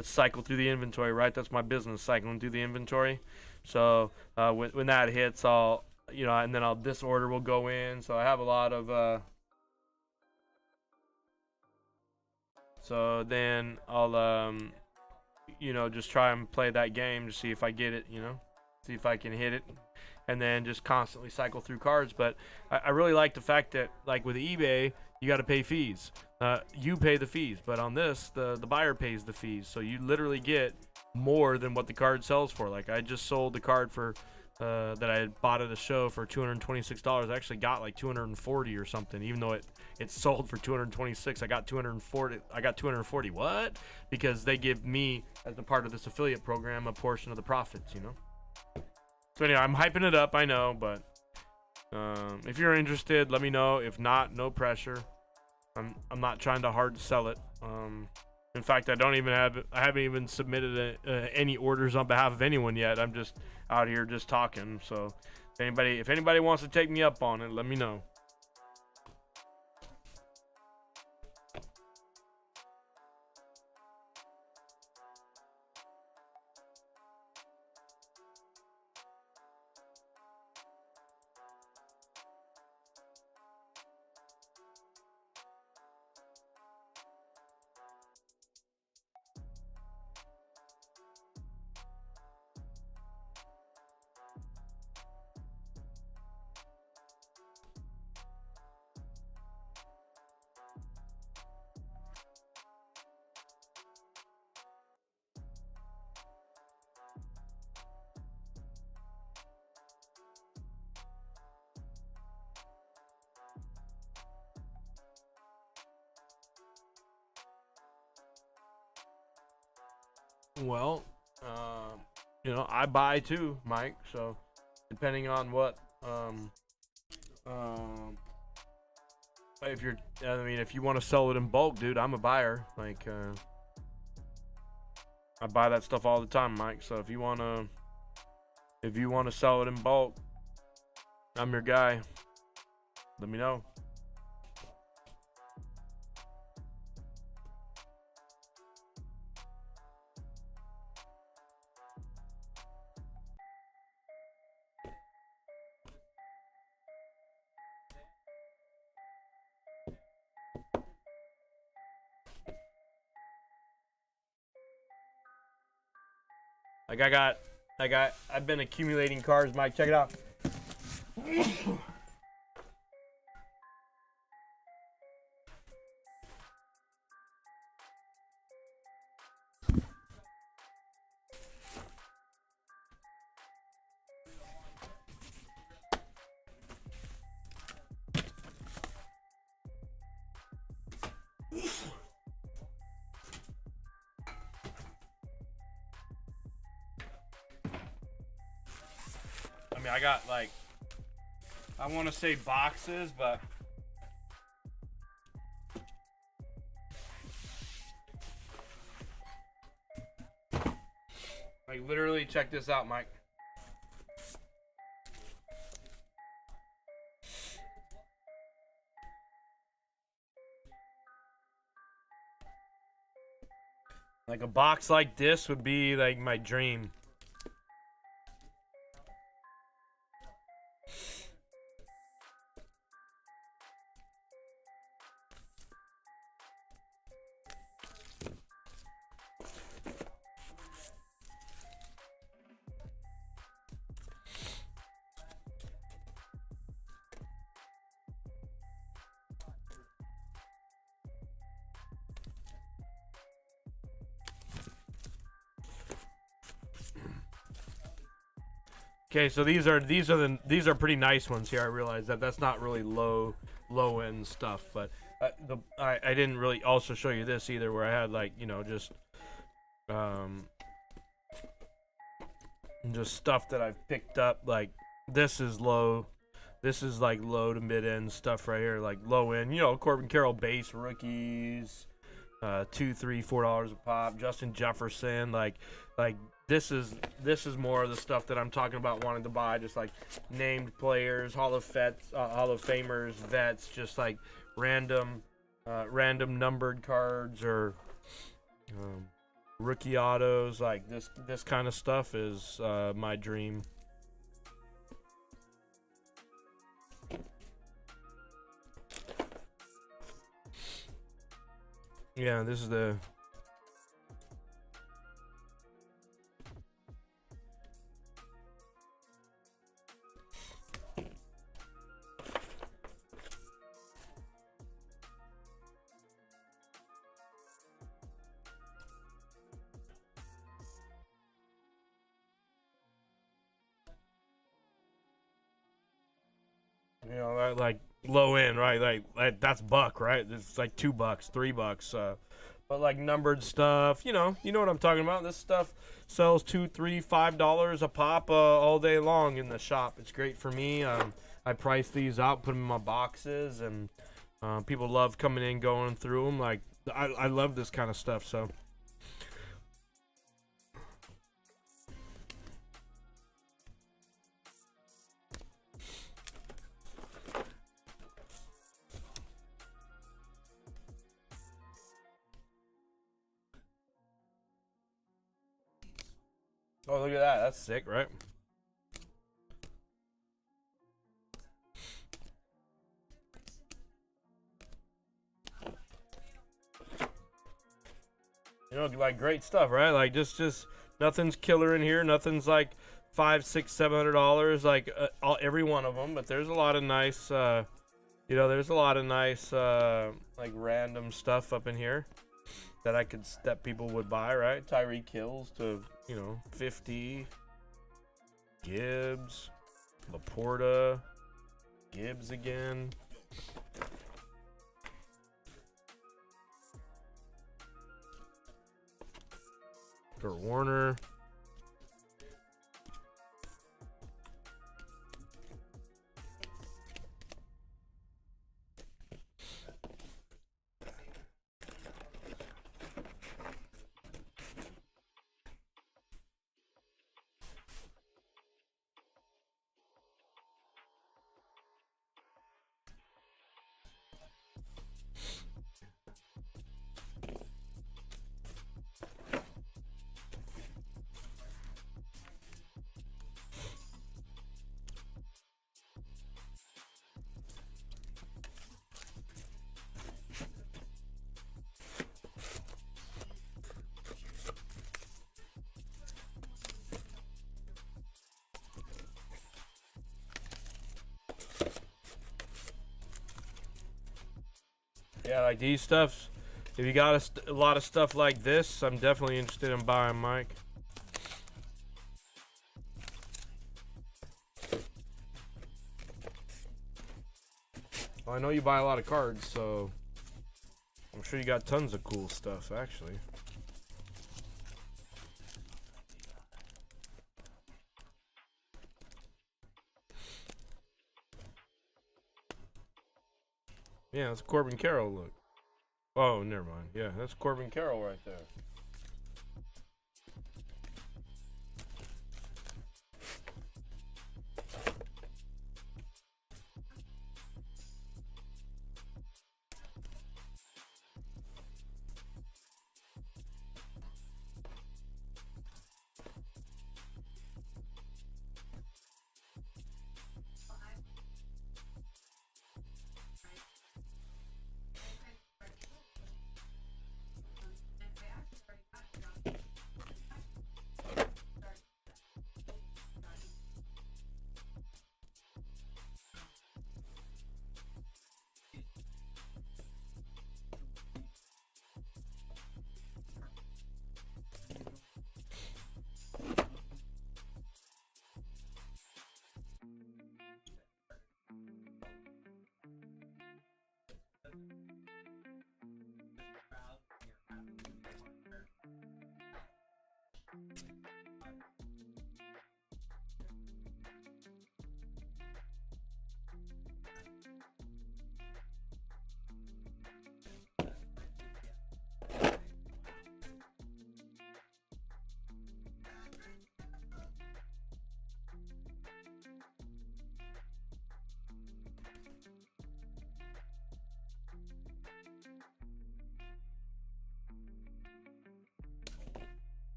cycle through the inventory, right? That's my business, cycling through the inventory. So when that hits, I'll, you know, and then this order will go in. So I have a lot of. So then I'll you know, just try and play that game to see if I get it, you know, see if I can hit it, and then just constantly cycle through cards. But I really like the fact that, like with eBay, you got to pay fees. You pay the fees, but on this, the buyer pays the fees. So you literally get more than what the card sells for. Like I just sold the card for that I had bought at a show for $226. I actually got like 240 or something, even though it sold for 226. I got 240. I got 240. What? Because they give me, as a part of this affiliate program, a portion of the profits. You know. So anyway, I'm hyping it up. I know, but if you're interested, let me know. If not, no pressure. I'm not trying to hard sell it. In fact, I haven't even submitted any orders on behalf of anyone yet. I'm just out here just talking. So if anybody wants to take me up on it, let me know. Well, you know, I buy too, Mike. So, depending on what, if you want to sell it in bulk, dude, I'm a buyer. Like, I buy that stuff all the time, Mike. So if you wanna sell it in bulk, I'm your guy. Let me know. Like I've been accumulating cards, Mike. Check it out. I mean, I got like, I want to say boxes, but like literally check this out, Mike. Like a box like this would be like my dream. Okay, so these are pretty nice ones here. I realize that's not really low end stuff, but I didn't really also show you this either, where I had like, you know, just stuff that I've picked up. Like this is low. This is like low to mid end stuff right here, like low end. You know, Corbin Carroll base rookies, $2, $3, $4 a pop. Justin Jefferson, like this is more of the stuff that I'm talking about wanting to buy. Just like named players, Hall of Famers, vets, just like random numbered cards or rookie autos. Like this kind of stuff is my dream. Yeah, this is the you know, like low end, right? Like that's buck, right? It's like $2, $3. But like numbered stuff, you know what I'm talking about. This stuff sells $2, $3, $5 a pop all day long in the shop. It's great for me. I price these out, put them in my boxes, and people love coming in, going through them. Like I love this kind of stuff. So. Oh, look at that. That's sick, right? You know, like great stuff, right? Like just nothing's killer in here. Nothing's like $500, $600, $700, like every one of them. But there's a lot of nice, you know, there's a lot of nice like random stuff up in here that people would buy, right? Tyreek Hills to, you know, 50. Gibbs, Laporta, Gibbs again. Kurt Warner. Yeah, like these stuffs. If you got a lot of stuff like this, I'm definitely interested in buying, Mike. Well, I know you buy a lot of cards, so I'm sure you got tons of cool stuff, actually. Yeah, that's Corbin Carroll, look. Oh, never mind. Yeah, that's Corbin Carroll right there.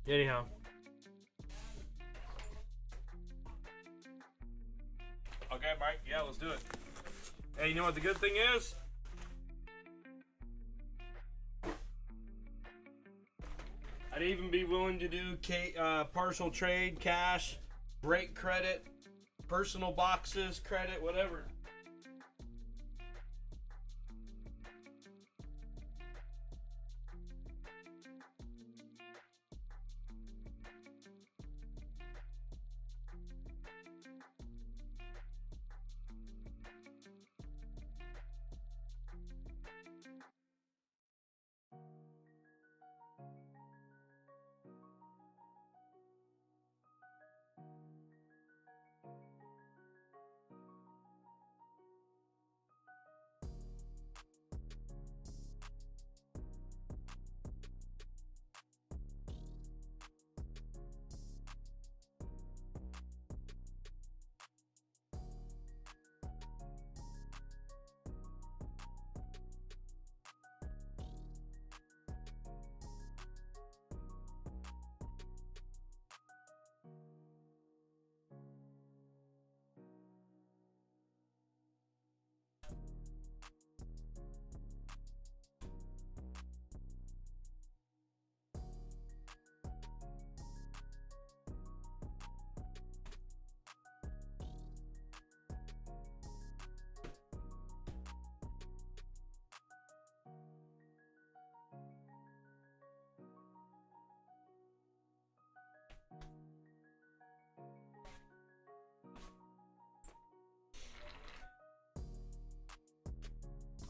Anyhow. Okay, Mike. Yeah, let's do it. Hey, you know what the good thing is? I'd even be willing to do partial trade, cash, break credit, personal boxes, credit, whatever.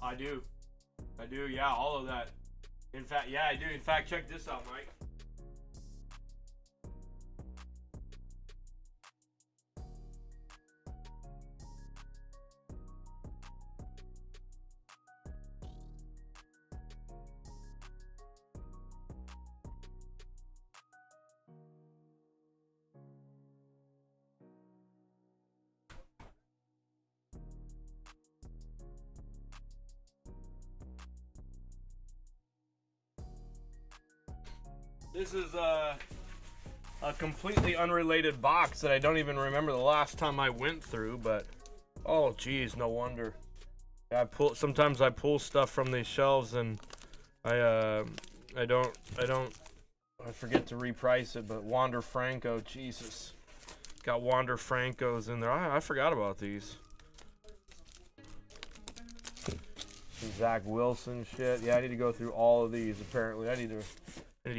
I do. I do, yeah, all of that. In fact, yeah, I do. In fact, check this out, Mike. This is a completely unrelated box that I don't even remember the last time I went through, but oh geez, no wonder. Sometimes I pull stuff from these shelves and I forget to reprice it, but Wander Franco, Jesus. Got Wander Francos in there. I forgot about these. Some Zach Wilson shit. Yeah, I need to go through all of these apparently. I need to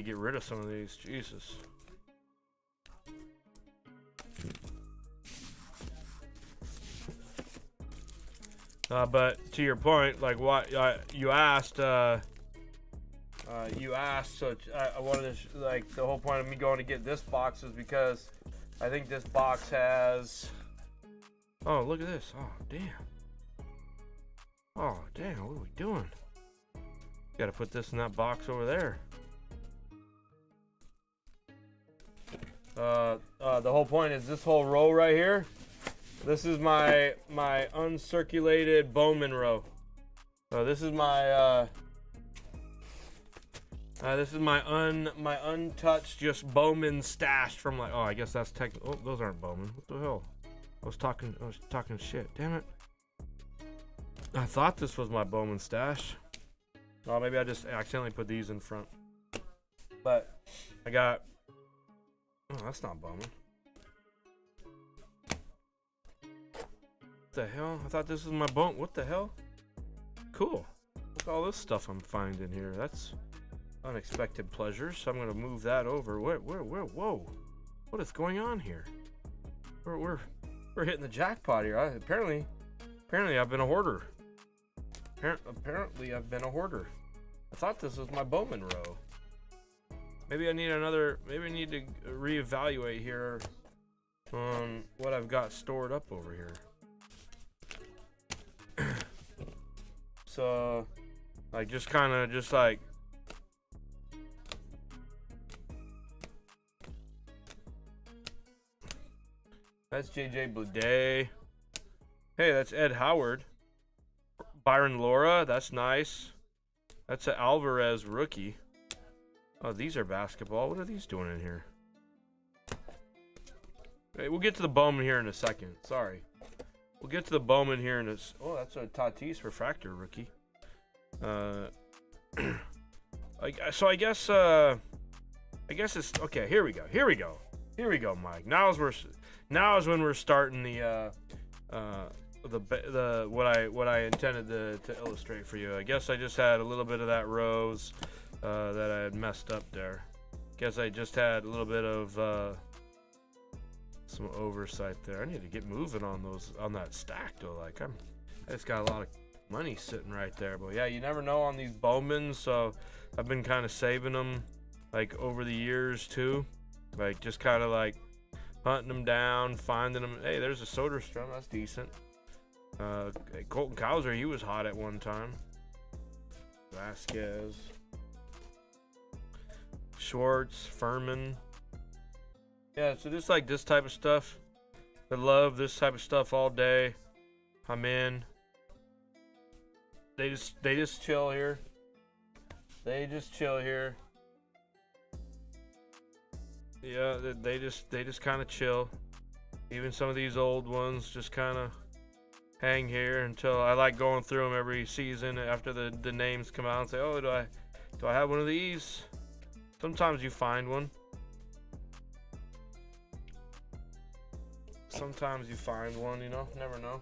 get rid of some of these. Jesus. But to your point, like what you asked, so I wanted to, like, the whole point of me going to get this box is because I think this box has, oh, look at this. Oh, damn. Oh, damn, what are we doing? Got to put this in that box over there. The whole point is this whole row right here. This is my uncirculated Bowman row. So this is my my untouched just Bowman stash from like, oh, I guess that's oh, those aren't Bowman. What the hell? I was talking shit. Damn it. I thought this was my Bowman stash. Oh, maybe I just accidentally put these in front. But I got, oh, that's not Bowman. What the hell? I thought this was my Bowman. What the hell? Cool. Look at all this stuff I'm finding here. That's unexpected pleasures. So I'm gonna move that over. Where? Whoa! What is going on here? We're hitting the jackpot here. Apparently I've been a hoarder. Apparently I've been a hoarder. I thought this was my Bowman row. Maybe I need to reevaluate here on what I've got stored up over here. So, like, just like. That's JJ Boudet. Hey, that's Ed Howard. Byron Laura, that's nice. That's an Alvarez rookie. Oh, these are basketball. What are these doing in here? Hey, we'll get to the Bowman here in a second. Sorry. We'll get to the Bowman here in a... Oh, that's a Tatis refractor rookie. So I guess it's... Okay, here we go, Mike. Now is when we're starting the what I intended to illustrate for you. I guess I just had a little bit of that rose that I had messed up there. Guess I just had a little bit of some oversight there. I need to get moving on that stack though. Like I just got a lot of money sitting right there. But yeah, you never know on these Bowmans, so I've been kind of saving them like over the years too. Like just kind of like hunting them down, finding them. Hey, there's a Soderstrom. That's decent. Colton Cowser, he was hot at one time. Vasquez, Schwartz, Furman. Yeah, so just like this type of stuff. I love this type of stuff all day. I'm in. They just chill here. They just chill here. Yeah, they just kind of chill. Even some of these old ones just kind of hang here until I like going through them every season after the names come out and say, oh, do I have one of these? Sometimes you find one. Sometimes you find one, you know, never know.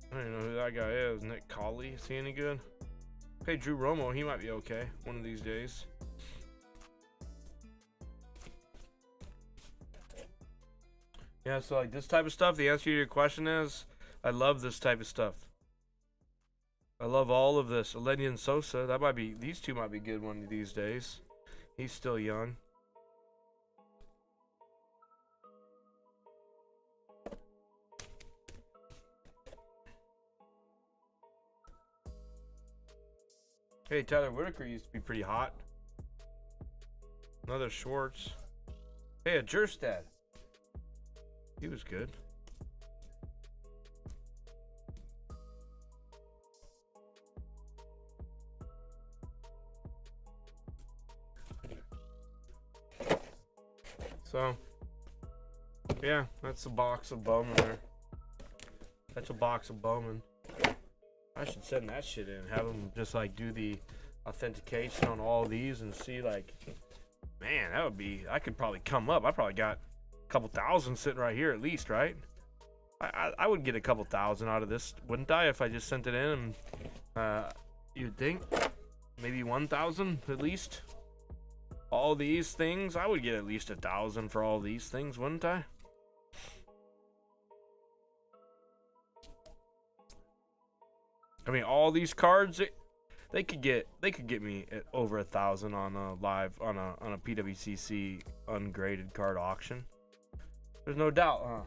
I don't even know who that guy is. Nick Colley, is he any good? Hey, Drew Romo, he might be okay one of these days. Yeah, so like this type of stuff, the answer to your question is, I love this type of stuff. I love all of this. Elenian Sosa, these two might be good one of these days. He's still young. Hey, Tyler Whitaker used to be pretty hot. Another Schwartz. Hey, a Jerstad. He was good. So, yeah, that's a box of Bowman there. That's a box of Bowman. I should send that shit in. Have them just like do the authentication on all these and see like, man, that would be, I could probably come up. I probably got a couple thousand sitting right here at least, right? I would get a couple thousand out of this, wouldn't I, if I just sent it in? And you'd think maybe 1,000 at least. All these things, I would get at least 1,000 for all these things, wouldn't I? I mean, all these cards, they could get me at over 1,000 on a live on a PWCC ungraded card auction. There's no doubt, huh?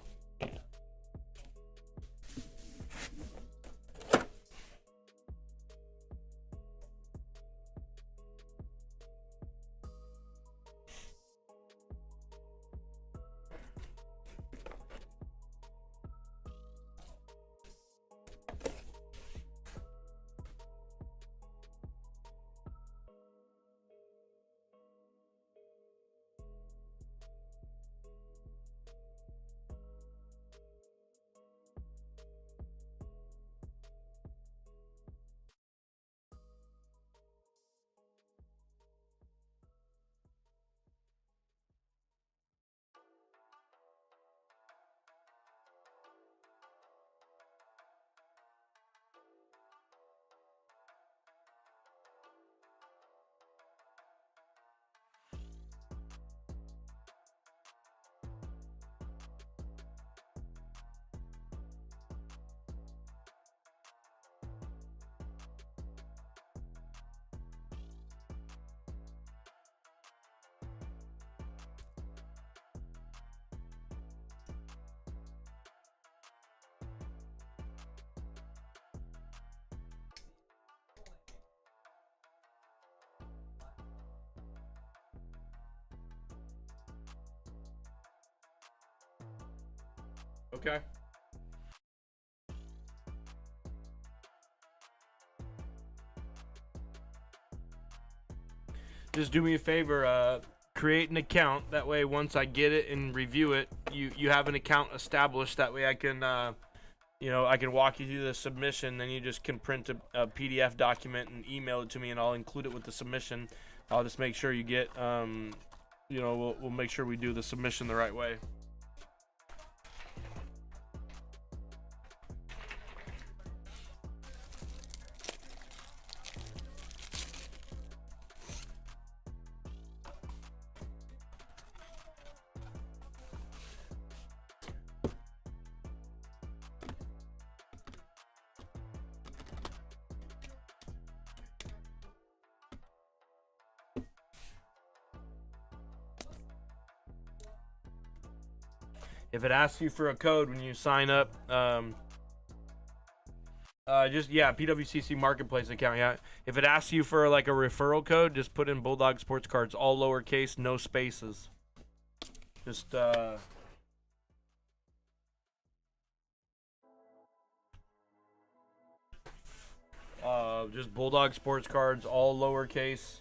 Okay. Just do me a favor, create an account. That way, once I get it and review it, you have an account established. That way, I can, I can walk you through the submission. Then you just can print a PDF document and email it to me, and I'll include it with the submission. I'll just make sure you get, we'll make sure we do the submission the right way. If it asks you for a code when you sign up, PWCC Marketplace account. Yeah, if it asks you for like a referral code, just put in Bulldog Sports Cards, all lowercase, no spaces. Just just Bulldog Sports Cards, all lowercase.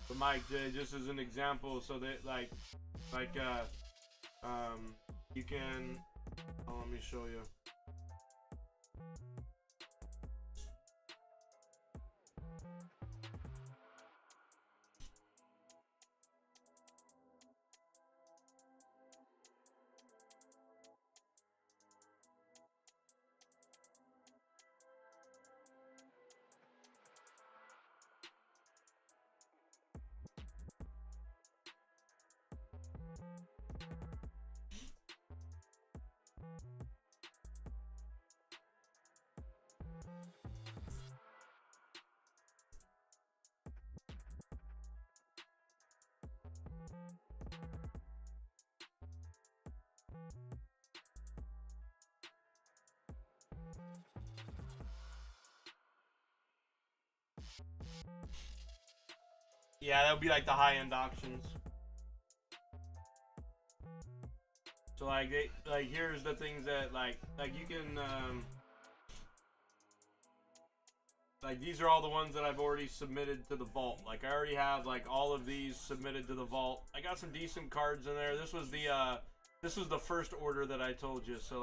But Mike, just as an example, so that you can. Oh, let me show you. Yeah, that would be like the high-end auctions. So here's the things that you can these are all the ones that I've already submitted to the vault. Like I already have like all of these submitted to the vault. I got some decent cards in there. This was the first order that I told you. So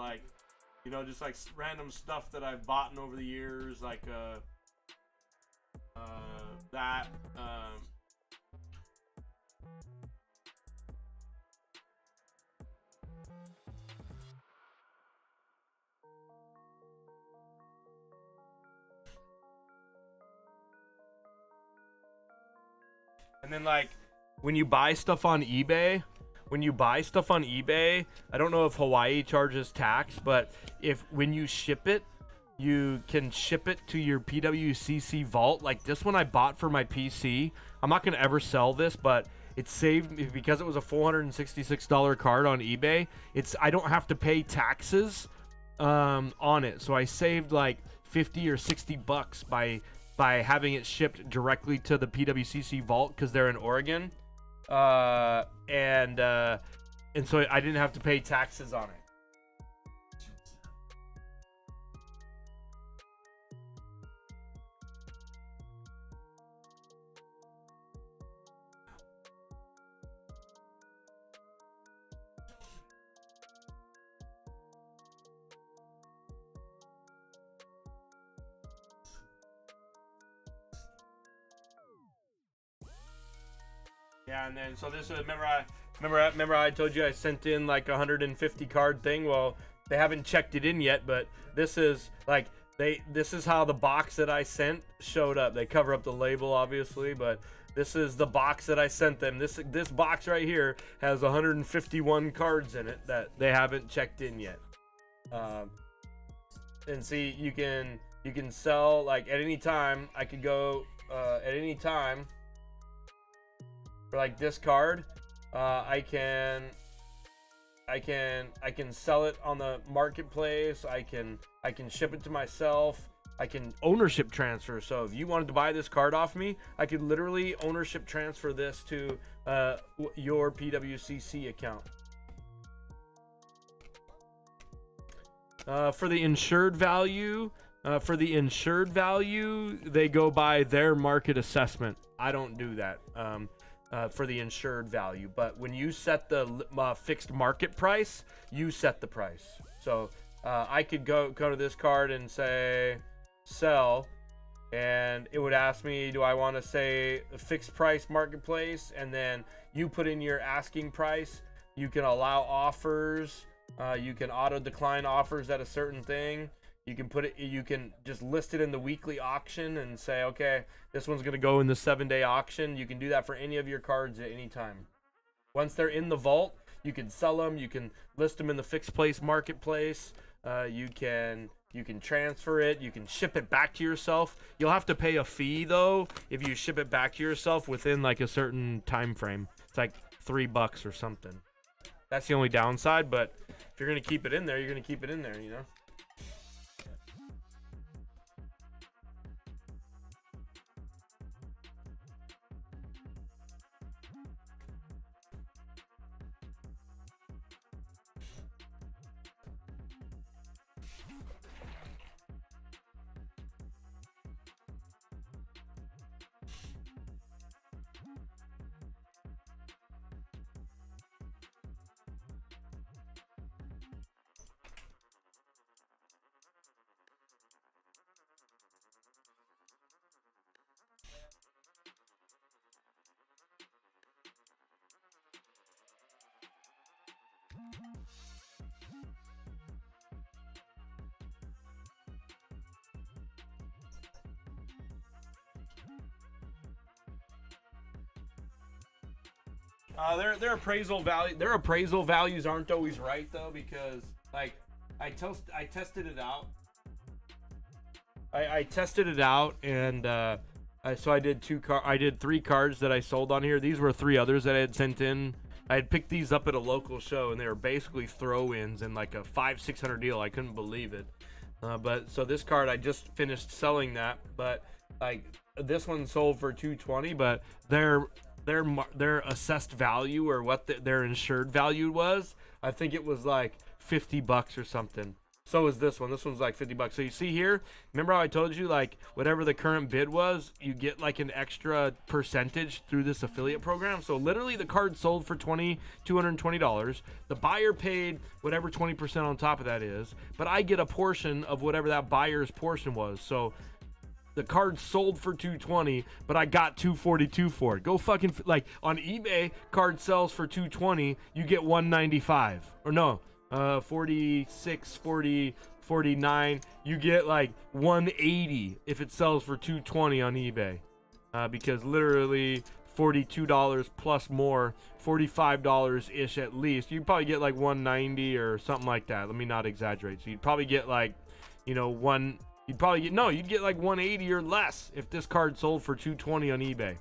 just like random stuff that I've bought over the years, like that. And then like when you buy stuff on eBay, I don't know if Hawaii charges tax, but when you ship it, you can ship it to your PWCC vault. Like this one I bought for my PC. I'm not gonna ever sell this, but it saved me because it was a $466 card on eBay. I don't have to pay taxes on it, so I saved like 50 or 60 bucks by having it shipped directly to the PWCC vault because they're in Oregon, and so I didn't have to pay taxes on it. Yeah, and then so this is remember I told you I sent in like a 150 card thing. Well, they haven't checked it in yet, but this is like this is how the box that I sent showed up. They cover up the label obviously, but this is the box that I sent them. This box right here has 151 cards in it that they haven't checked in yet. And see, you can sell like at any time. I could go at any time. For like this card, I can sell it on the marketplace. I can ship it to myself. I can ownership transfer. So if you wanted to buy this card off me, I could literally ownership transfer this to your PWCC account. For the insured value, they go by their market assessment. I don't do that. For the insured value, but when you set the fixed market price, you set the price. So I could go to this card and say sell, and it would ask me, do I want to say fixed price marketplace, and then you put in your asking price. You can allow offers, you can auto decline offers at a certain thing. You can just list it in the weekly auction and say, okay, this one's going to go in the 7-day auction. You can do that for any of your cards at any time. Once they're in the vault, you can sell them. You can list them in the fixed place marketplace. You can transfer it. You can ship it back to yourself. You'll have to pay a fee though if you ship it back to yourself within like a certain time frame. It's like $3 or something. That's the only downside, but if you're going to keep it in there, you're going to keep it in there, you know? Their appraisal values aren't always right though, because like I tested it out. I tested it out, and so I did 3 cards that I sold on here. These were 3 others that I had sent in. I had picked these up at a local show, and they were basically throw-ins in like a $500-600 deal. I couldn't believe it. But so this card, I just finished selling that, but like this one sold for $220, but their assessed value, or what their insured value was, I think it was like $50 or something. So is this one. This one's like $50. So you see here, remember how I told you like whatever the current bid was, you get like an extra percentage through this affiliate program. So literally the card sold for $220. The buyer paid whatever 20% on top of that is, but I get a portion of whatever that buyer's portion was. So the card sold for $220, but I got $242 for it. Go fucking, like on eBay, card sells for $220, you get $195. Or no, 46, 40, 49, you get like $180 if it sells for $220 on eBay. Because literally $42 plus more, $45 ish at least. You'd probably get like 190 or something like that. Let me not exaggerate. So you'd probably get like, you know, you'd get like 180 or less if this card sold for 220 on eBay.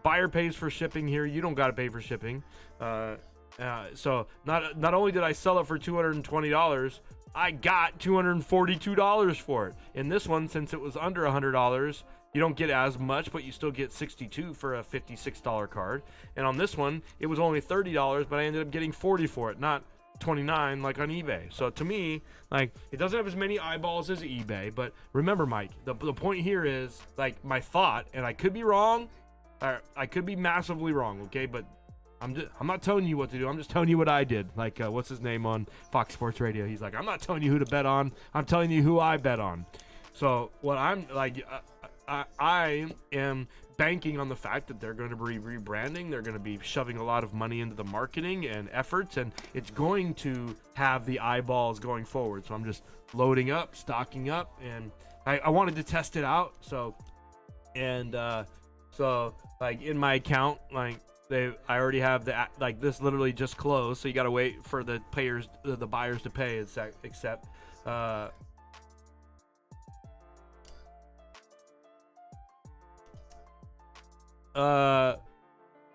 Buyer pays for shipping here. You don't got to pay for shipping. So not only did I sell it for $220, I got $242 for it. In this one, since it was under $100, you don't get as much, but you still get $62 for a $56 card. And on this one, it was only $30, but I ended up getting $40 for it, not $29 like on eBay. So to me, like, it doesn't have as many eyeballs as eBay. But remember, Mike, the point here is, like, my thought, and I could be wrong, or I could be massively wrong, okay? But I'm not telling you what to do. I'm just telling you what I did. Like, what's his name on Fox Sports Radio? He's like, I'm not telling you who to bet on. I'm telling you who I bet on. So what I'm like, I am banking on the fact that they're going to be rebranding. They're going to be shoving a lot of money into the marketing and efforts, and it's going to have the eyeballs going forward. So I'm just loading up, stocking up, and I wanted to test it out. So like in my account, like I already have this literally just closed. So you got to wait for the buyers to pay, except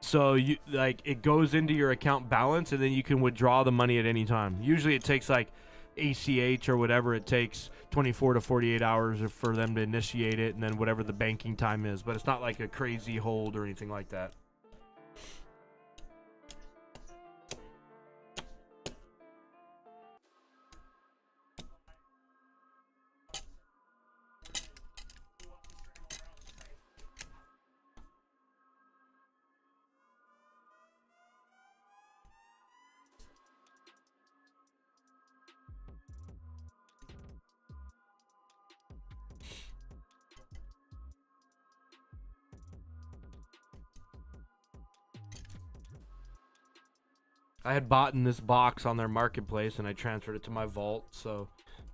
so you, like, it goes into your account balance, and then you can withdraw the money at any time. Usually it takes like ACH or whatever, it takes 24 to 48 hours for them to initiate it, and then whatever the banking time is, but it's not like a crazy hold or anything like that. I had bought in this box on their marketplace, and I transferred it to my vault. So,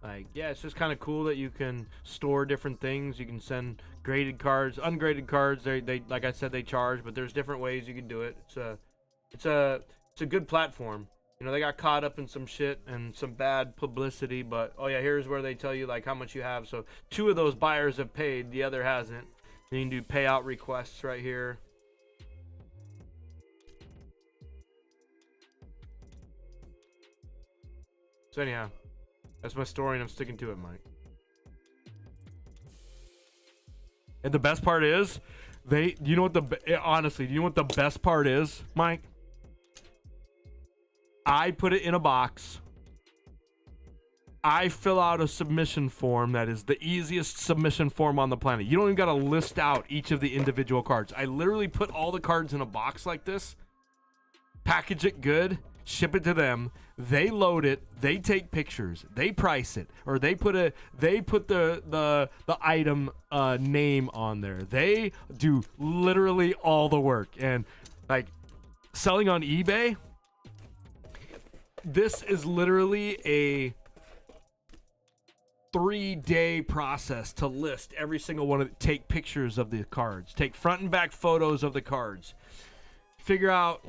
like, yeah, it's just kind of cool that you can store different things. You can send graded cards, ungraded cards. They like I said, they charge, but there's different ways you can do it. It's a good platform. You know, they got caught up in some shit and some bad publicity, but oh yeah, here's where they tell you like how much you have. So 2 of those buyers have paid, the other hasn't. You can do payout requests right here. So anyhow, that's my story, and I'm sticking to it, Mike. And the best part is, honestly, do you know what the best part is, Mike? I put it in a box. I fill out a submission form that is the easiest submission form on the planet. You don't even got to list out each of the individual cards. I literally put all the cards in a box like this, package it good, ship it to them. They load it, they take pictures, they price it, or they put the item name on there. They do literally all the work. And like selling on eBay, this is literally a 3-day process to list every single one take pictures of the cards, take front and back photos of the cards, figure out,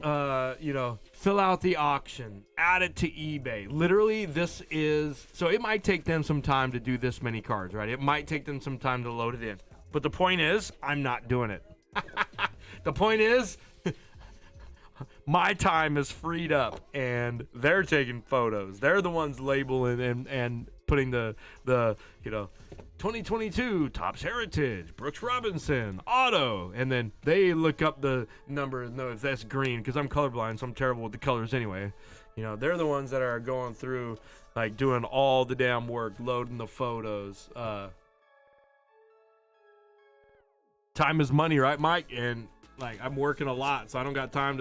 fill out the auction, add it to eBay. Literally, so it might take them some time to do this many cards, right? It might take them some time to load it in. But the point is, I'm not doing it. The point is, my time is freed up, and they're taking photos. They're the ones labeling and putting the 2022 Topps Heritage, Brooks Robinson, Auto, and then they look up the number and know if that's green, because I'm colorblind, so I'm terrible with the colors anyway. You know, they're the ones that are going through, like, doing all the damn work, loading the photos. Time is money, right, Mike? And like, I'm working a lot, so I don't got time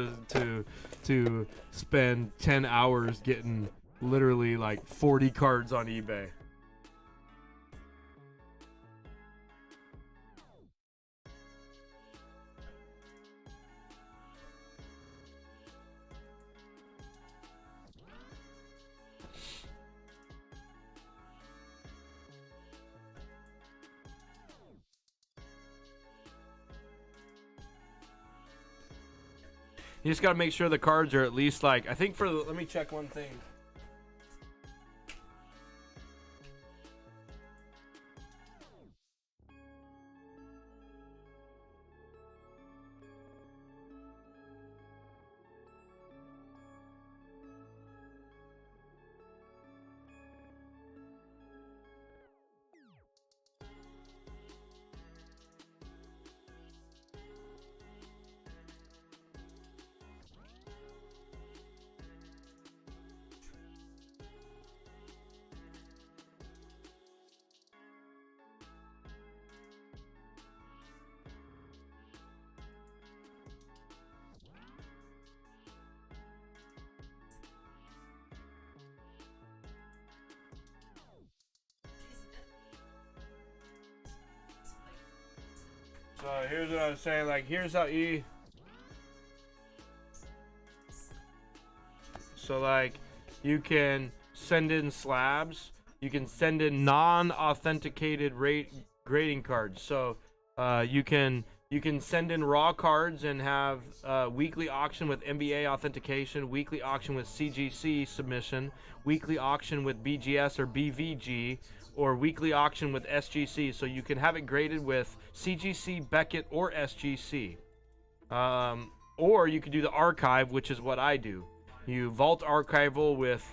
to spend 10 hours getting literally like 40 cards on eBay. You just got to make sure the cards are at least like, I think for the, let me check one thing. So here's what I was saying, like here's how so like you can send in slabs, you can send in non-authenticated grading cards. So you can send in raw cards and have weekly auction with NBA authentication, weekly auction with CGC submission, weekly auction with BGS or BVG, or weekly auction with SGC. So you can have it graded with CGC, Beckett, or SGC. Or you could do the archive, which is what I do. You vault archival with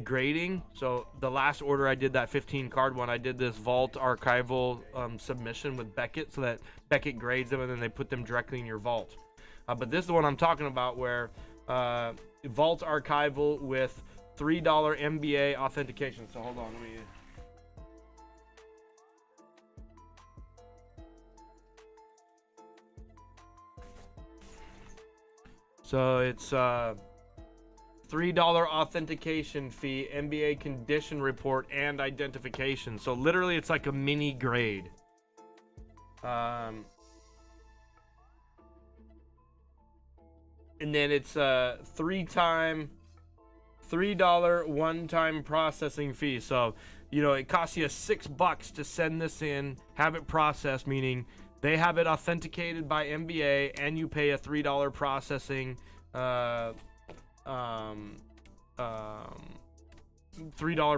grading. So the last order I did, that 15 card one, I did this vault archival submission with Beckett, so that Beckett grades them and then they put them directly in your vault. But this is the one I'm talking about, where vault archival with $3 MBA authentication. So hold on, let me. So it's $3 authentication fee, NBA condition report, and identification. So literally, it's like a mini grade. And then it's a $3 one-time processing fee. So, you know, it costs you $6 to send this in, have it processed, meaning they have it authenticated by NBA, and you pay a $3 processing $3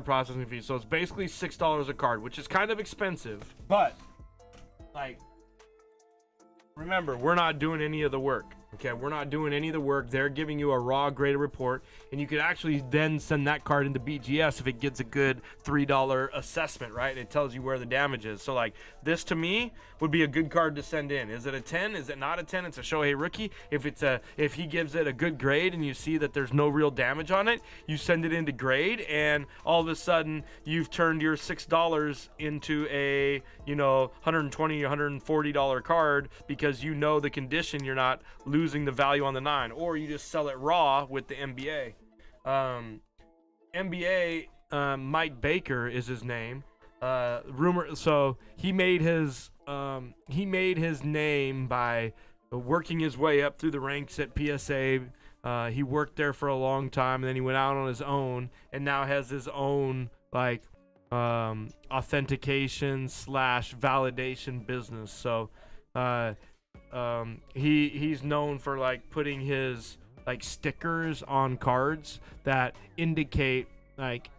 processing fee. So it's basically $6 a card, which is kind of expensive. But like, remember, we're not doing any of the work. Okay, we're not doing any of the work. They're giving you a raw graded report, and you could actually then send that card into BGS if it gets a good $3 assessment, right? It tells you where the damage is. So like, this to me would be a good card to send in. Is it a 10? Is it not a 10? It's a Shohei rookie. If he gives it a good grade and you see that there's no real damage on it, you send it into grade, and all of a sudden you've turned your $6 into a, you know, $120, $140 card, because you know the condition, you're not losing the value on the 9, or you just sell it raw with the MBA. MBA, Mike Baker is his name. So he made his name by working his way up through the ranks at PSA. He worked there for a long time, and then he went out on his own, and now has his own like authentication / validation business. So he's known for like putting his like stickers on cards that indicate like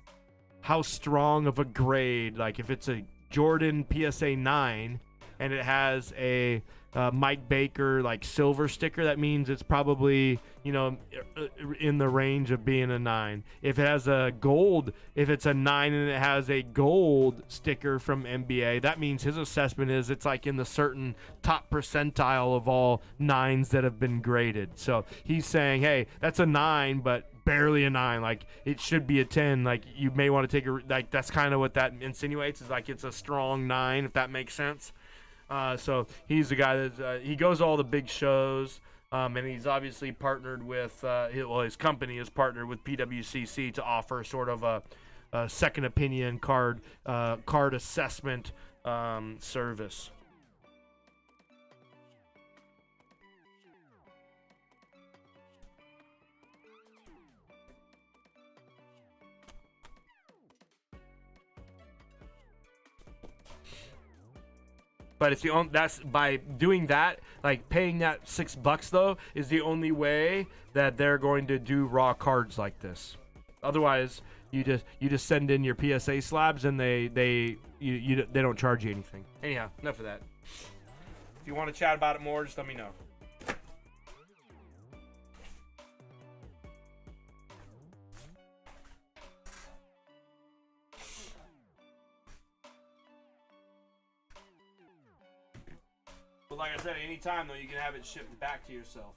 how strong of a grade, like if it's a Jordan PSA 9 and it has a Mike Baker like silver sticker, that means it's probably, you know, in the range of being a 9. If it has a gold, if it's a 9 and it has a gold sticker from NBA, that means his assessment is it's like in the certain top percentile of all 9s that have been graded. So he's saying, hey, that's a 9, but barely a 9, like it should be a 10. Like you may want to take a, like that's kind of what that insinuates, is like it's a strong 9, if that makes sense. So he's the guy that he goes to all the big shows, and he's obviously partnered with his company is partnered with PWCC to offer sort of a second opinion card assessment service. But it's the only, that's by doing that, like paying that $6 though, is the only way that they're going to do raw cards like this. Otherwise, you just send in your PSA slabs and they don't charge you anything. Anyhow, enough of that. If you want to chat about it more, just let me know. But like I said, anytime though, you can have it shipped back to yourself.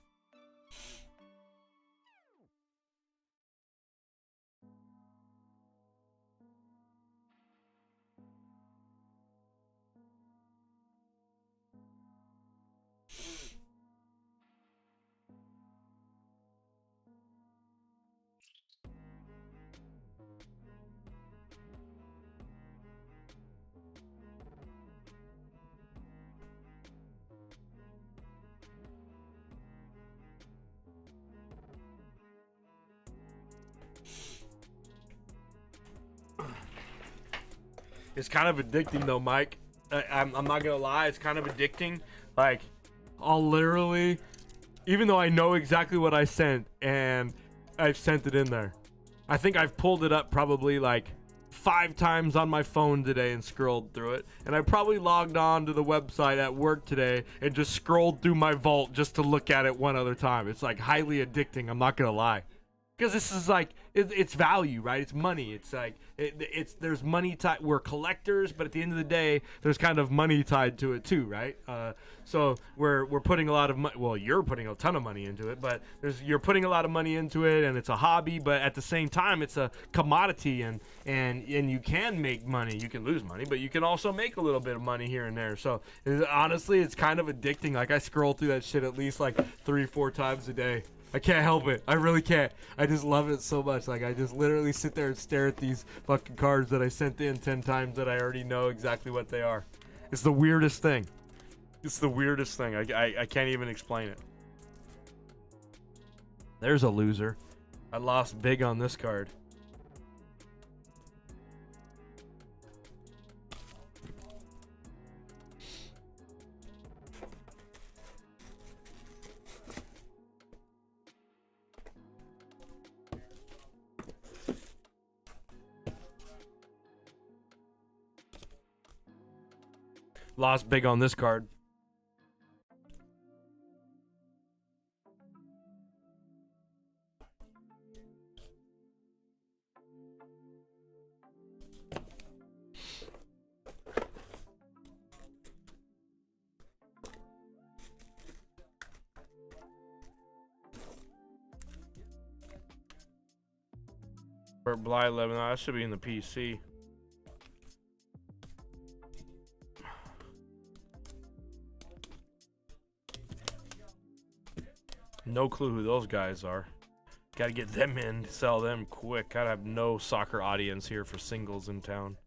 It's kind of addicting though, Mike. I'm not gonna lie, it's kind of addicting. Like, I'll literally, even though I know exactly what I sent and I've sent it in there, I think I've pulled it up probably like 5 times on my phone today and scrolled through it. And I probably logged on to the website at work today and just scrolled through my vault just to look at it one other time. It's like highly addicting, I'm not gonna lie. Because this is like, it's value, right? It's money. It's like, there's money tied. We're collectors, but at the end of the day, there's kind of money tied to it too, right? So we're putting a lot of money. Well, you're putting a ton of money into it, but you're putting a lot of money into it, and it's a hobby. But at the same time, it's a commodity, and you can make money. You can lose money, but you can also make a little bit of money here and there. So honestly, it's kind of addicting. Like I scroll through that shit at least like 3-4 times a day. I can't help it. I really can't. I just love it so much. Like, I just literally sit there and stare at these fucking cards that I sent in 10 times that I already know exactly what they are. It's the weirdest thing. It's the weirdest thing. I can't even explain it. There's a loser. I lost big on this card. Lost big on this card. For Bly 11, that should be in the PC. No clue who those guys are. Gotta get them in, sell them quick. Gotta have no soccer audience here for singles in town.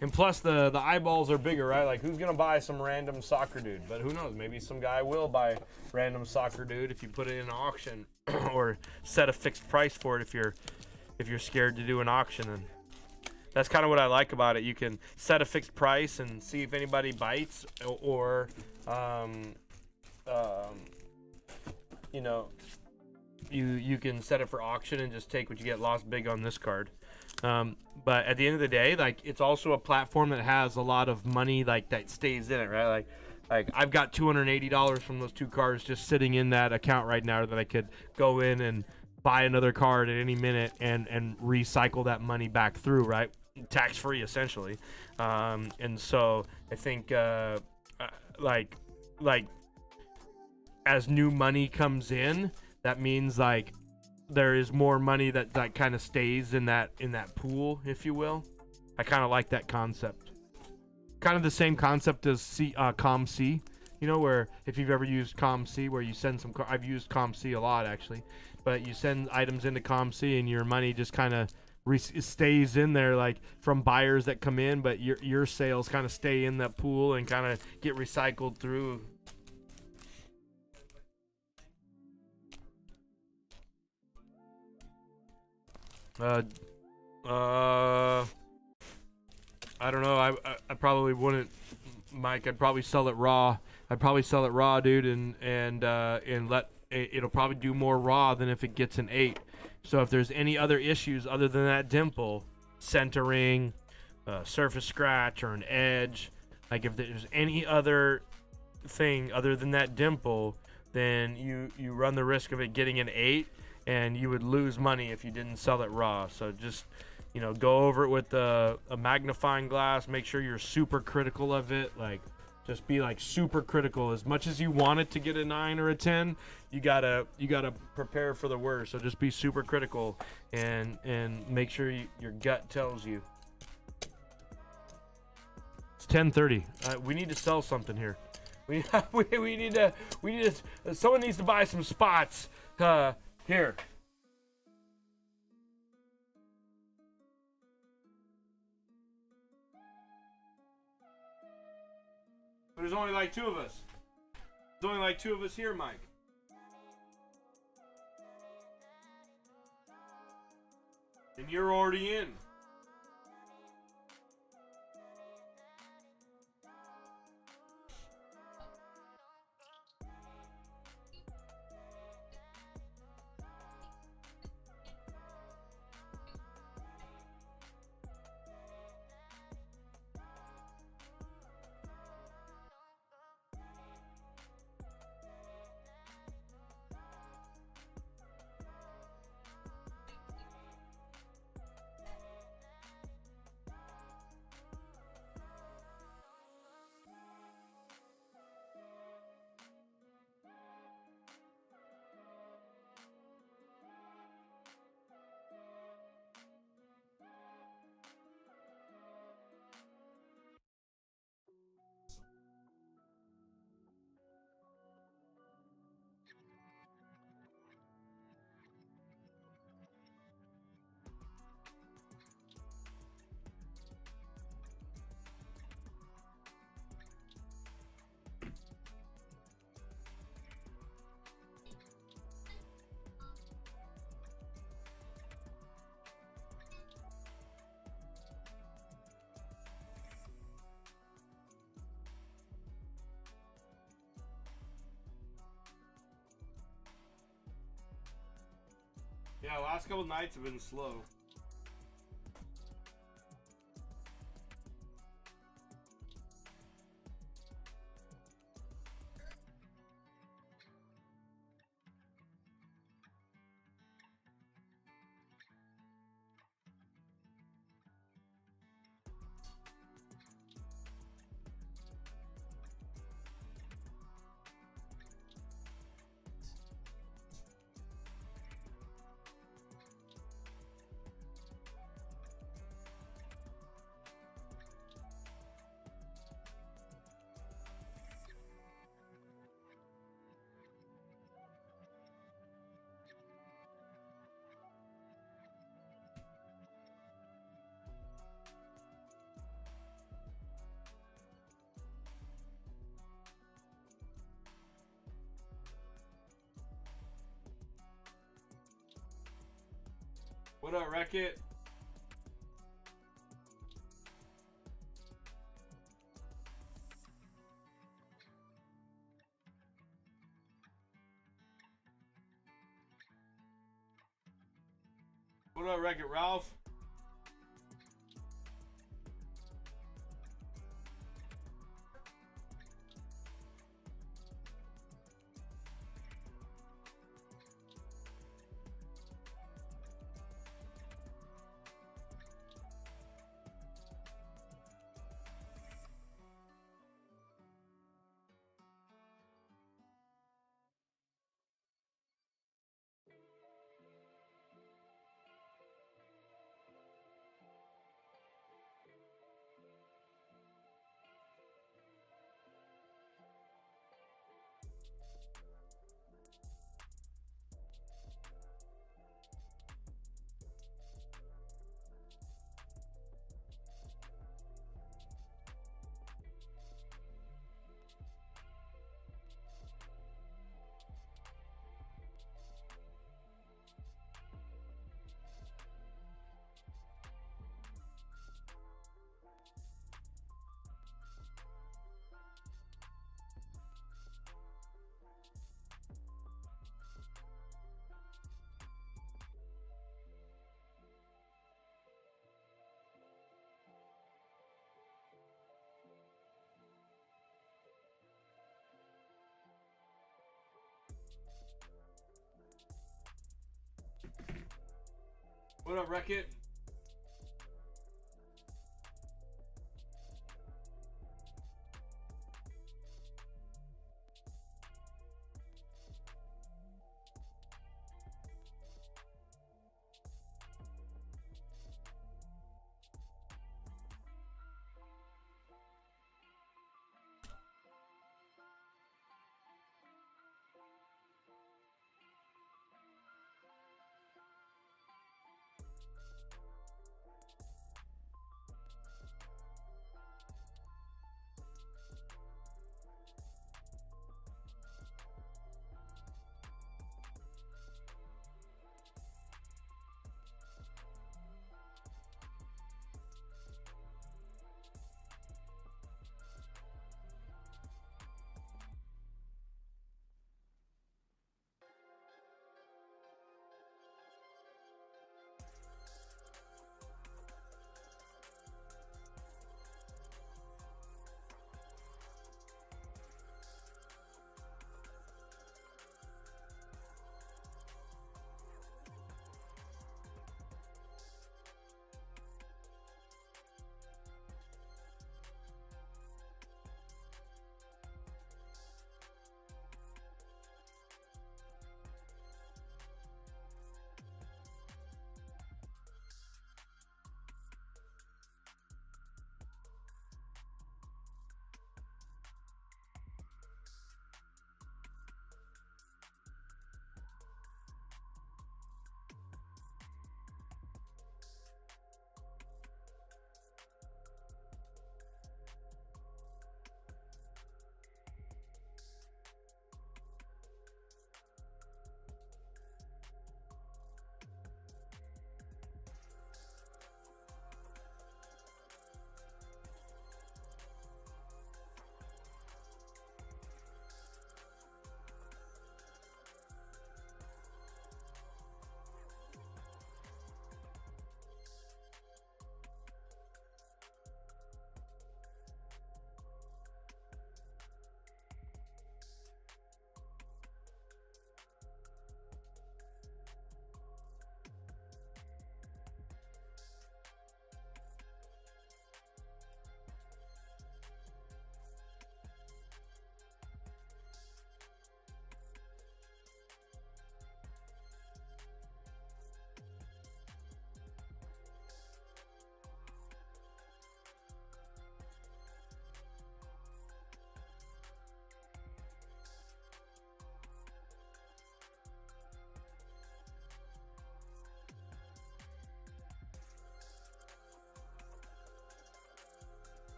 And plus the eyeballs are bigger, right? Like, who's gonna buy some random soccer dude? But who knows? Maybe some guy will buy random soccer dude if you put it in an auction or set a fixed price for it if you're scared to do an auction. And that's kind of what I like about it. You can set a fixed price and see if anybody bites, or you know, you can set it for auction and just take what you get. Lost big on this card. But at the end of the day, like, it's also a platform that has a lot of money, like, that stays in it, right? Like I've got $280 from those 2 cards just sitting in that account right now that I could go in and buy another card at any minute and recycle that money back through, right? Tax free, essentially. And so I think like as new money comes in, that means like there is more money that kind of stays in that pool, if you will. I kind of like that concept. Kind of the same concept as ComC, you know, where if you've ever used ComC, where you send some, I've used ComC a lot actually, but you send items into ComC and your money just kind of stays in there, like from buyers that come in, but your sales kind of stay in that pool and kind of get recycled through. I don't know. I probably wouldn't, Mike. I'd probably sell it raw. I'd probably sell it raw, dude, and let it'll probably do more raw than if it gets an 8. So if there's any other issues other than that dimple, centering, surface scratch, or an edge, like if there's any other thing other than that dimple, then you run the risk of it getting an 8, and you would lose money if you didn't sell it raw. So just, you know, go over it with a magnifying glass. Make sure you're super critical of it. Like, just be like super critical. As much as you want it to get a 9 or a 10, you gotta prepare for the worst. So just be super critical and make sure your gut tells you. It's 10:30. We need to sell something here. We need to someone needs to buy some spots. Here. But there's only like 2 of us. There's only like 2 of us here, Mike. And you're already in. Yeah, last couple nights have been slow. What up, Wreck-It? What up, Wreck-It Ralph? What up, Wreck It?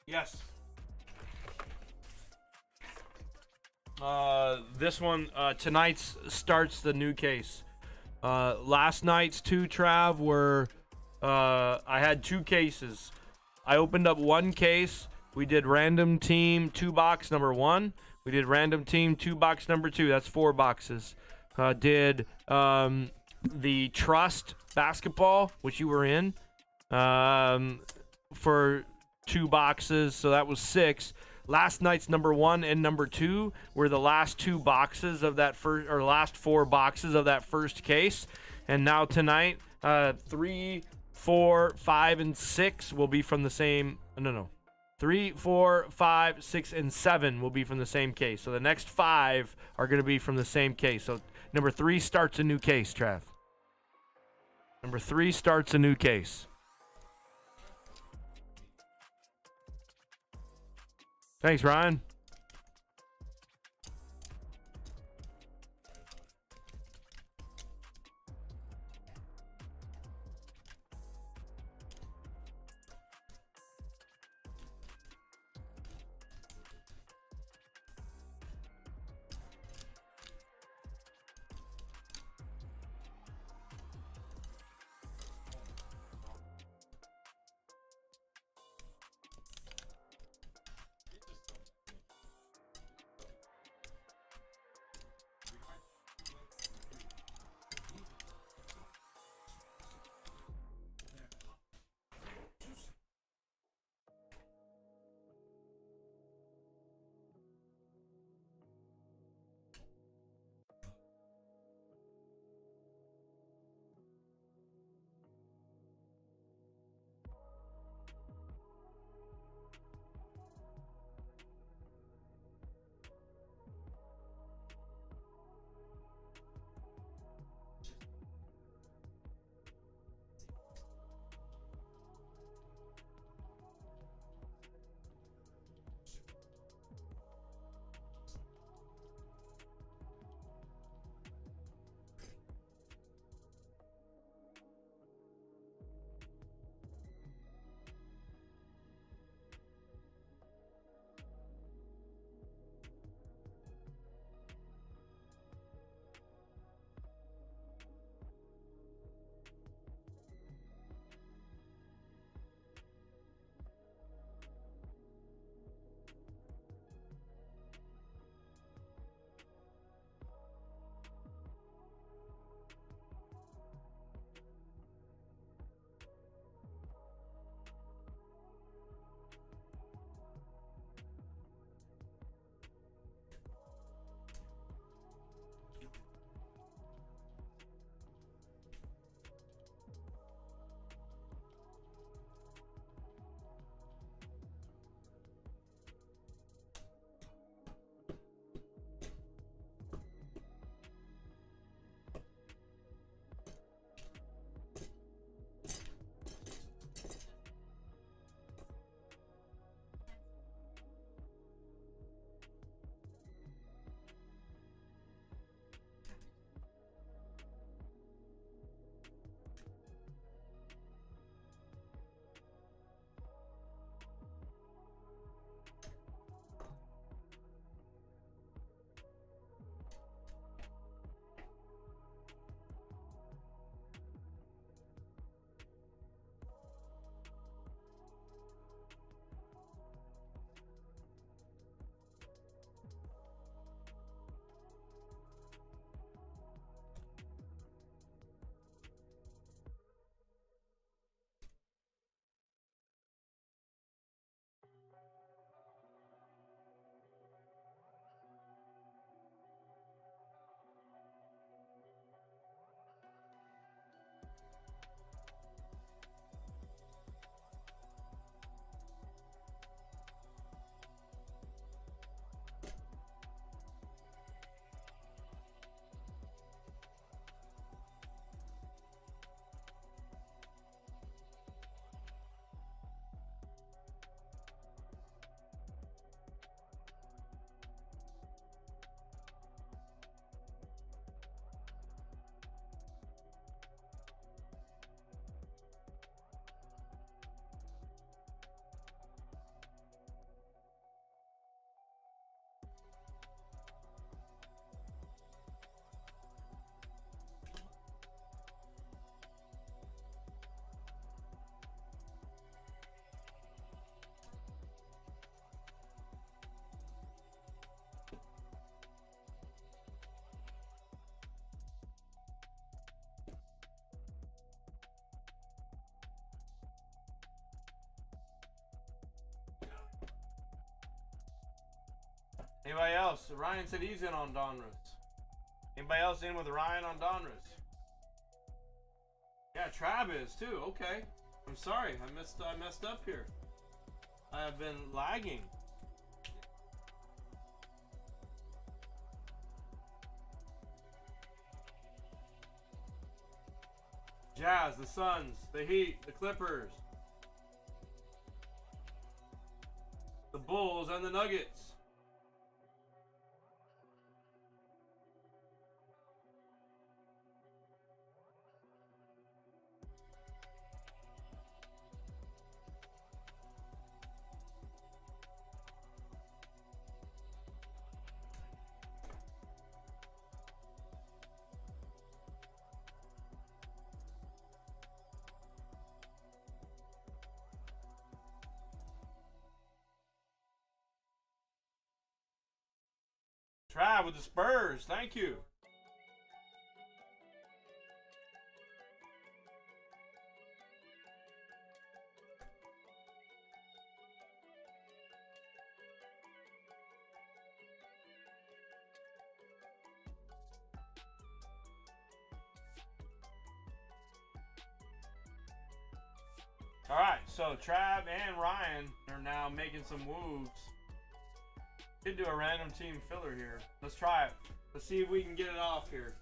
Yes. This one, tonight's starts the new case. Last night's two, Trav, were, I had two cases. I opened up one case. We did random team 2-box number 1. We did random team 2-box number 2. That's 4 boxes. Did the Trust basketball, which you were in, for 2 boxes. So that was 6. Last night's number 1 and number 2 were the last 2 boxes of that first, or last 4 boxes of that first case. And now tonight, 3, 4, 5, and 6 will be from the same. No. 3, 4, 5, 6, and 7 will be from the same case. So the next 5 are going to be from the same case. So number 3 starts a new case, Trav. Number 3 starts a new case. Thanks, Ryan. Anybody else? Ryan said he's in on Donruss. Anybody else in with Ryan on Donruss? Yeah, Trav is too. Okay. I'm sorry. I messed up here. I have been lagging. Jazz, the Suns, the Heat, the Clippers, the Bulls, and the Nuggets. Trav with the Spurs. Thank you. All right, so Trav and Ryan are now making some moves. Could do a random team filler here. Let's try it. Let's see if we can get it off here.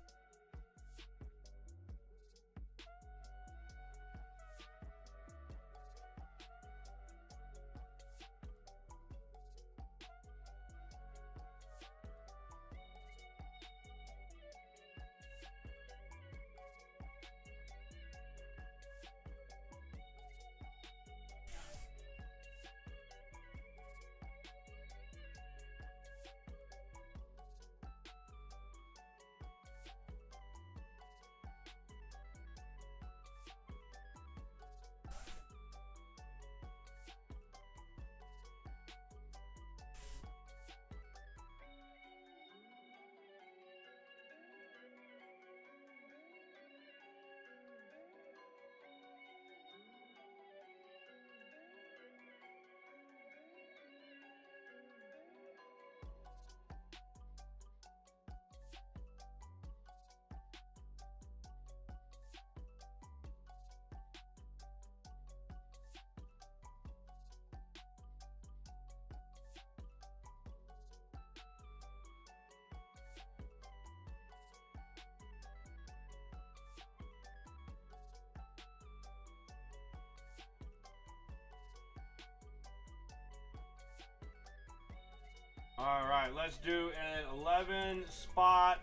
All right, let's do an 11 spot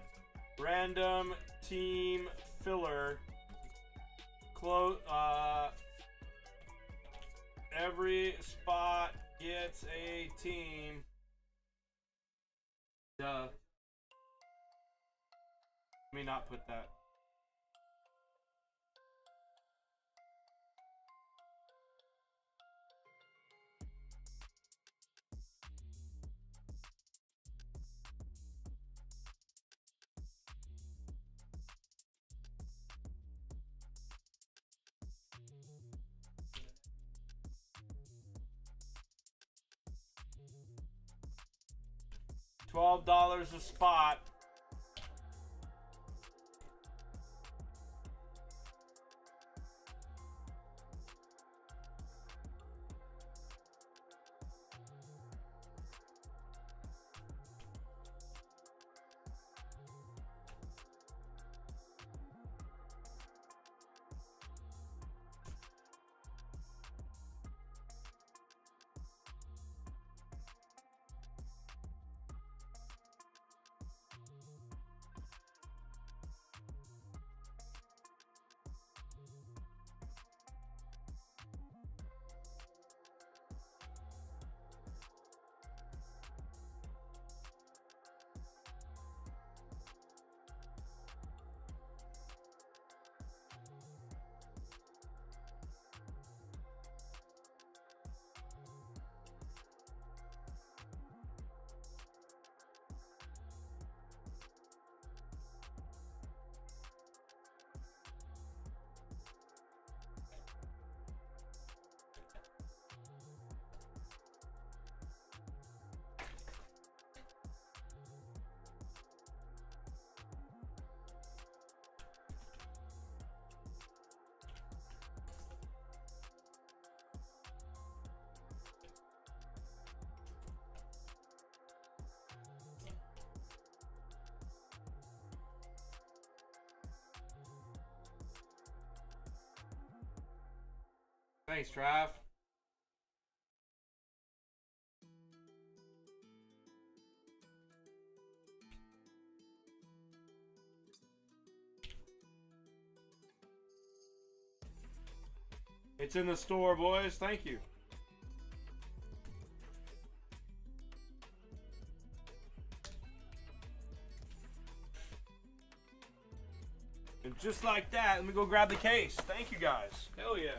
random team filler. Every spot gets a team. Duh. Let me not put that. $12 a spot. Thanks, Trav. It's in the store, boys. Thank you. And just like that, let me go grab the case. Thank you, guys. Hell yeah.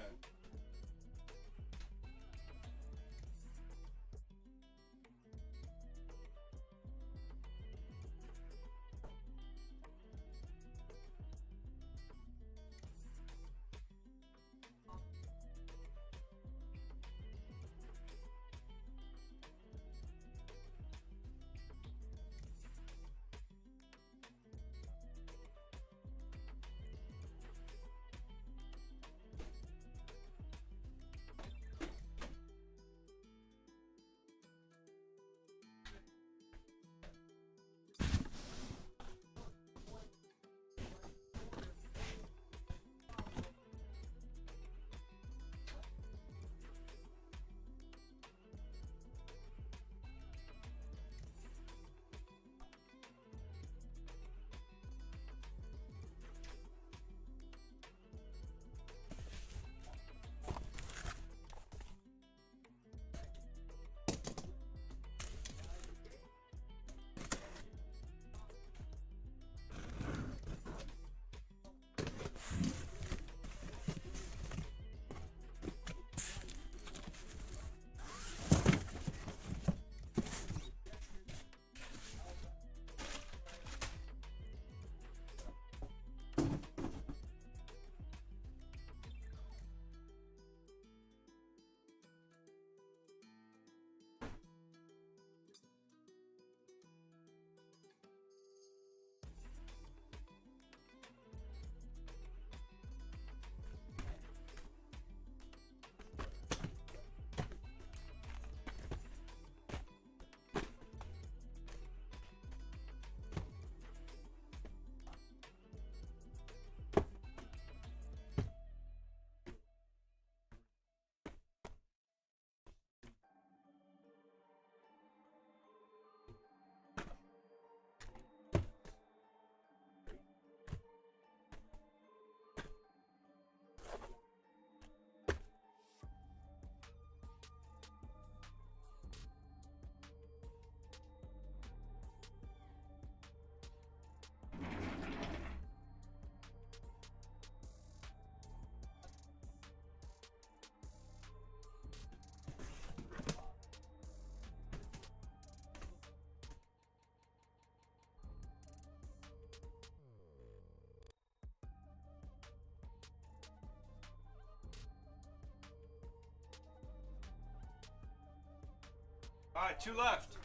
All right, two left.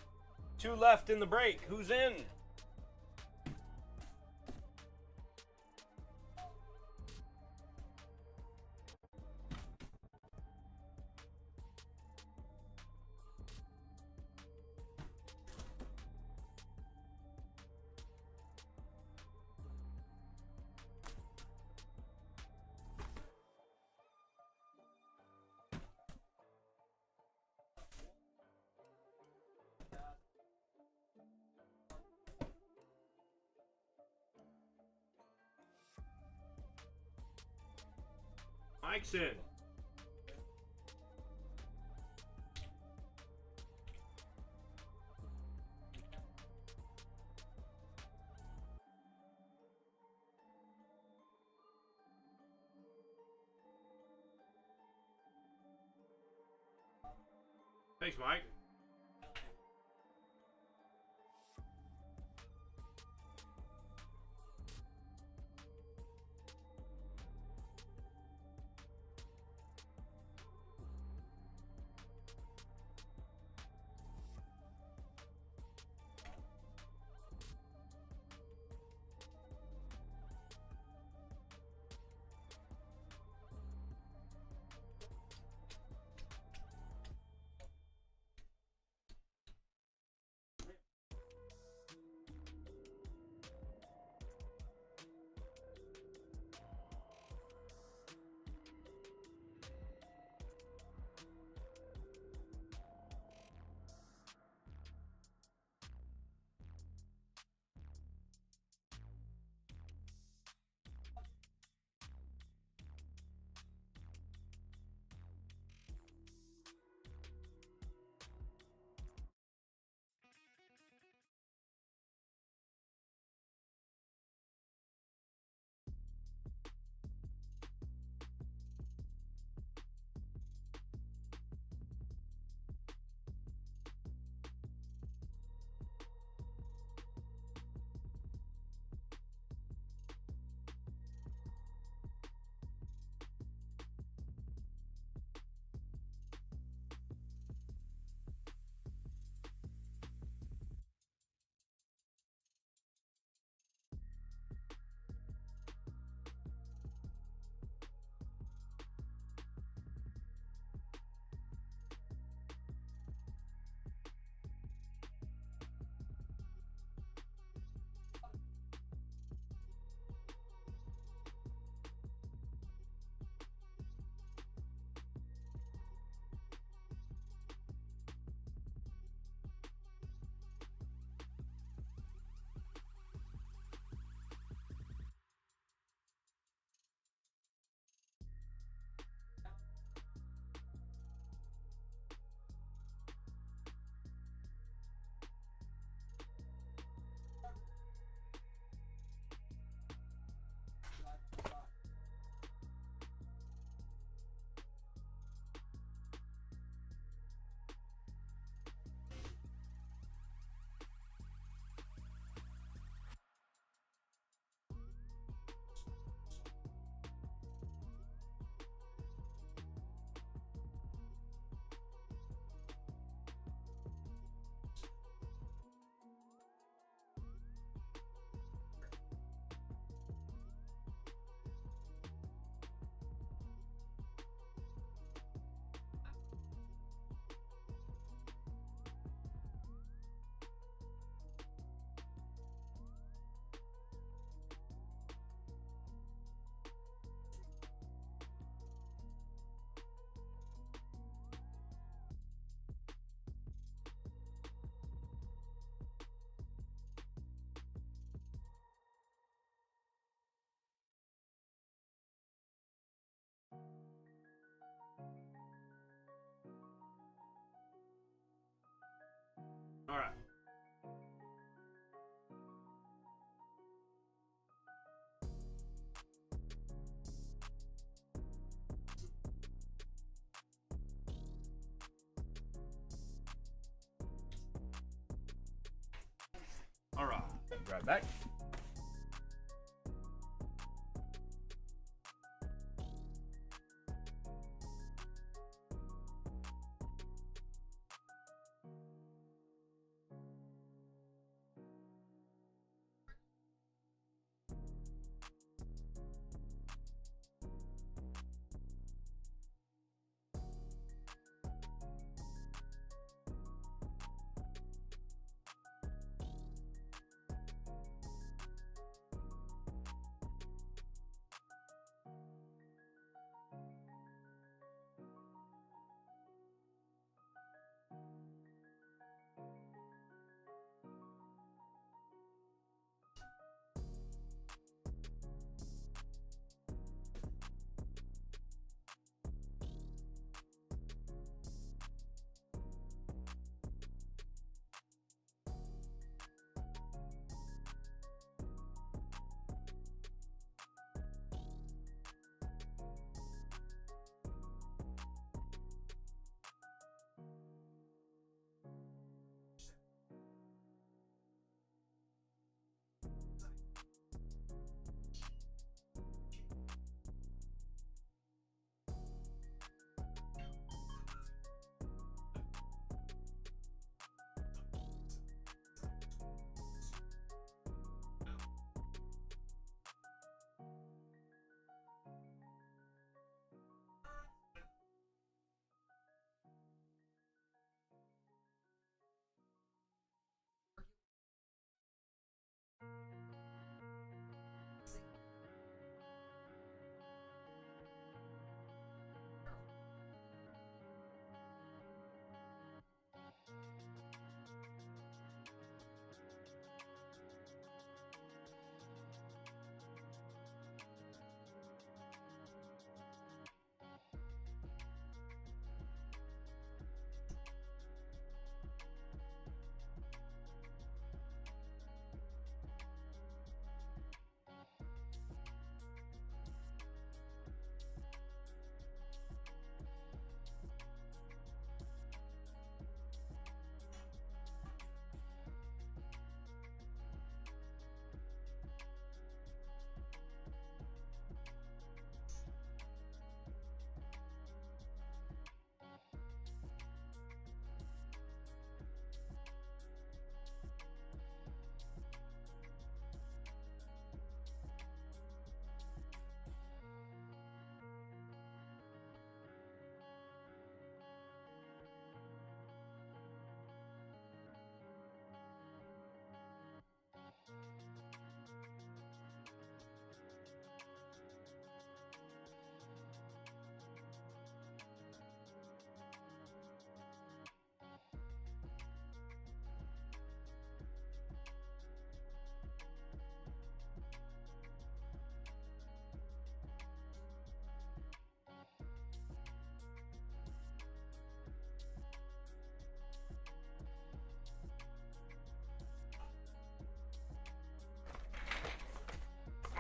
Two left in the break. Who's in? Mike's in. Thanks, Mike. All right. Right back.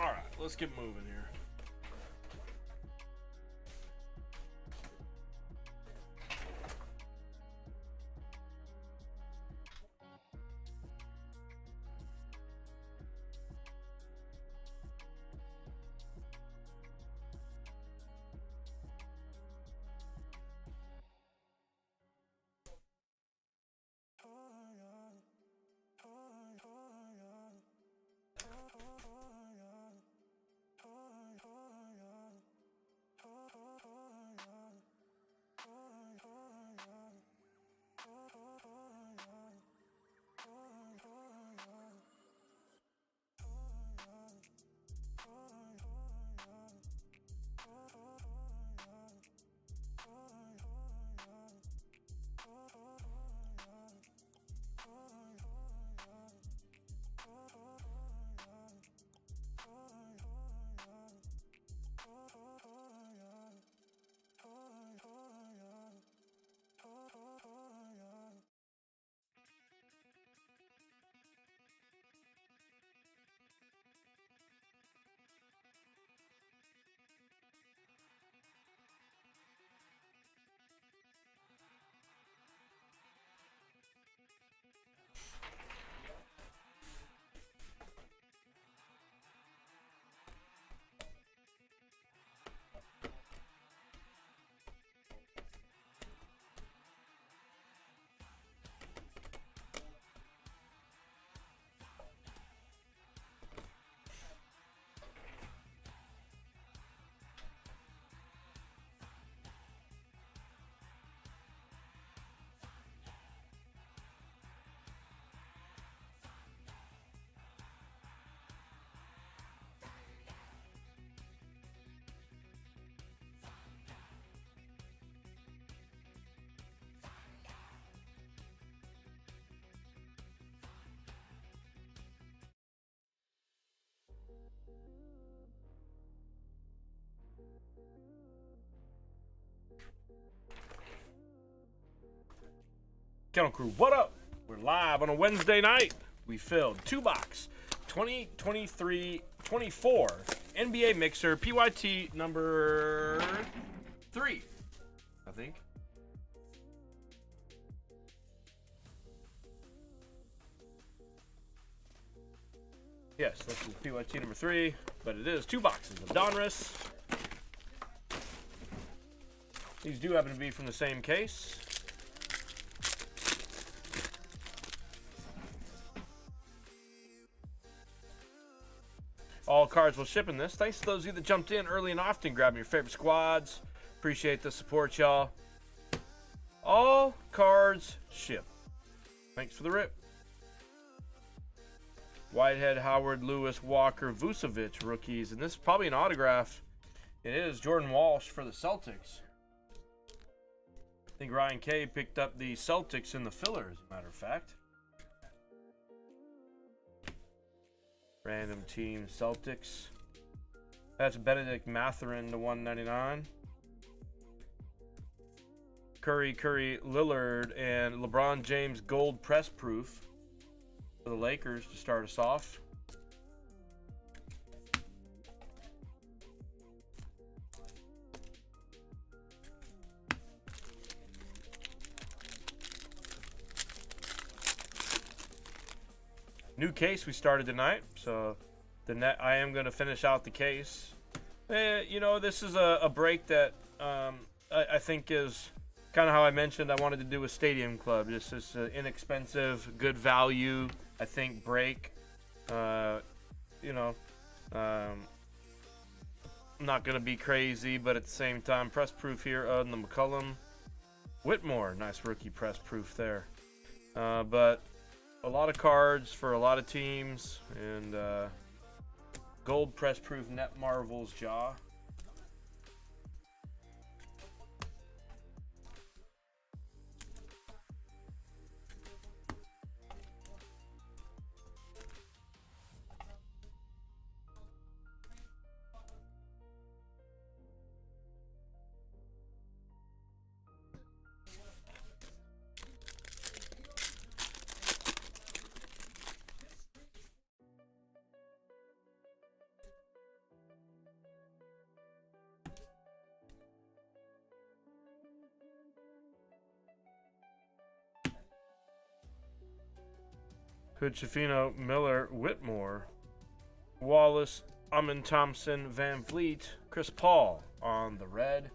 All right, let's get moving here. Kennel Crew, what up? We're live on a Wednesday night. We filled 2-box 2023-24 NBA Mixer PYT number 3, I think. Yes, this is PYT number 3, but it is 2 boxes of Donruss. These do happen to be from the same case. All cards will ship in this. Thanks to those of you that jumped in early and often, grabbing your favorite squads. Appreciate the support, y'all. All cards ship. Thanks for the rip. Whitehead, Howard, Lewis, Walker, Vucevic rookies. And this is probably an autograph. It is Jordan Walsh for the Celtics. I think Ryan K picked up the Celtics in the filler, as a matter of fact. Random team Celtics. That's Benedict Mathurin to 199. Curry, Lillard, and LeBron James gold press proof for the Lakers to start us off. New case we started tonight, so I am going to finish out the case. You know, this is a break that I think is kind of how I mentioned I wanted to do a Stadium Club. This is an inexpensive, good value, I think, break. You know, not going to be crazy, but at the same time, press proof here on the McCollum. Whitmore, nice rookie press proof there. But a lot of cards for a lot of teams, and gold press proof Net Marvel's Jaw. Hood, Schifino, Miller, Whitmore, Wallace, Amin Thompson, Van Vliet, Chris Paul on the red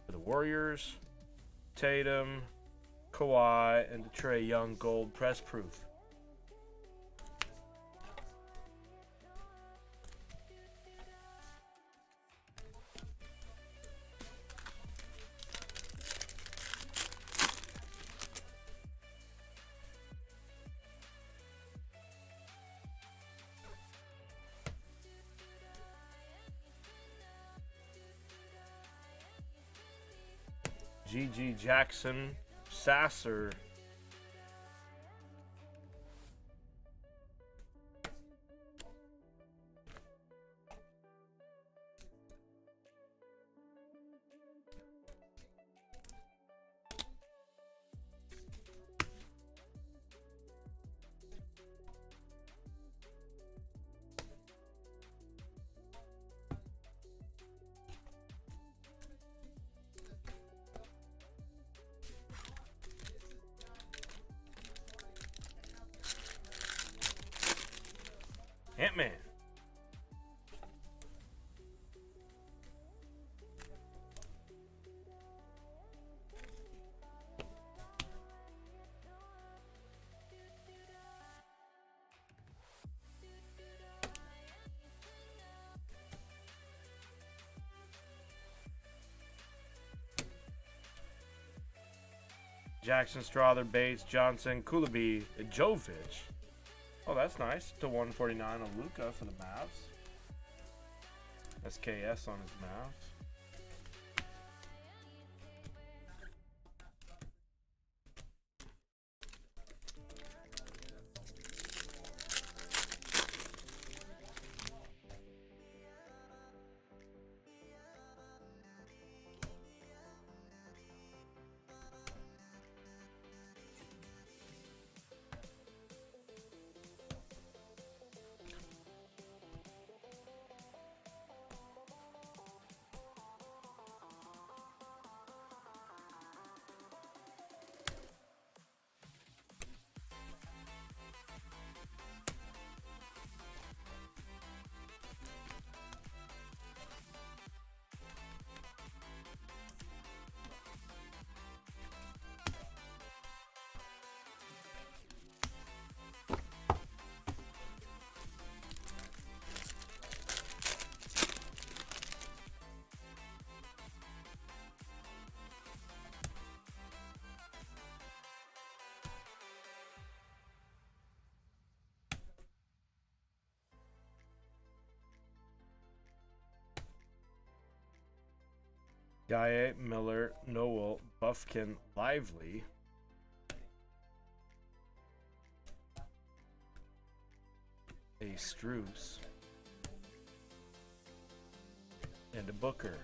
for the Warriors, Tatum, Kawhi, and the Trae Young gold press proof. G.G. Jackson, Sasser, Ant-Man. Jackson, Strother, Bates, Johnson, Kulabi, Jovic. Oh, that's nice. To 149 on Luka for the Mavs. SKS on his Mavs. Gaye, Miller, Noel, Buffkin, Lively. A Struce. And a Booker.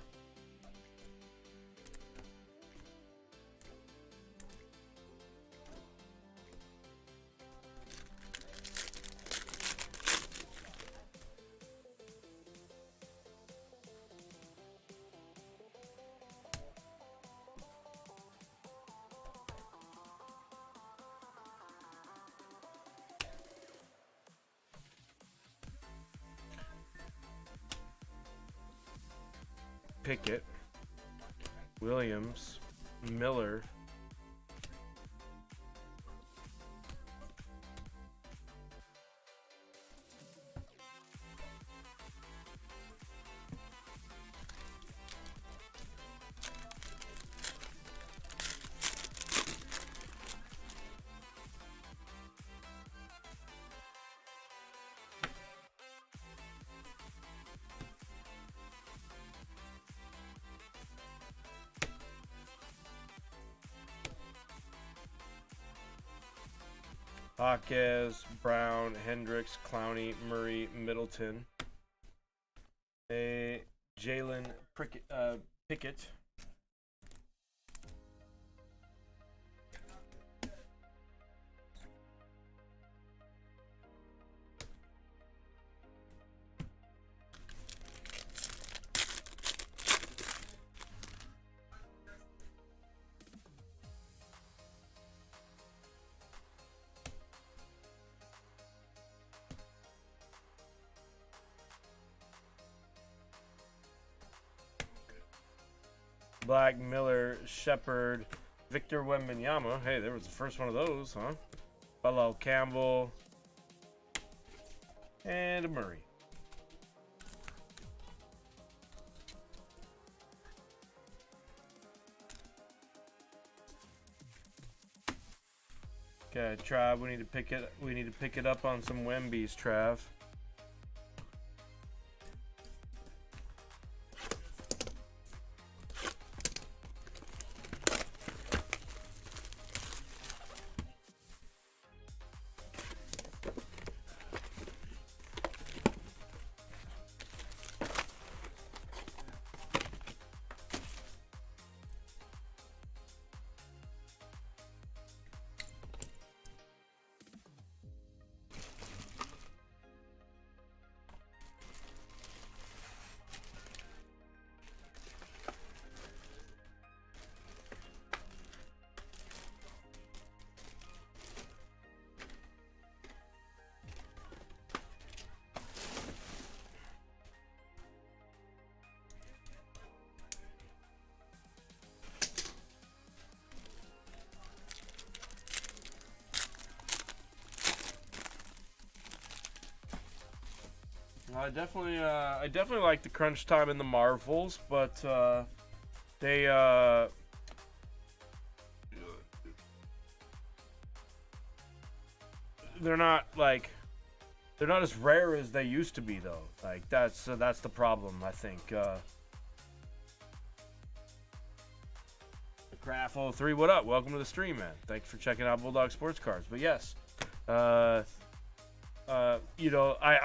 Pickett, Williams, Miller, Hawkes, Brown, Hendricks, Clowney, Murray, Middleton. A Jalen Pickett. Black, Miller, Shepard, Victor Wembanyama. Hey, there was the first one of those, huh? Bello, Campbell, and a Murray. Okay, Trav, we need to pick it up on some Wembies, Trav. I definitely like the crunch time in the Marvels, but they're not as rare as they used to be though. Like that's the problem, I think. Craft 03, what up? Welcome to the stream, man. Thanks for checking out Bulldog Sports Cards. But yes, I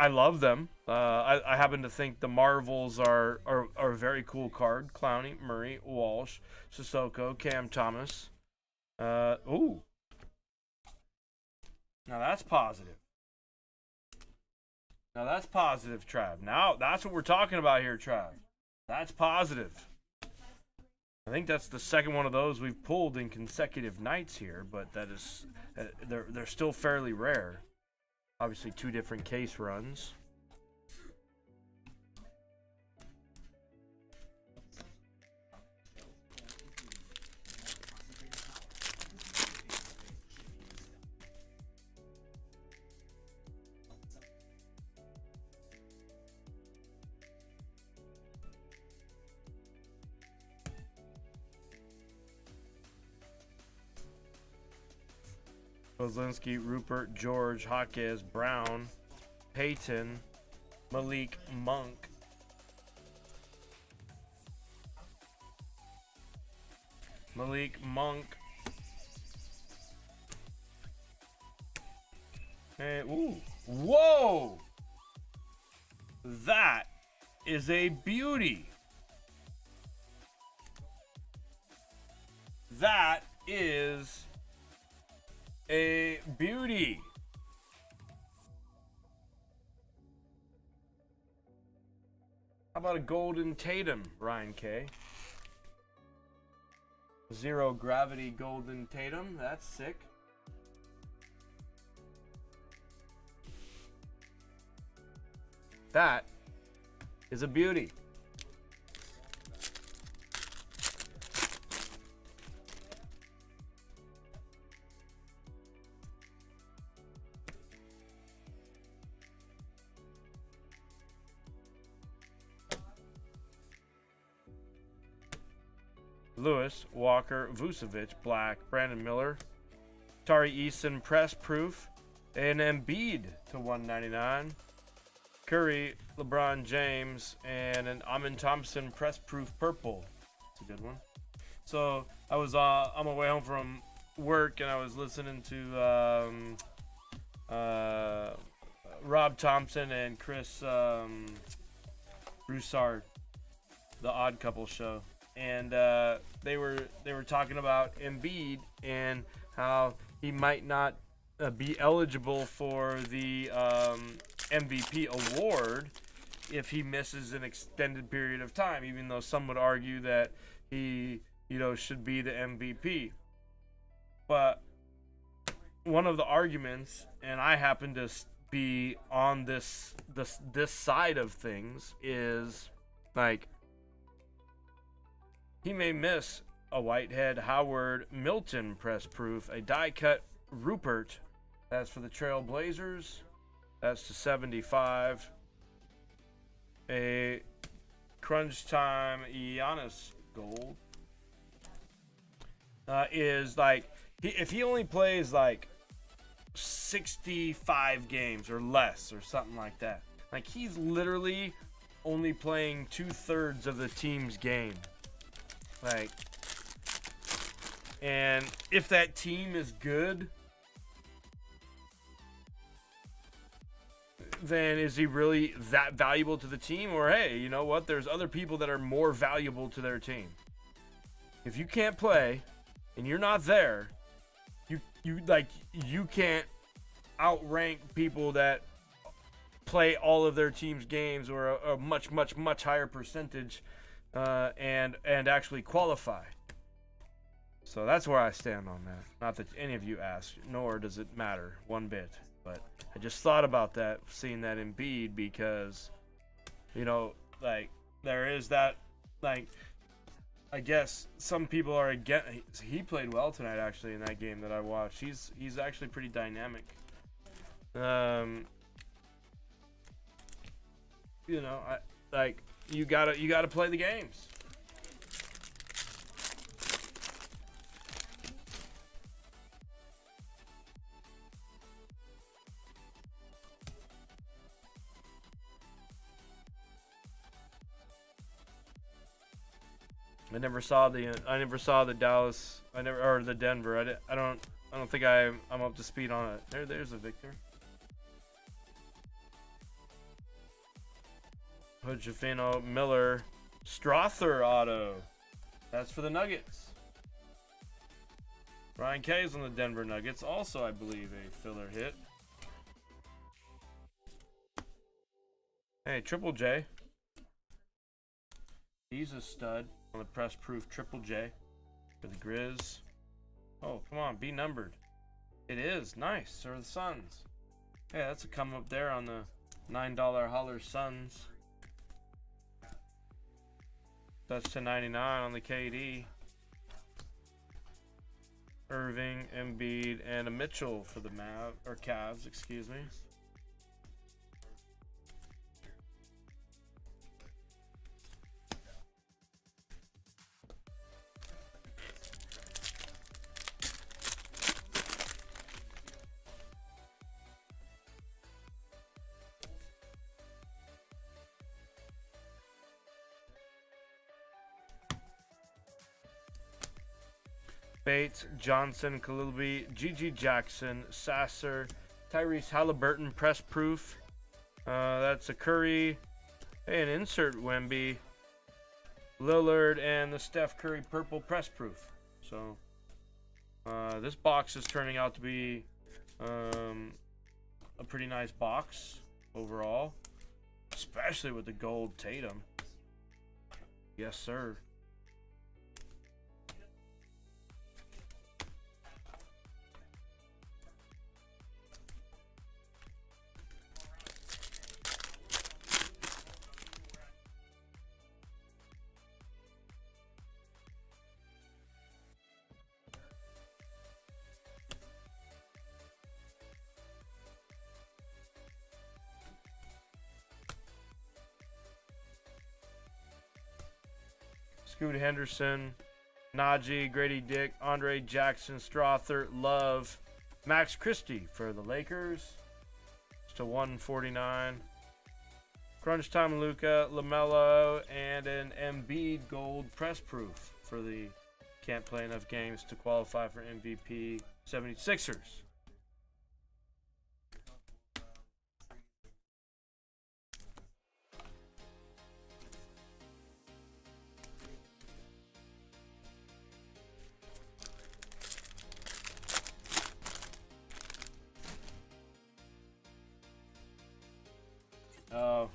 love them. I happen to think the Marvels are a very cool card. Clowney, Murray, Walsh, Sissoko, Cam Thomas. Ooh. Now that's positive. Now that's positive, Trav. Now that's what we're talking about here, Trav. That's positive. I think that's the second one of those we've pulled in consecutive nights here, but that is they're still fairly rare. Obviously, two different case runs. Kozlinski, Rupert, George, Hawkes, Brown, Peyton, Malik, Monk. Malik Monk. And, ooh. Whoa! That is a beauty. That is a beauty. How about a golden Tatum, Ryan K? Zero gravity golden Tatum. That's sick. That is a beauty. Lewis, Walker, Vucevic, Black, Brandon Miller, Tari Eason, press proof, and Embiid to 199. Curry, LeBron James, and an Amin Thompson press proof purple. It's a good one. So I was on my way home from work and I was listening to Rob Thompson and Chris Broussard, the Odd Couple show, and they were talking about Embiid and how he might not be eligible for the MVP award if he misses an extended period of time, even though some would argue that he, should be the MVP. But one of the arguments, and I happen to be on this side of things, is like he may miss a Whitehead, Howard, Milton press proof, a die cut Rupert. That's for the Trail Blazers. That's to 75. A crunch time Giannis gold is like if he only plays like 65 games or less or something like that. Like he's literally only playing 2/3 of the team's game. Like, and if that team is good, then is he really that valuable to the team? Or hey, you know what? There's other people that are more valuable to their team. If you can't play and you're not there, you can't outrank people that play all of their team's games or a much higher percentage and actually qualify. So that's where I stand on that. Not that any of you asked, nor does it matter one bit. But I just thought about that, seeing that Embiid, because, there is that, I guess some people are against. He played well tonight, actually, in that game that I watched. He's actually pretty dynamic. You gotta play the games. I never saw the Dallas. Or the Denver. I don't think I'm up to speed on it. There's a Victor. Hood-Jafino, Miller, Strother auto. That's for the Nuggets. Ryan K is on the Denver Nuggets. Also, I believe, a filler hit. Hey, Triple J. He's a stud on the press proof Triple J for the Grizz. Oh, come on, be numbered. It is. Nice. So are the Suns. Hey, that's a come up there on the $9 Holler Suns. That's to 99 on the KD. Irving, Embiid, and a Mitchell for the Cavs, excuse me. Bates, Johnson, Kalubi, Gigi Jackson, Sasser, Tyrese Halliburton, press proof. That's a Curry, an insert Wemby, Lillard, and the Steph Curry purple press proof. So this box is turning out to be a pretty nice box overall, especially with the gold Tatum. Yes, sir. Scoot Henderson, Najee, Grady Dick, Andre Jackson, Strother, Love, Max Christie for the Lakers. Just a 149. Crunch Time Luka, LaMelo, and an Embiid gold press proof for the can't play enough games to qualify for MVP 76ers. Oh.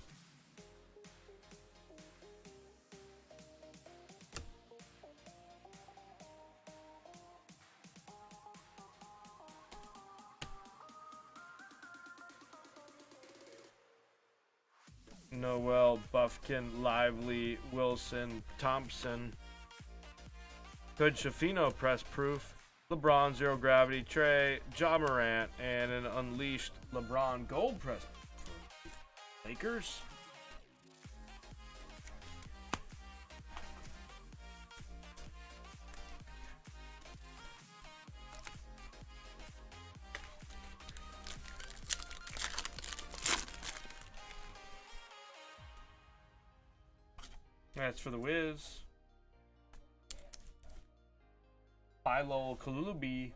Noel, Buffkin, Lively, Wilson, Thompson. Good Shafino press proof. LeBron, Zero Gravity, Trey, Ja Morant, and an Unleashed LeBron gold press proof. Lakers. That's for the Wiz. Philo Kalubi.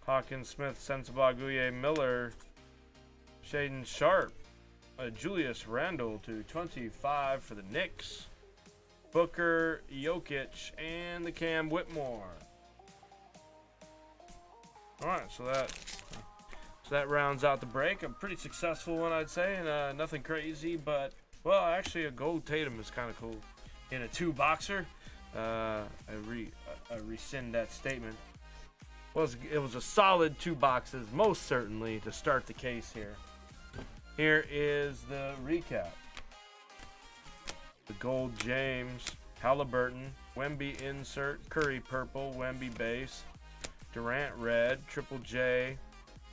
Hawkins, Smith, Sensabaugh, Guye, Miller, Shaden Sharp, Julius Randle to 25 for the Knicks, Booker, Jokic, and the Cam Whitmore. All right, so that rounds out the break. A pretty successful one, I'd say, and nothing crazy, but well, actually, a gold Tatum is kind of cool in a two-boxer. I rescind that statement. It was a solid two boxes, most certainly, to start the case here. Here is the recap. The gold James, Halliburton, Wemby insert, Curry purple, Wemby base, Durant red, Triple J,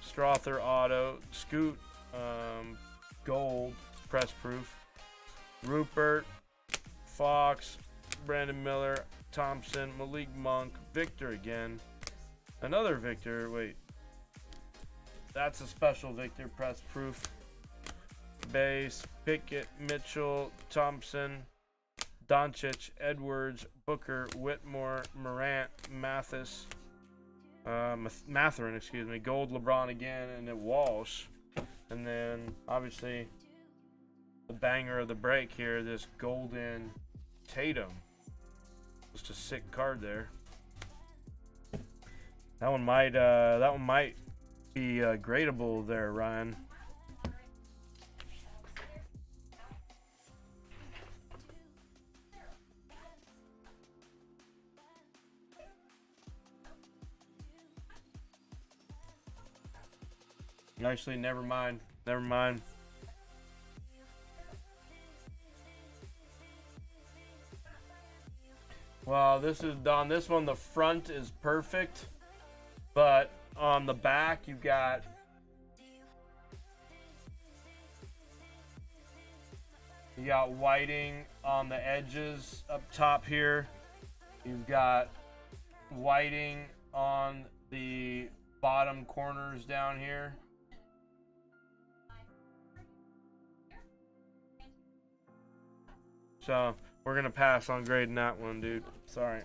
Strother auto, Scoot gold press proof, Rupert, Fox, Brandon Miller, Thompson, Malik Monk, Victor again. Another Victor, wait. That's a special Victor press proof. Base, Pickett, Mitchell, Thompson, Doncic, Edwards, Booker, Whitmore, Morant, Matherin, gold LeBron again, and then Walsh. And then, obviously, the banger of the break here, this golden Tatum. Just a sick card there. That one might be gradable there, Ryan. Actually, never mind. Never mind. Well, this is done. This one, the front is perfect, but on the back, you got whiting on the edges up top here. You've got whiting on the bottom corners down here. So we're gonna pass on grading that one, dude. Sorry.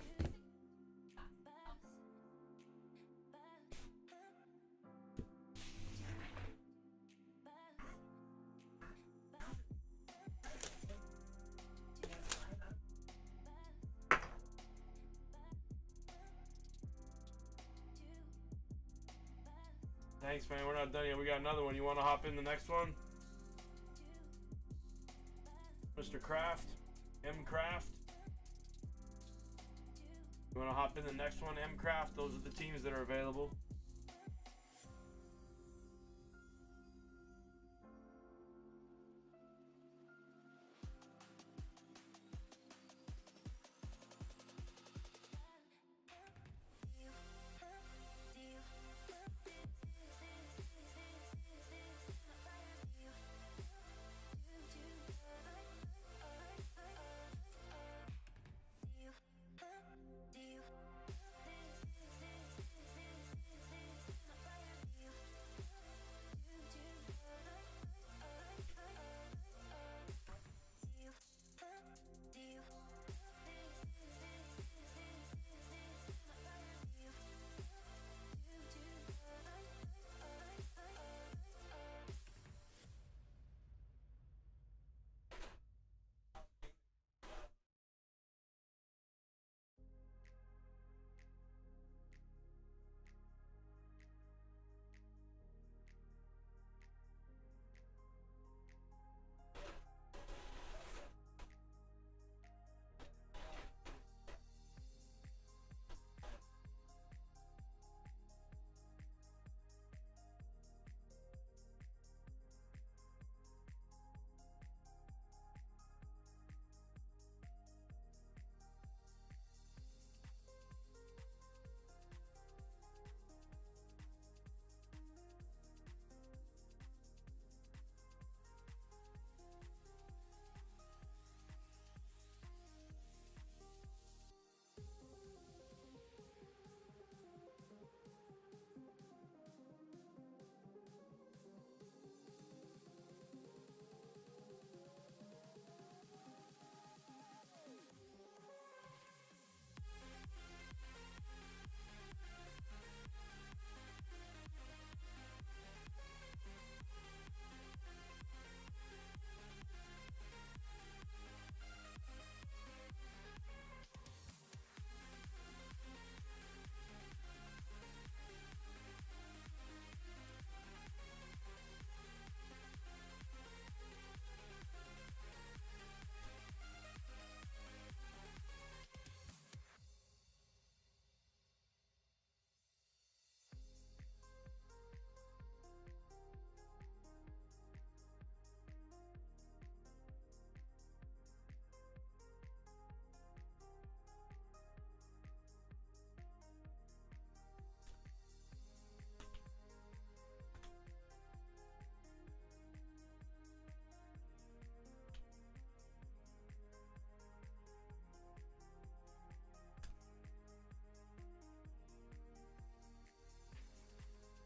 Thanks, man. We're not done yet. We got another one. You want to hop in the next one? Mr. Kraft? M. Kraft? You want to hop in the next one? M. Kraft? Those are the teams that are available.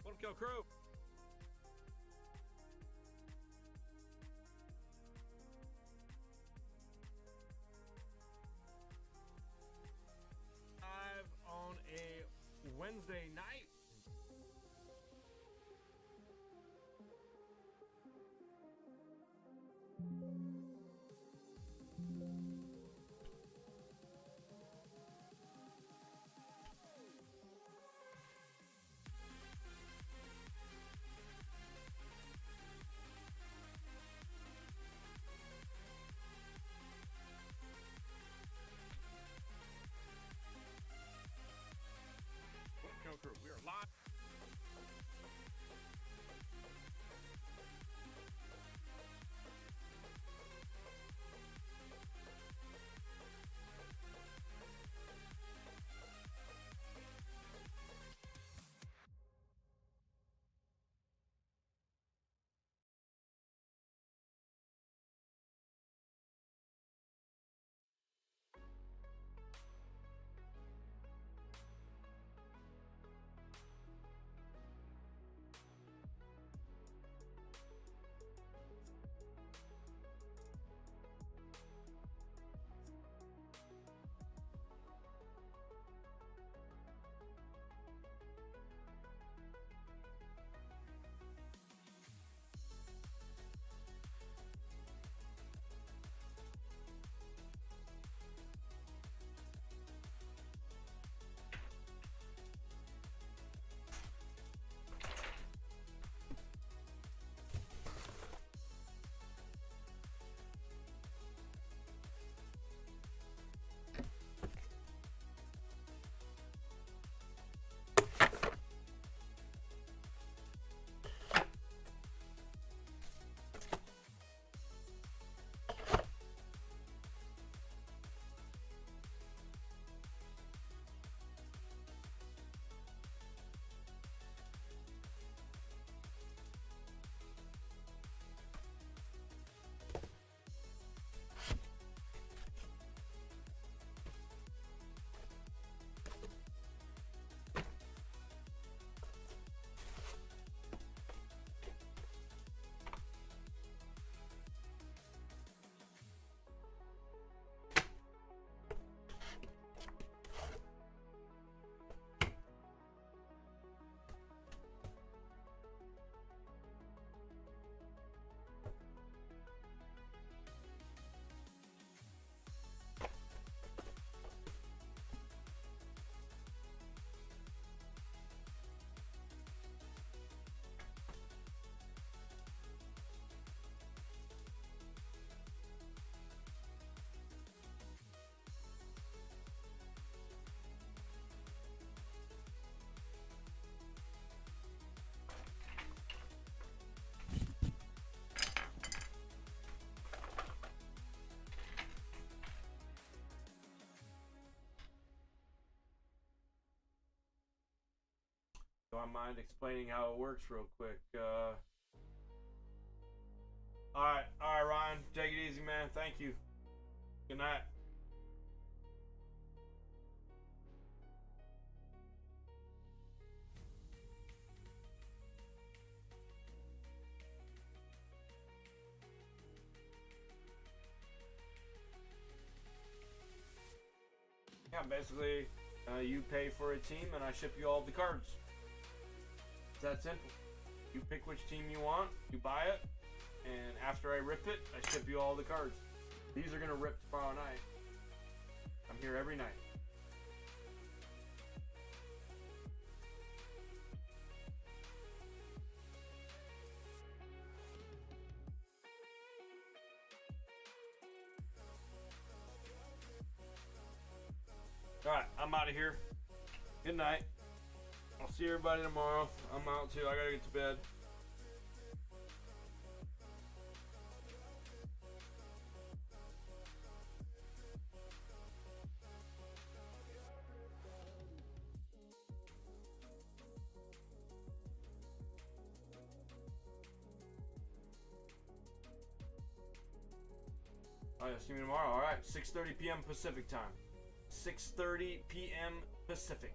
Let him kill Crow. Live on a Wednesday night. I mind explaining how it works real quick. All right, Ryan, take it easy, man. Thank you. Good night. Yeah, basically, you pay for a team and I ship you all the cards. It's that simple. You pick which team you want, you buy it, and after I rip it, I ship you all the cards. These are gonna rip tomorrow night. I'm here every night. Alright, I'm out of here. Good night. I'll see everybody tomorrow. I'm out too. I gotta get to bed. Oh yeah, see me tomorrow. Alright, 6:30 p.m. Pacific time. 6:30 p.m. Pacific.